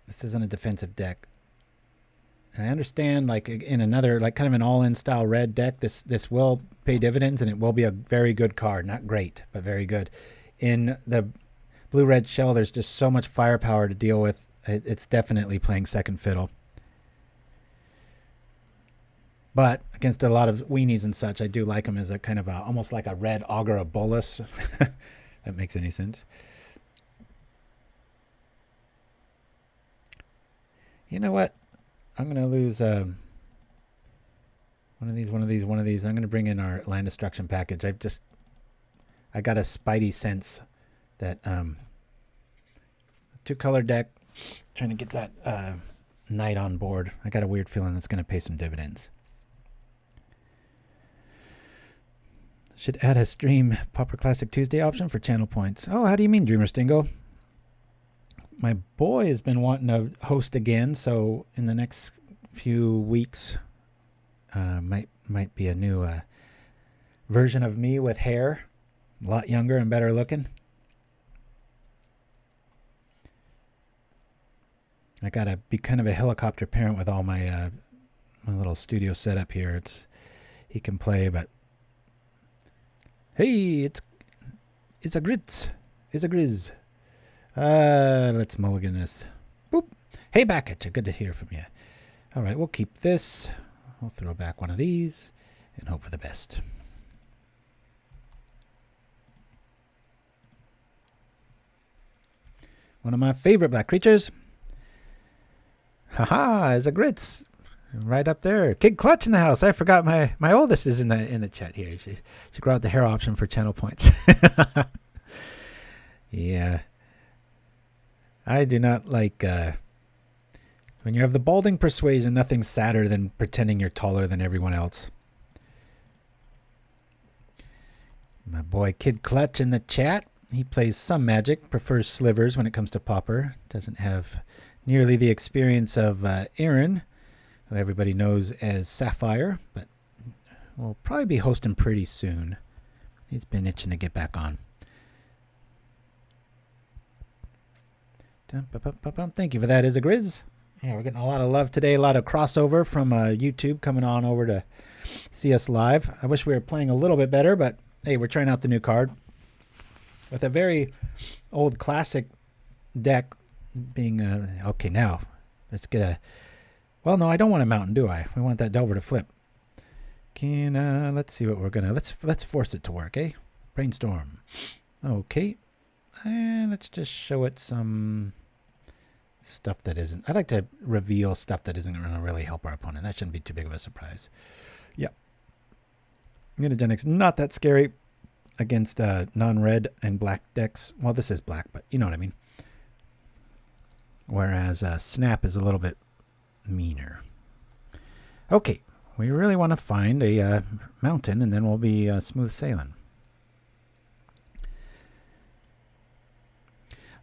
This isn't a defensive deck. And I understand, like in another, like kind of an all-in style red deck, this will pay dividends, and it will be a very good card. Not great, but very good. In the blue-red shell, there's just so much firepower to deal with. It's definitely playing second fiddle. But against a lot of weenies and such, I do like him as a kind of a, almost like a red Augur of Bolus. That makes any sense. You know what? I'm going to lose one of these. I'm going to bring in our land destruction package. I got a spidey sense that two-color deck, trying to get that knight on board. I got a weird feeling it's going to pay some dividends. Should add a stream Pauper Classic Tuesday option for channel points. Oh, how do you mean, Dreamer Stingo? My boy has been wanting to host again, so in the next few weeks, might be a new version of me with hair, a lot younger and better looking. I gotta be kind of a helicopter parent with all my my little studio setup here. He can play, but hey, it's a grits, it's a grizz. Let's mulligan this. Boop. Hey, back at you. Good to hear from you. All right, we'll keep this. We'll throw back one of these and hope for the best. One of my favorite black creatures. Haha, is a grits. Right up there. Kid Clutch in the house. I forgot my oldest is in the chat here. She grabbed the hair option for channel points. Yeah. I do not like when you have the balding persuasion, nothing's sadder than pretending you're taller than everyone else. My boy Kid Clutch in the chat. He plays some Magic, prefers slivers when it comes to Pauper. Doesn't have nearly the experience of Aaron, who everybody knows as Sapphire, but we'll probably be hosting pretty soon. He's been itching to get back on. Thank you for that, Isagriz. Yeah, we're getting a lot of love today. A lot of crossover from YouTube coming on over to see us live. I wish we were playing a little bit better, but hey, we're trying out the new card. With a very old classic deck being... okay, now, let's get a... Well, no, I don't want a mountain, do I? We want that Delver to flip. Let's see what we're going to... Let's force it to work, eh? Brainstorm. Okay. And let's just show it some... stuff that isn't... I like to reveal stuff that isn't going to really help our opponent. That shouldn't be too big of a surprise. Yep. Mutagenic's not that scary against non-red and black decks. Well, this is black, but you know what I mean. Whereas Snap is a little bit meaner. Okay. We really want to find a mountain, and then we'll be smooth sailing.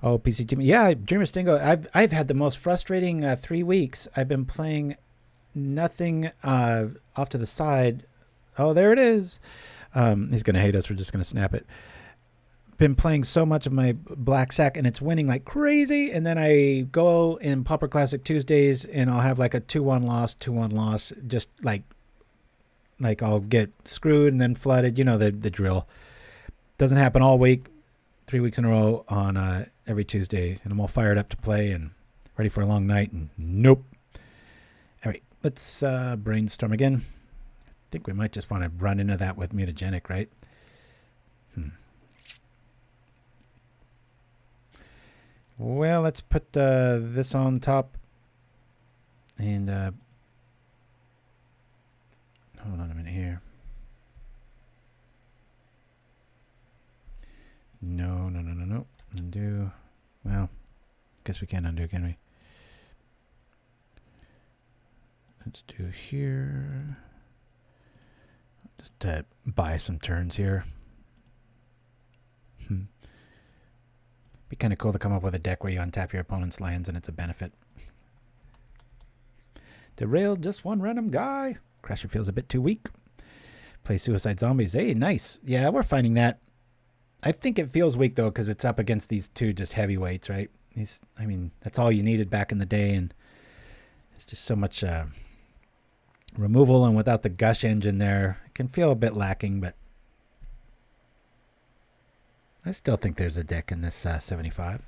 Oh, PC Team. Yeah, Dreamer Stingo. I've had the most frustrating 3 weeks. I've been playing nothing off to the side. Oh, there it is. He's going to hate us. We're just going to snap it. Been playing so much of my Black Sack, and it's winning like crazy. And then I go in Pauper Classic Tuesdays, and I'll have like a 2-1 loss, 2-1 loss. Just like I'll get screwed and then flooded. You know the drill. Doesn't happen all week. 3 weeks in a row on every Tuesday, and I'm all fired up to play and ready for a long night, and nope. All right, let's brainstorm again. I think we might just want to run into that with Mutagenic, right? Well, let's put this on top, and hold on a minute here. No. Undo. Well, guess we can't undo, can we? Let's do here. Just to buy some turns here. Be kind of cool to come up with a deck where you untap your opponent's lands and it's a benefit. Derailed just one random guy. Crasher feels a bit too weak. Play Suicide Zombies. Hey, nice. Yeah, we're finding that. I think it feels weak, though, because it's up against these two just heavyweights, right? I mean, that's all you needed back in the day, and it's just so much removal, and without the Gush engine there, it can feel a bit lacking, but I still think there's a deck in this 75.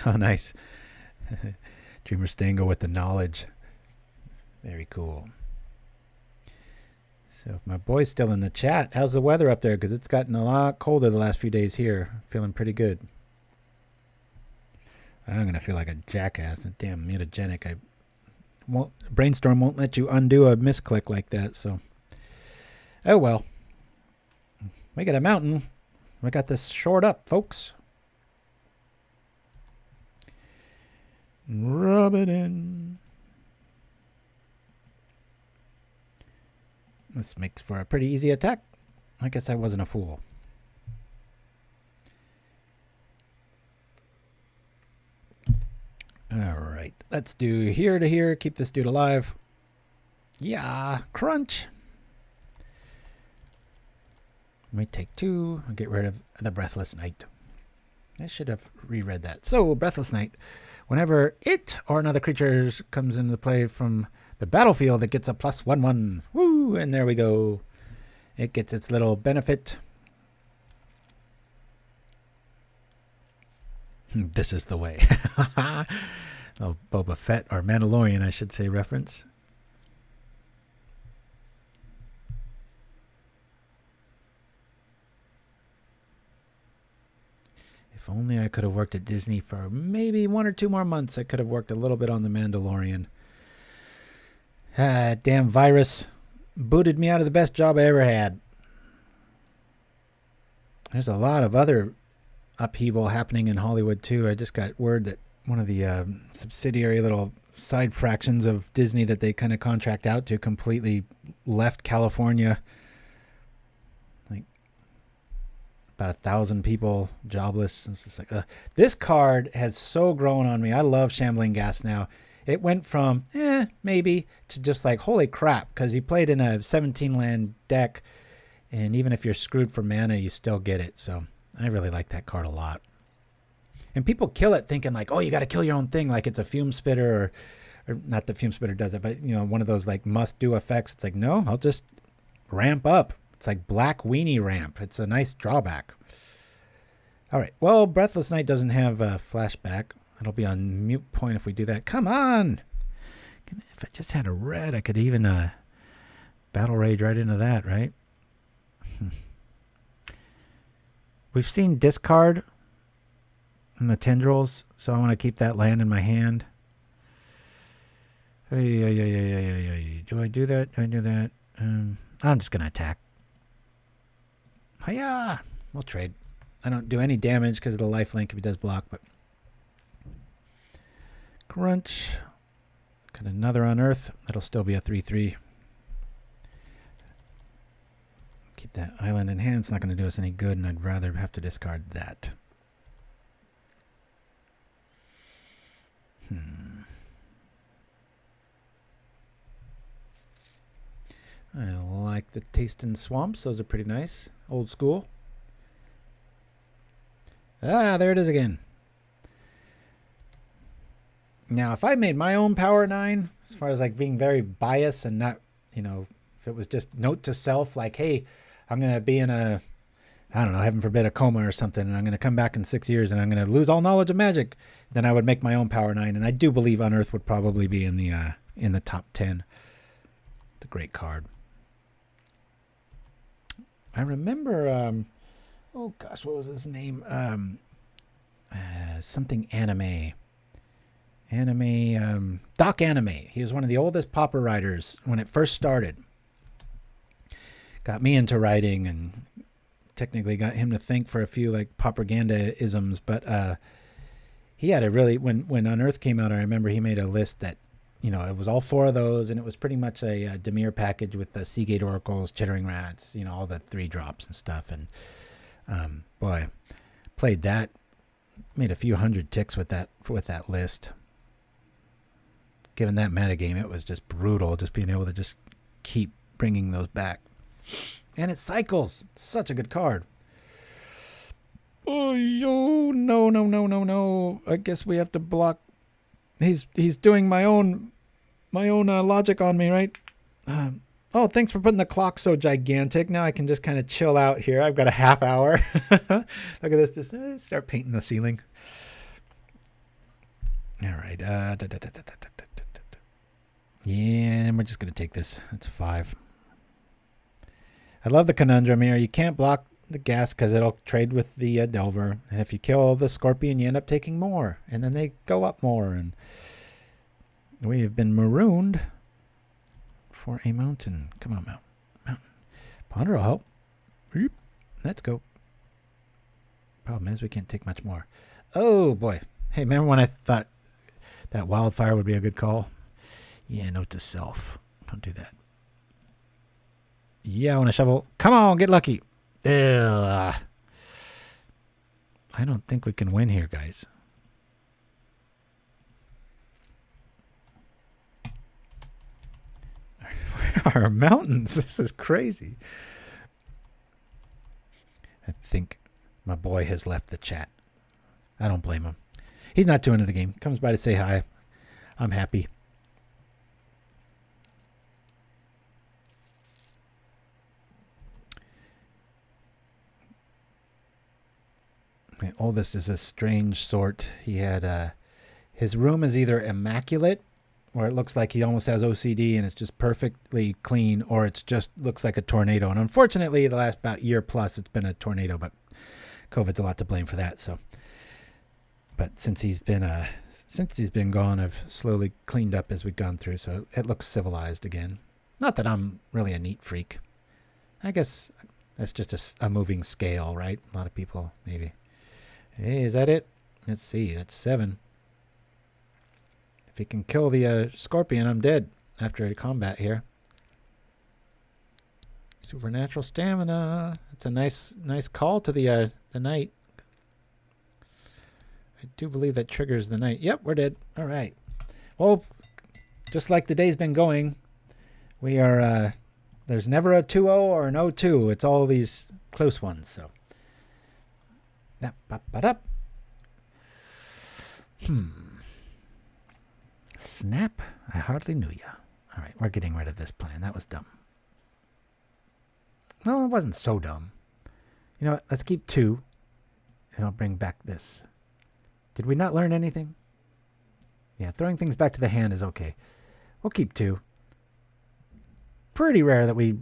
Oh, nice. Dreamer Stango with the knowledge. Very cool. So if my boy's still in the chat, how's the weather up there? Because it's gotten a lot colder the last few days here. Feeling pretty good. I'm going to feel like a jackass. Damn Mutagenic. Brainstorm won't let you undo a misclick like that. So, oh well. We got a mountain. We got this shored up, folks. Rub it in. This makes for a pretty easy attack. I guess I wasn't a fool. All right. Let's do here to here. Keep this dude alive. Yeah. Crunch. We take 2. I'll get rid of the Breathless Knight. I should have reread that. So, Breathless Knight. Whenever it or another creature comes into play from the battlefield, it gets a +1/1. Woo! And there we go. It gets its little benefit. This is the way. Oh, Boba Fett, or Mandalorian, I should say, reference. If only I could have worked at Disney for maybe 1 or 2 more months, I could have worked a little bit on The Mandalorian. Damn virus booted me out of the best job I ever had. There's a lot of other upheaval happening in Hollywood too. I just got word that one of the subsidiary little side fractions of Disney that they kind of contract out to completely left California. Like about 1,000 people jobless. It's just like this card has so grown on me. I love Shambling Gas now. It went from maybe to just like holy crap, because he played in a 17 land deck, and even if you're screwed for mana, you still get it. So I really like that card a lot. And people kill it thinking like, oh, you got to kill your own thing, like it's a fume spitter, or not that fume spitter does it, but you know, one of those like must do effects. It's like, no, I'll just ramp up. It's like Black Weenie Ramp. It's a nice drawback. All right. Well, Breathless Night doesn't have a flashback. It'll be on mute point if we do that. Come on. If I just had a red, I could even Battle Rage right into that, right? We've seen discard in the tendrils, so I want to keep that land in my hand. Do I do that? Do I do that? I'm just going to attack. Hiya! We'll trade. I don't do any damage because of the lifelink if he does block, but... Crunch. Got another Unearth. That'll still be a 3/3. Keep that island in hand. It's not going to do us any good, and I'd rather have to discard that. I like the Tastin' Swamps. Those are pretty nice. Old school. Ah, there it is again. Now, if I made my own Power 9, as far as like being very biased and not, you know, if it was just note to self, like, hey, I'm going to be in a, I don't know, heaven forbid, a coma or something, and I'm going to come back in 6 years and I'm going to lose all knowledge of Magic, then I would make my own Power 9. And I do believe Unearth would probably be in the top 10. It's a great card. I remember, oh gosh, what was his name? Something Anime. Doc Anime. He was one of the oldest Pauper writers when it first started. Got me into writing and technically got him to think for a few like propaganda-isms, but he had a really, when Unearth came out, I remember he made a list that, you know, it was all 4 of those, and it was pretty much a Dimir package with the Seagate Oracles, Chittering Rats, you know, all the 3 drops and stuff. And boy, played that, made a few hundred ticks with that list. Given that metagame, it was just brutal, just being able to just keep bringing those back. And it cycles. Such a good card. Oh, yo, no. I guess we have to block. He's doing my own logic on me, right? Oh, thanks for putting the clock so gigantic. Now I can just kind of chill out here. I've got a half hour. Look at this. Just start painting the ceiling. All right. Yeah, and we're just going to take this. That's 5. I love the conundrum here. You can't block the gas because it'll trade with the Delver. And if you kill the Scorpion, you end up taking more. And then they go up more. And we have been marooned for a mountain. Come on, mountain. Ponder will help. Let's go. Problem is we can't take much more. Oh, boy. Hey, remember when I thought that Wildfire would be a good call? Yeah, note to self. Don't do that. Yeah, I want to shovel. Come on, get lucky. Ugh. I don't think we can win here, guys. Where are mountains? This is crazy. I think my boy has left the chat. I don't blame him. He's not too into the game. Comes by to say hi. I'm happy. The oldest is a strange sort. He had his room is either immaculate, where it looks like he almost has OCD and it's just perfectly clean, or it's just looks like a tornado. And unfortunately, the last about year plus, it's been a tornado, but COVID's a lot to blame for that. So But since he's been gone, I've slowly cleaned up as we've gone through, so it looks civilized again. Not that I'm really a neat freak. I guess that's just a moving scale, right? A lot of people, maybe. Hey, is that it? Let's see. That's 7. If he can kill the scorpion, I'm dead after a combat here. Supernatural stamina. It's a nice call to the knight. I do believe that triggers the knight. Yep, we're dead. All right. Well, just like the day's been going, we are... there's never a 2-0 or an 0-2. It's all these close ones. So, Snap. I hardly knew ya. All right, we're getting rid of this plan. That was dumb. No, it wasn't so dumb. You know what? Let's keep 2, and I'll bring back this. Did we not learn anything? Yeah, throwing things back to the hand is okay. We'll keep 2. Pretty rare that we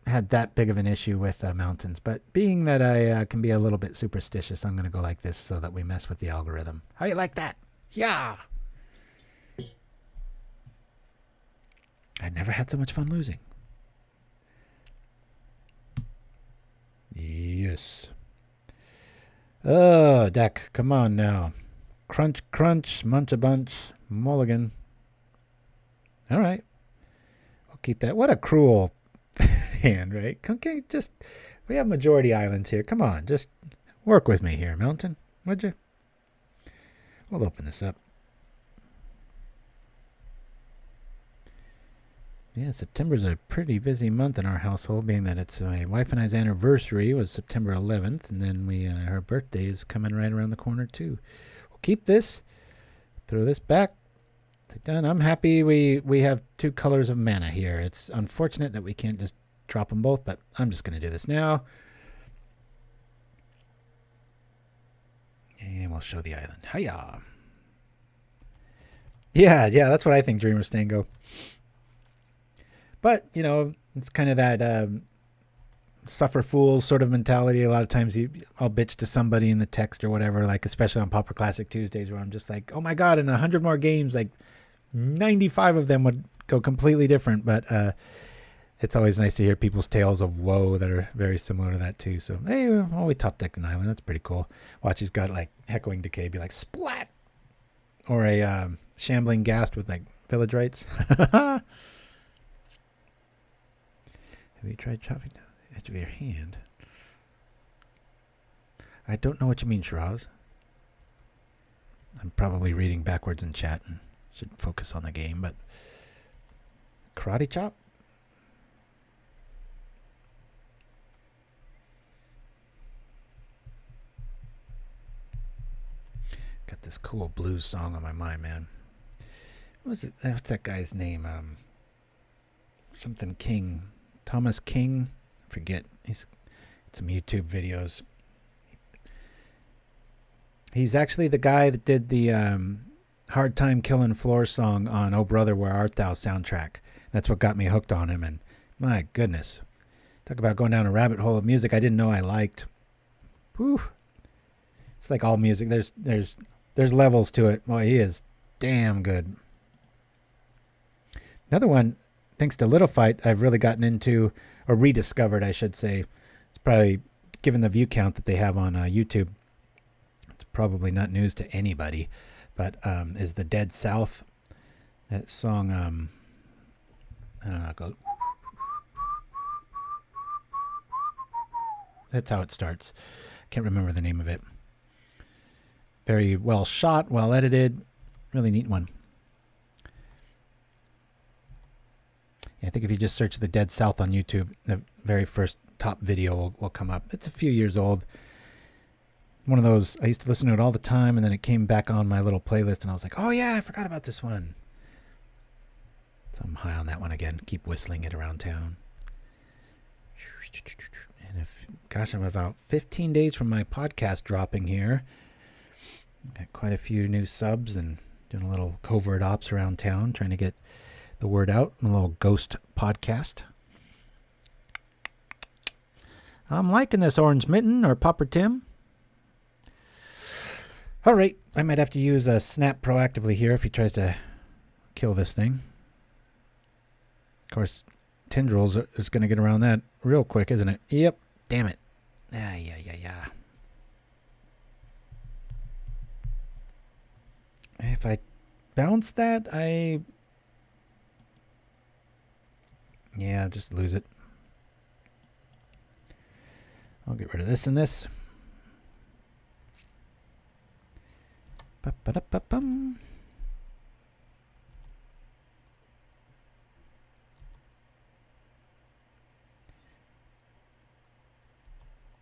had that big of an issue with mountains, but being that I can be a little bit superstitious, I'm going to go like this so that we mess with the algorithm. How you like that? Yeah! I never had so much fun losing. Yes. Oh, deck, come on now. Crunch, crunch, munch a bunch, mulligan. All right. I'll keep that. What a cruel hand, right? Okay, just, we have majority islands here. Come on, just work with me here, Mountain, would you? We'll open this up. Yeah, September's a pretty busy month in our household, being that it's my wife and I's anniversary was September 11th, and then her birthday is coming right around the corner too. We'll keep this, throw this back. Done. I'm happy we have 2 colors of mana here. It's unfortunate that we can't just drop them both, but I'm just going to do this now. And we'll show the island. Hiya! Yeah, that's what I think, Dreamer Stango. But, you know, it's kind of that suffer fools sort of mentality. A lot of times I'll bitch to somebody in the text or whatever, like especially on Pauper Classic Tuesdays where I'm just like, oh my God, in 100 more games, like 95 of them would go completely different. But it's always nice to hear people's tales of woe that are very similar to that too. So, hey, we top deck an island. That's pretty cool. Watch, he's got like Echoing Decay be like, splat! Or a Shambling Ghast with like Village Rites. Have you tried chopping down the edge of your hand? I don't know what you mean, Shiraz. I'm probably reading backwards in chat and should focus on the game, but karate chop? Got this cool blues song on my mind, man. What's that guy's name? Something King. Thomas King, I forget. He's some YouTube videos. He's actually the guy that did the Hard Time Killing Floor song on Oh Brother Where Art Thou soundtrack. That's what got me hooked on him, and my goodness. Talk about going down a rabbit hole of music I didn't know I liked. Whew. It's like all music. There's levels to it. Boy, he is damn good. Another one, thanks to Little Fight, I've really gotten into, or rediscovered, I should say. It's probably, given the view count that they have on YouTube, it's probably not news to anybody, but is the Dead South. That song, I don't know, it goes. That's how it starts. Can't remember the name of it. Very well shot, well edited, really neat one. I think if you just search the Dead South on YouTube, the very first top video will come up. It's a few years old. One of those, I used to listen to it all the time, and then it came back on my little playlist, and I was like, oh yeah, I forgot about this one. So I'm high on that one again. Keep whistling it around town. And gosh, I'm about 15 days from my podcast dropping here. Got quite a few new subs and doing a little covert ops around town, trying to get the word out. A little ghost podcast. I'm liking this Orange Mitten or Pauper Tim. All right, I might have to use a snap proactively here if he tries to kill this thing. Of course, Tendrils is going to get around that real quick, isn't it? Yep. Damn it. Yeah. If I bounce that, yeah, just lose it. I'll get rid of this and this. Ba-ba-da-ba-bum.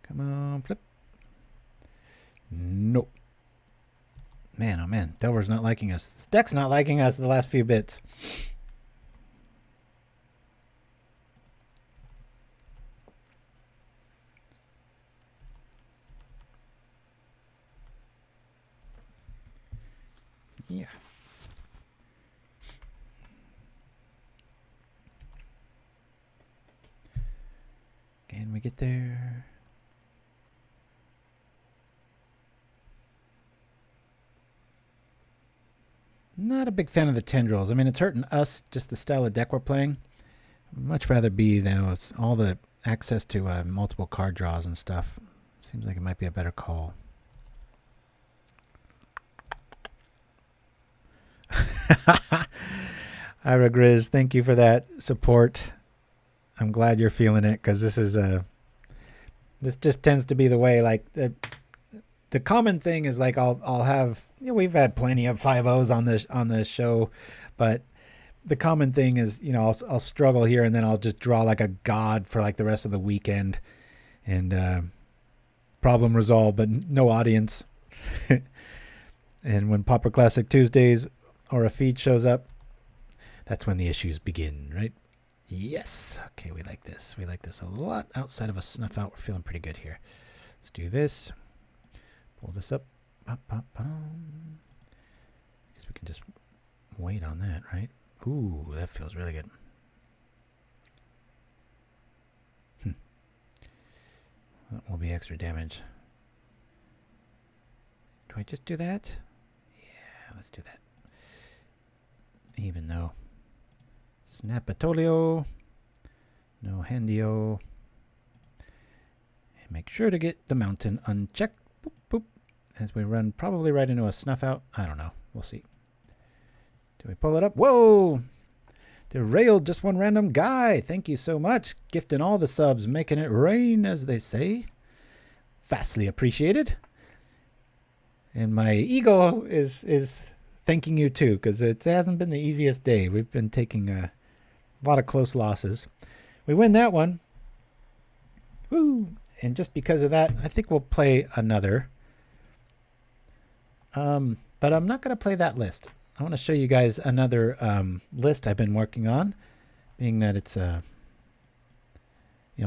Come on, flip. Nope. Man, oh man, Delver's not liking us. This deck's not liking us the last few bits. Yeah. Can we get there? Not a big fan of the Tendrils. I mean, it's hurting us, just the style of deck we're playing. I'd much rather be, with all the access to multiple card draws and stuff. Seems like it might be a better call. Ira Grizz, thank you for that support. I'm glad you're feeling it, because this is this just tends to be the way. Like the common thing is like I'll have, we've had plenty of 5-0s on the show, but the common thing is, I'll struggle here and then I'll just draw like a god for like the rest of the weekend, and problem resolved, but no audience. And when Pauper Classic Tuesdays or a feed shows up, that's when the issues begin, right? Yes. Okay, we like this. We like this a lot. Outside of a snuff out, we're feeling pretty good here. Let's do this. Pull this up. I guess we can just wait on that, right? Ooh, that feels really good. That will be extra damage. Do I just do that? Yeah, let's do that. Even though Snapatolio, no Handio, and make sure to get the mountain unchecked. Boop, boop. As we run probably right into a snuff out. I don't know. We'll see. Do we pull it up? Whoa! Derailed just one random guy. Thank you so much. Gifting all the subs, making it rain, as they say. Vastly appreciated. And my ego is thanking you too, because it hasn't been the easiest day. We've been taking a lot of close losses. We win that one. Woo! And just because of that, I think we'll play another. But I'm not going to play that list. I want to show you guys another list I've been working on, being that it's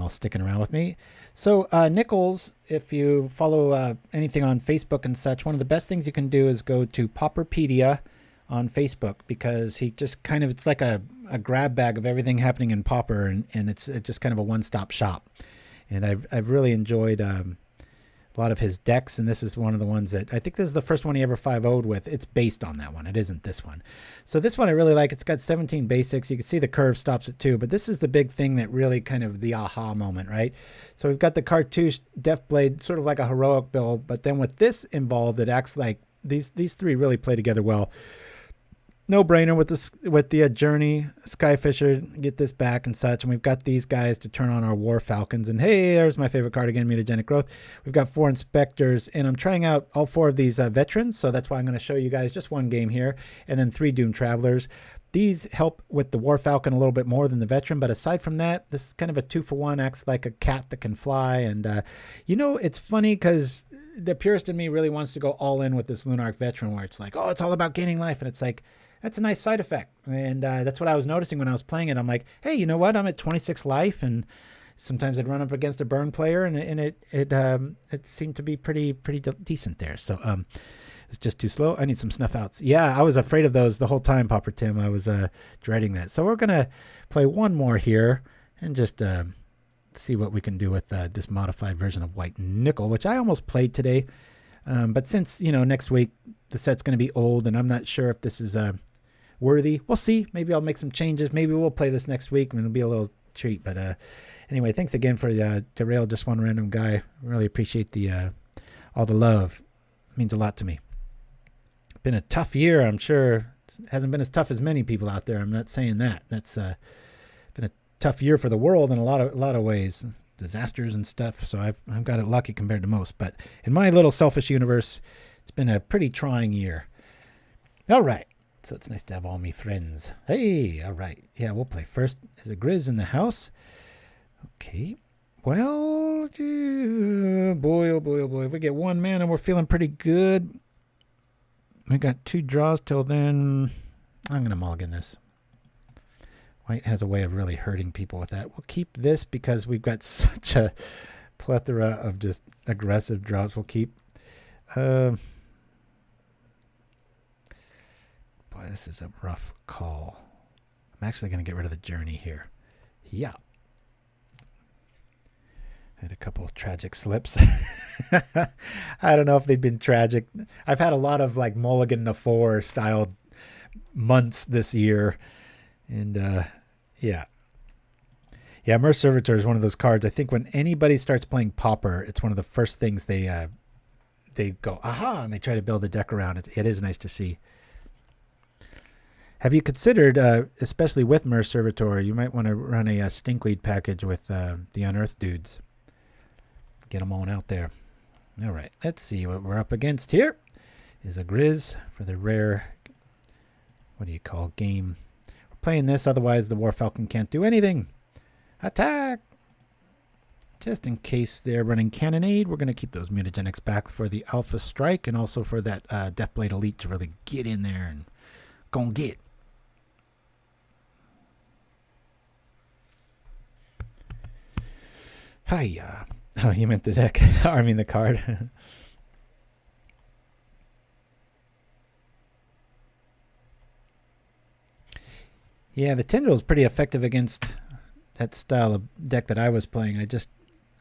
sticking around with me. So Nichols, if you follow anything on Facebook and such, one of the best things you can do is go to Pauperpedia on Facebook, because he just it's like a grab bag of everything happening in Pauper, and it's just kind of a one-stop shop. And I've really enjoyed a lot of his decks, and this is one of the ones that I think this is the first one he ever 5-0'd with. It's based on that one. It isn't this one. So this one I really like. It's got 17 basics. You can see the curve stops at 2, but this is the big thing that really kind of the aha moment, right? So we've got the Cartouche Deathblade, sort of like a heroic build, but then with this involved, it acts like these three really play together well. No brainer with the Journey, Skyfisher, get this back and such. And we've got these guys to turn on our War Falcons. And hey, there's my favorite card again, Mutagenic Growth. We've got 4 Inspectors, and I'm trying out all 4 of these veterans. So that's why I'm going to show you guys just one game here, and then 3 Doom Travelers. These help with the War Falcon a little bit more than the veteran, but aside from that, this is kind of a 2-for-1, acts like a cat that can fly. And it's funny because the purist in me really wants to go all in with this Lunarch veteran, where it's like, oh, it's all about gaining life, and it's like, that's a nice side effect. And that's what I was noticing when I was playing it. I'm like, hey, you know what? I'm at 26 life, and sometimes I'd run up against a burn player, and it seemed to be pretty decent there. So it's just too slow. I need some snuff outs. Yeah, I was afraid of those the whole time, Pauper Tim. I was dreading that. So we're gonna play one more here and just see what we can do with this modified version of White Nickel, which I almost played today. But since, next week the set's going to be old and I'm not sure if this is worthy, we'll see. Maybe I'll make some changes. Maybe we'll play this next week and it'll be a little treat. But anyway, thanks again for to rail just one random guy. Really appreciate all the love. It means a lot to me. Been a tough year, I'm sure. It hasn't been as tough as many people out there. I'm not saying that. That's been a tough year for the world in a lot of ways. Disasters and stuff. So I've got it lucky compared to most. But in my little selfish universe, it's been a pretty trying year. All right. So it's nice to have all me friends. Hey, all right. Yeah, we'll play first. Is a Grizz in the house? Okay. Well, boy, oh boy, oh boy. If we get one mana, we're feeling pretty good. We got 2 draws till then. I'm going to mulligan this. White has a way of really hurting people with that. We'll keep this because we've got such a plethora of just aggressive drops. We'll keep. Boy, this is a rough call. I'm actually going to get rid of the journey here. Yeah. Had a couple of tragic slips. I don't know if they've been tragic. I've had a lot of like Mulligan Nafor style months this year. And yeah. Yeah, Merc Servitor is one of those cards. I think when anybody starts playing Pauper, it's one of the first things they go, aha, and they try to build a deck around it. It is nice to see. Have you considered, especially with Merc Servitor, you might want to run a Stinkweed package with the Unearthed dudes. Get them on out there. All right, let's see what we're up against here. Is a Grizz for the rare, what do you call, game. We're playing this, otherwise the War Falcon can't do anything. Attack! Just in case they're running Cannonade, we're going to keep those Mutagenics back for the Alpha Strike and also for that Deathblade Elite to really get in there and go and get. Hiya. Oh, you meant the deck. I mean the card. Yeah, the Tendril is pretty effective against that style of deck that I was playing. I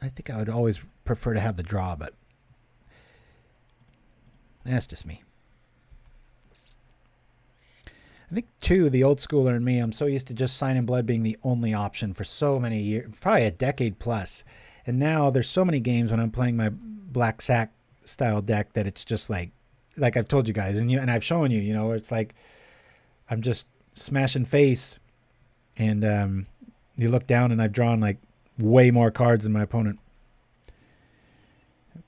think I would always prefer to have the draw, but that's just me. I think, too, the old schooler in me, I'm so used to just Sign in Blood being the only option for so many years, probably a decade plus. And now there's so many games when I'm playing my Black Sack style deck that it's just like I've told you guys, and I've shown you, it's like I'm just smashing face, and you look down and I've drawn like way more cards than my opponent.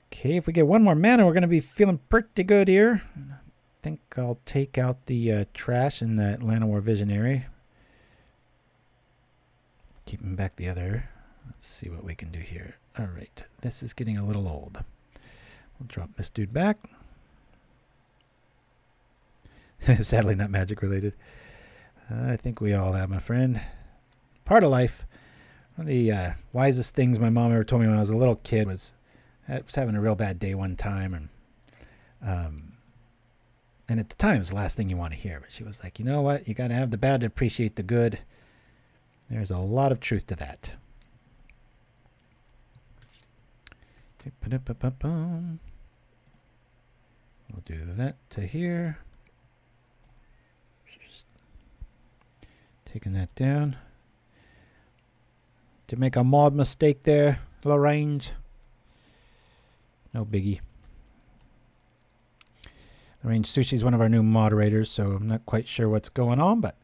Okay, if we get one more mana, we're going to be feeling pretty good here. I think I'll take out the trash in the Atlanta War Visionary. Keeping back the other. Let's see what we can do here. All right, this is getting a little old. We'll drop this dude back. Sadly not magic related. I think we all have, my friend. Part of life. One of the wisest things my mom ever told me when I was a little kid was I was having a real bad day one time, and at the time, it's the last thing you want to hear. But she was like, you know what? You got to have the bad to appreciate the good. There's a lot of truth to that. We'll do that to here. Just taking that down. To make a mod mistake there, low range. No biggie. Range Sushi is one of our new moderators, so I'm not quite sure what's going on, but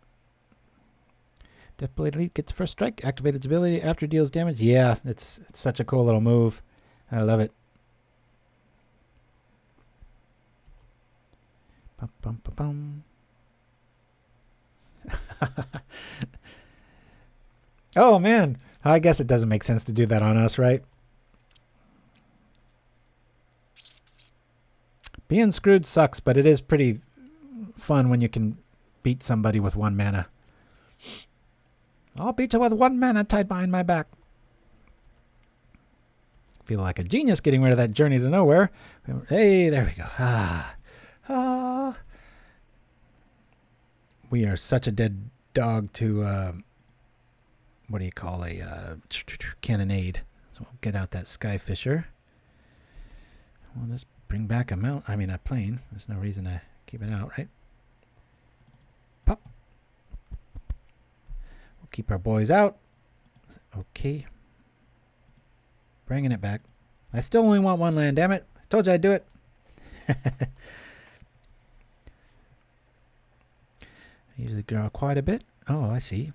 Deathblade Elite gets first strike, activate its ability after it deals damage. Yeah, it's such a cool little move. I love it. Bum, bum, bum, bum. Oh man, I guess it doesn't make sense to do that on us, right? Being screwed sucks, but it is pretty fun when you can beat somebody with 1 mana. I'll beat you with 1 mana tied behind my back. Feel like a genius getting rid of that Journey to Nowhere. Hey, there we go. We are such a dead dog to, what do you call a cannonade. So we'll get out that Skyfisher. We'll just bring back a mount. I mean, a plane. There's no reason to keep it out, right? Pop. We'll keep our boys out. Okay. Bringing it back. I still only want one land, damn it. I told you I'd do it. I usually draw quite a bit. Oh, I see.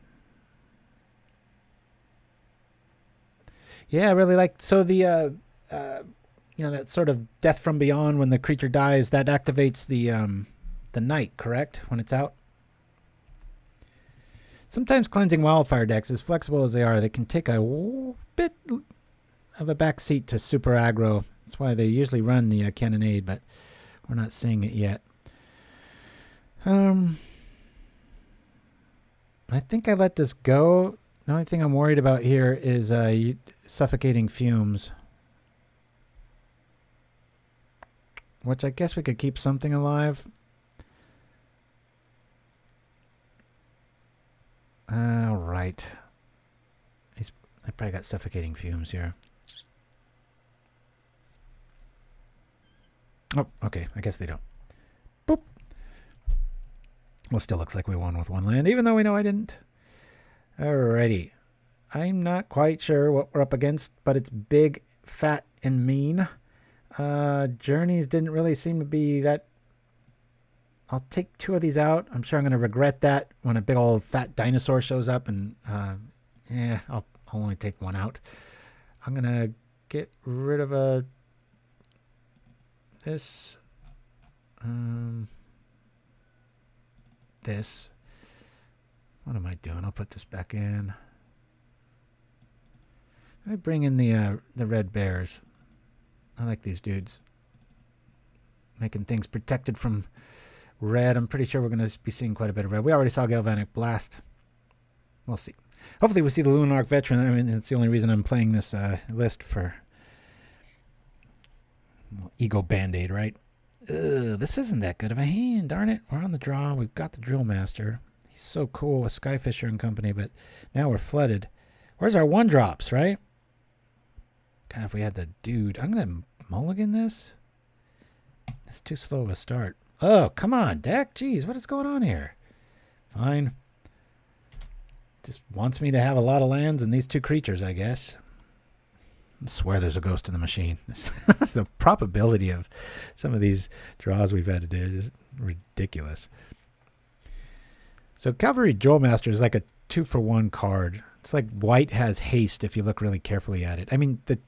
Yeah, I really like, so the, you know, that sort of death from beyond when the creature dies, that activates the night, correct? When it's out? Sometimes Cleansing Wildfire decks, as flexible as they are, they can take a bit of a backseat to super aggro. That's why they usually run the Cannonade, but we're not seeing it yet. I think I let this go. The only thing I'm worried about here is suffocating fumes. Which I guess we could keep something alive. Alright. I probably got suffocating fumes here. Oh, okay. I guess they don't. Boop. Well, still looks like we won with one land, even though we know I didn't. Alrighty. I'm not quite sure what we're up against, but it's big, fat, and mean. Journeys didn't really seem to be that... I'll take two of these out. I'm sure I'm going to regret that when a big old fat dinosaur shows up, and yeah, I'll only take one out. I'm going to get rid of this. This. What am I doing? I'll put this back in. Let me bring in the red bears. I like these dudes. Making things protected from red. I'm pretty sure we're going to be seeing quite a bit of red. We already saw Galvanic Blast. We'll see. Hopefully we see the Lunarch Veteran. I mean, it's the only reason I'm playing this list for Ego Band-Aid, right? This isn't that good of a hand, darn it. We're on the draw. We've got the Drill Master. He's so cool with Skyfisher and company, but now we're flooded. Where's our one drops, right? God, if we had the dude. I'm going to mulligan this. It's too slow of a start. Oh, come on, deck. Jeez, what is going on here? Fine. Just wants me to have a lot of lands and these two creatures, I guess. I swear there's a ghost in the machine. The probability of some of these draws we've had to do is ridiculous. So Cavalry Drill Master is like a 2-for-1 card. It's like white has haste if you look really carefully at it. I mean, the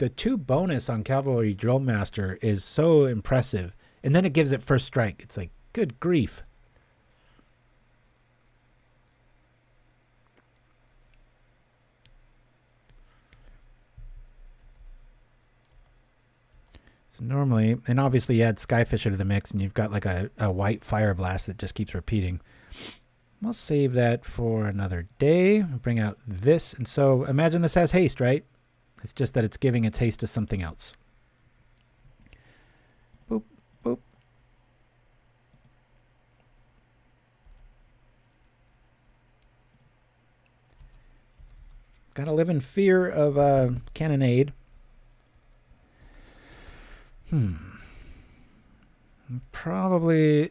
2 bonus on Cavalry Drill Master is so impressive. And then it gives it first strike. It's like, good grief. So normally, and obviously you add Skyfisher to the mix and you've got like a white Fire Blast that just keeps repeating. We'll save that for another day. We'll bring out this. And so imagine this has haste, right? It's just that it's giving its haste to something else. Boop, boop. Gotta live in fear of Cannonade. Probably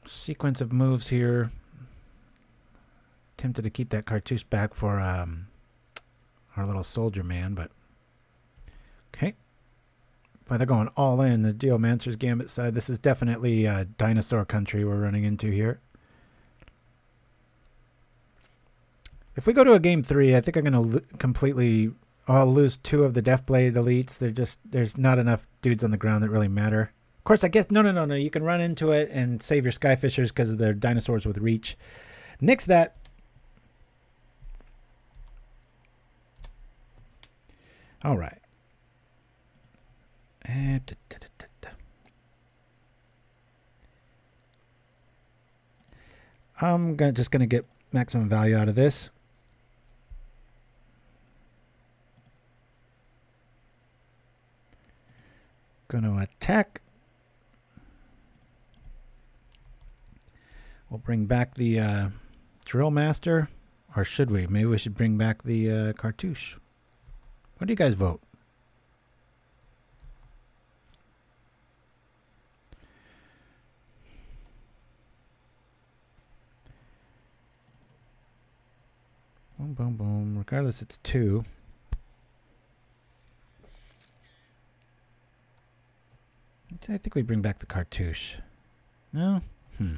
sequence of moves here. Tempted to keep that cartouche back for our little soldier man, but okay. But they're going all in. The Geomancer's Gambit side. This is definitely dinosaur country we're running into here. If we go to a game 3, I think I'm going to completely... I'll lose 2 of the Deathblade elites. There's not enough dudes on the ground that really matter. Of course, I guess... No. You can run into it and save your Skyfishers because of their dinosaurs with reach. Nix that. All right. I'm just going to get maximum value out of this. Going to attack. We'll bring back the Drill Master. Or should we? Maybe we should bring back the cartouche. What do you guys vote? Boom, boom, boom. Regardless, it's 2. I think we bring back the cartouche. No? I'll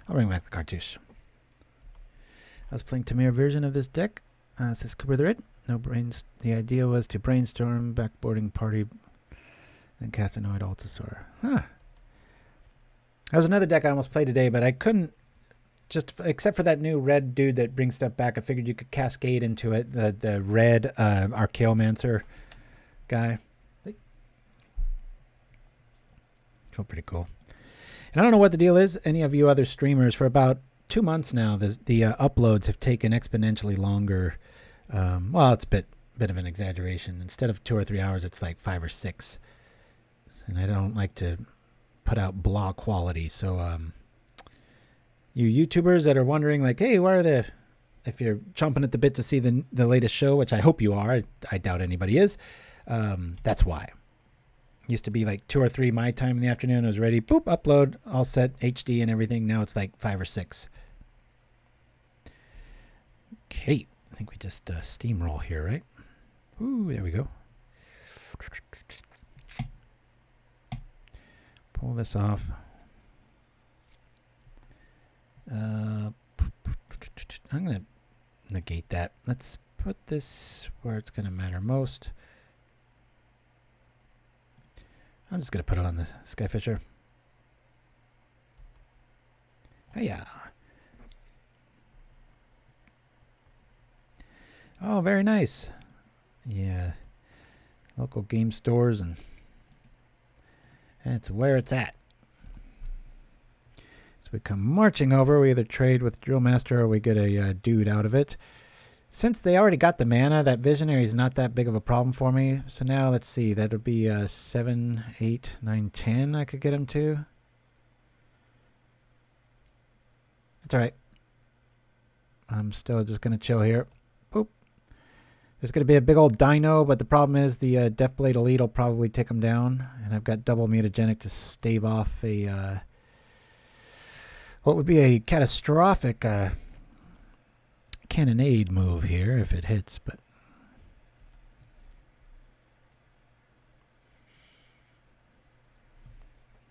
bring back the cartouche. I was playing Temur version of this deck. Says Cooper the Red. No brains. The idea was to brainstorm, backboarding party, and cast Annoyed Altasaur. Huh. That was another deck I almost played today, but I couldn't. Just except for that new red dude that brings stuff back, I figured you could cascade into it. The red Archaeomancer guy. Felt pretty cool. And I don't know what the deal is. Any of you other streamers, for about 2 months now, the uploads have taken exponentially longer. Well, it's a bit of an exaggeration. Instead of 2 or 3 hours, it's like 5 or 6. And I don't like to put out blah quality. So you YouTubers that are wondering, like, hey, why are if you're chomping at the bit to see the latest show, which I hope you are, I doubt anybody is, that's why. Used to be like 2 or 3 my time in the afternoon. I was ready, boop, upload, all set, HD and everything. Now it's like 5 or 6. Okay, I think we just steamroll here, right? Ooh, there we go. Pull this off. I'm going to negate that. Let's put this where it's going to matter most. I'm just going to put it on the Skyfisher. Hiya. Oh, very nice. Yeah. Local game stores, and that's where it's at. So we come marching over. We either trade with Drill Master or we get a dude out of it. Since they already got the mana, that Visionary is not that big of a problem for me. So now let's see. That would be 7, 8, 9, 10 I could get him to. That's all right. I'm still just going to chill here. Boop. There's going to be a big old dino, but the problem is the Deathblade Elite will probably take him down. And I've got double Mutagenic to stave off a... what would be a catastrophic... cannonade move here if it hits, but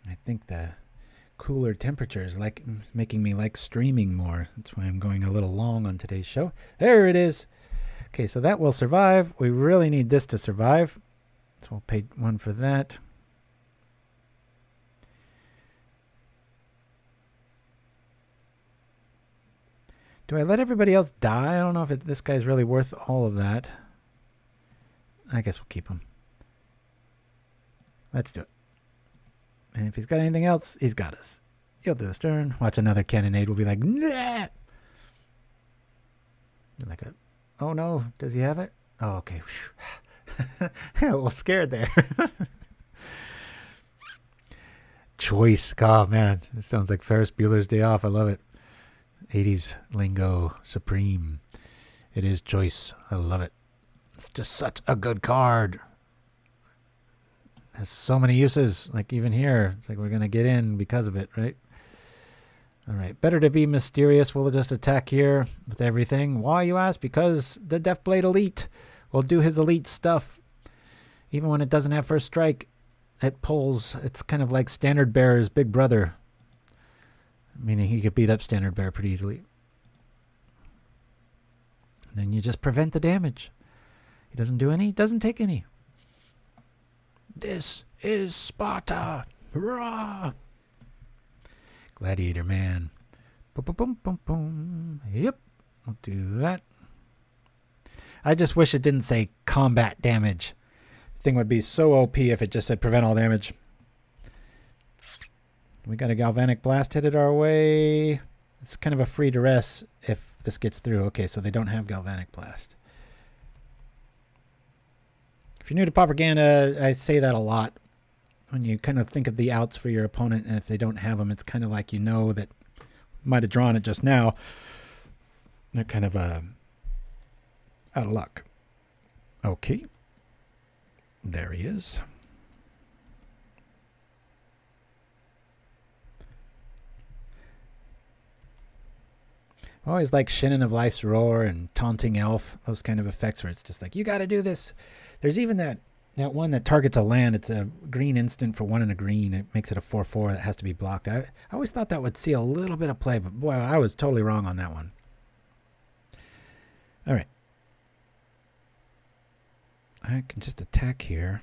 I think the cooler temperatures like making me like streaming more. That's why I'm going a little long on today's show. There it is. Okay, so that will survive. We really need this to survive, so we'll pay 1 for that. Do I let everybody else die? I don't know if this guy's really worth all of that. I guess we'll keep him. Let's do it. And if he's got anything else, he's got us. He'll do the stern. Watch another cannonade. We'll be like, nah! Like a, oh no, does he have it? Oh, okay. A little scared there. Choice. Oh, man. It sounds like Ferris Bueller's Day Off. I love it. 80s lingo supreme. It is choice. I love it. It's just such a good card. It has so many uses. Like even here, it's like we're going to get in because of it, right? All right. Better to be mysterious. We'll just attack here with everything. Why, you ask? Because the Deathblade Elite will do his elite stuff. Even when it doesn't have first strike, it pulls. It's kind of like Standard Bearer's big brother. Meaning he could beat up Standard Bearer pretty easily. And then you just prevent the damage. He doesn't do any, doesn't take any. This is Sparta. Hurrah! Gladiator man. Boom, boom, boom, boom, boom. Yep, I'll do that. I just wish it didn't say combat damage. The thing would be so OP if it just said prevent all damage. We got a Galvanic Blast headed our way. It's kind of a free duress if this gets through. Okay, so they don't have Galvanic Blast. If you're new to Propaganda, I say that a lot. When you kind of think of the outs for your opponent, and if they don't have them, it's kind of like you know that might have drawn it just now. They're kind of out of luck. Okay. There he is. I always like Shinnin of Life's Roar and Taunting Elf, those kind of effects where it's just like, you got to do this. There's even that one that targets a land. It's a green instant for 1 and a green. It makes it a 4/4 that has to be blocked. I always thought that would see a little bit of play, but boy, I was totally wrong on that one. All right. I can just attack here.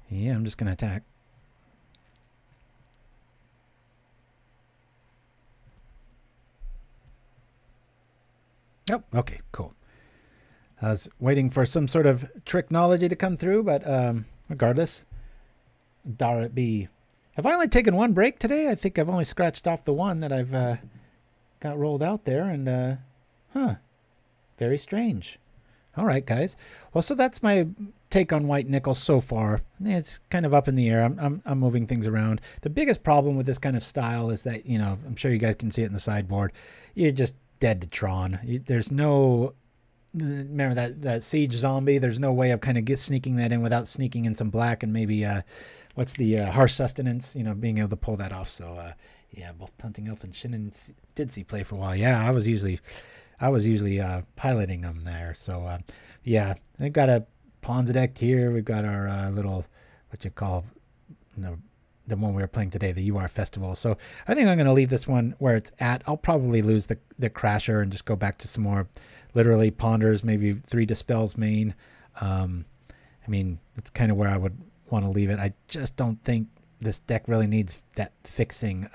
Yeah, I'm just going to attack. Oh, okay, cool. I was waiting for some sort of tricknology to come through, but regardless, dar it be. Have I only taken one break today? I think I've only scratched off the one that I've got rolled out there, and very strange. All right, guys. Well, so that's my take on white nickel so far. It's kind of up in the air. I'm moving things around. The biggest problem with this kind of style is that, you know, I'm sure you guys can see it in the sideboard. You're just dead to Tron. There's no, remember that siege zombie? There's no way of kind of sneaking that in without sneaking in some black and maybe what's the harsh sustenance, you know, being able to pull that off. So yeah, both Taunting Elf and Shinnin did see play for a while. Yeah, I was usually piloting them there. So yeah, they've got a Pawns deck here. We've got our little, what you call, you know, the one we were playing today, the UR Festival. So I think I'm going to leave this one where it's at. I'll probably lose the Crasher and just go back to some more literally Ponders, maybe 3 Dispels main. I mean, that's kind of where I would want to leave it. I just don't think this deck really needs that fixing.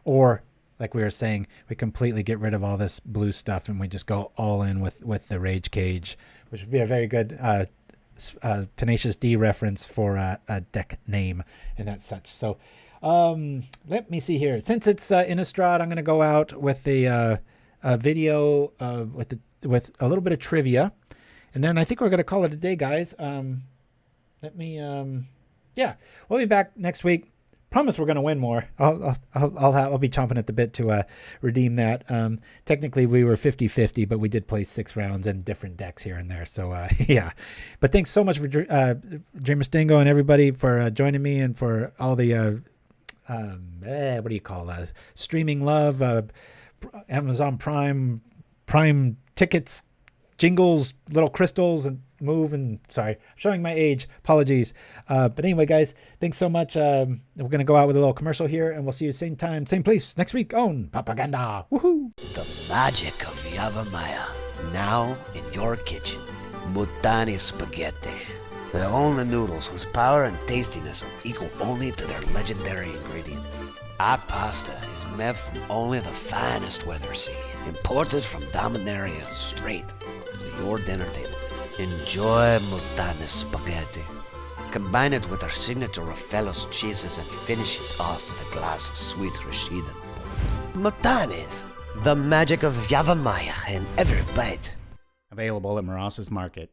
Or, like we were saying, we completely get rid of all this blue stuff and we just go all in with the Rage Cage, which would be a very good Tenacious D reference for a deck name and that such. So let me see here. Since it's Innistrad, I'm going to go out with a video with a little bit of trivia, and then I think we're going to call it a day, guys. Yeah, we'll be back next week. Promise we're going to win more. I'll be chomping at the bit to redeem that. Technically, we were 50-50, but we did play 6 rounds and different decks here and there. So, yeah. But thanks so much for Dreamer Stingo and everybody for joining me and for all the, what do you call that? Streaming love, Amazon Prime tickets, jingles, little crystals, and move. And sorry, I'm showing my age. Apologies. But anyway, guys, thanks so much. We're going to go out with a little commercial here, and we'll see you same time, same place next week on Propaganda. Woohoo! The magic of Yavimaya, now in your kitchen. Mutagenic spaghetti. The only noodles whose power and tastiness are equal only to their legendary ingredients. Our pasta is made from only the finest weather sea, imported from Dominaria straight to your dinner table. Enjoy Mutagenic spaghetti. Combine it with our signature Raffaello's cheeses and finish it off with a glass of sweet Rashidan. Mutagenic, the magic of Yavimaya in every bite. Available at Moros's Market.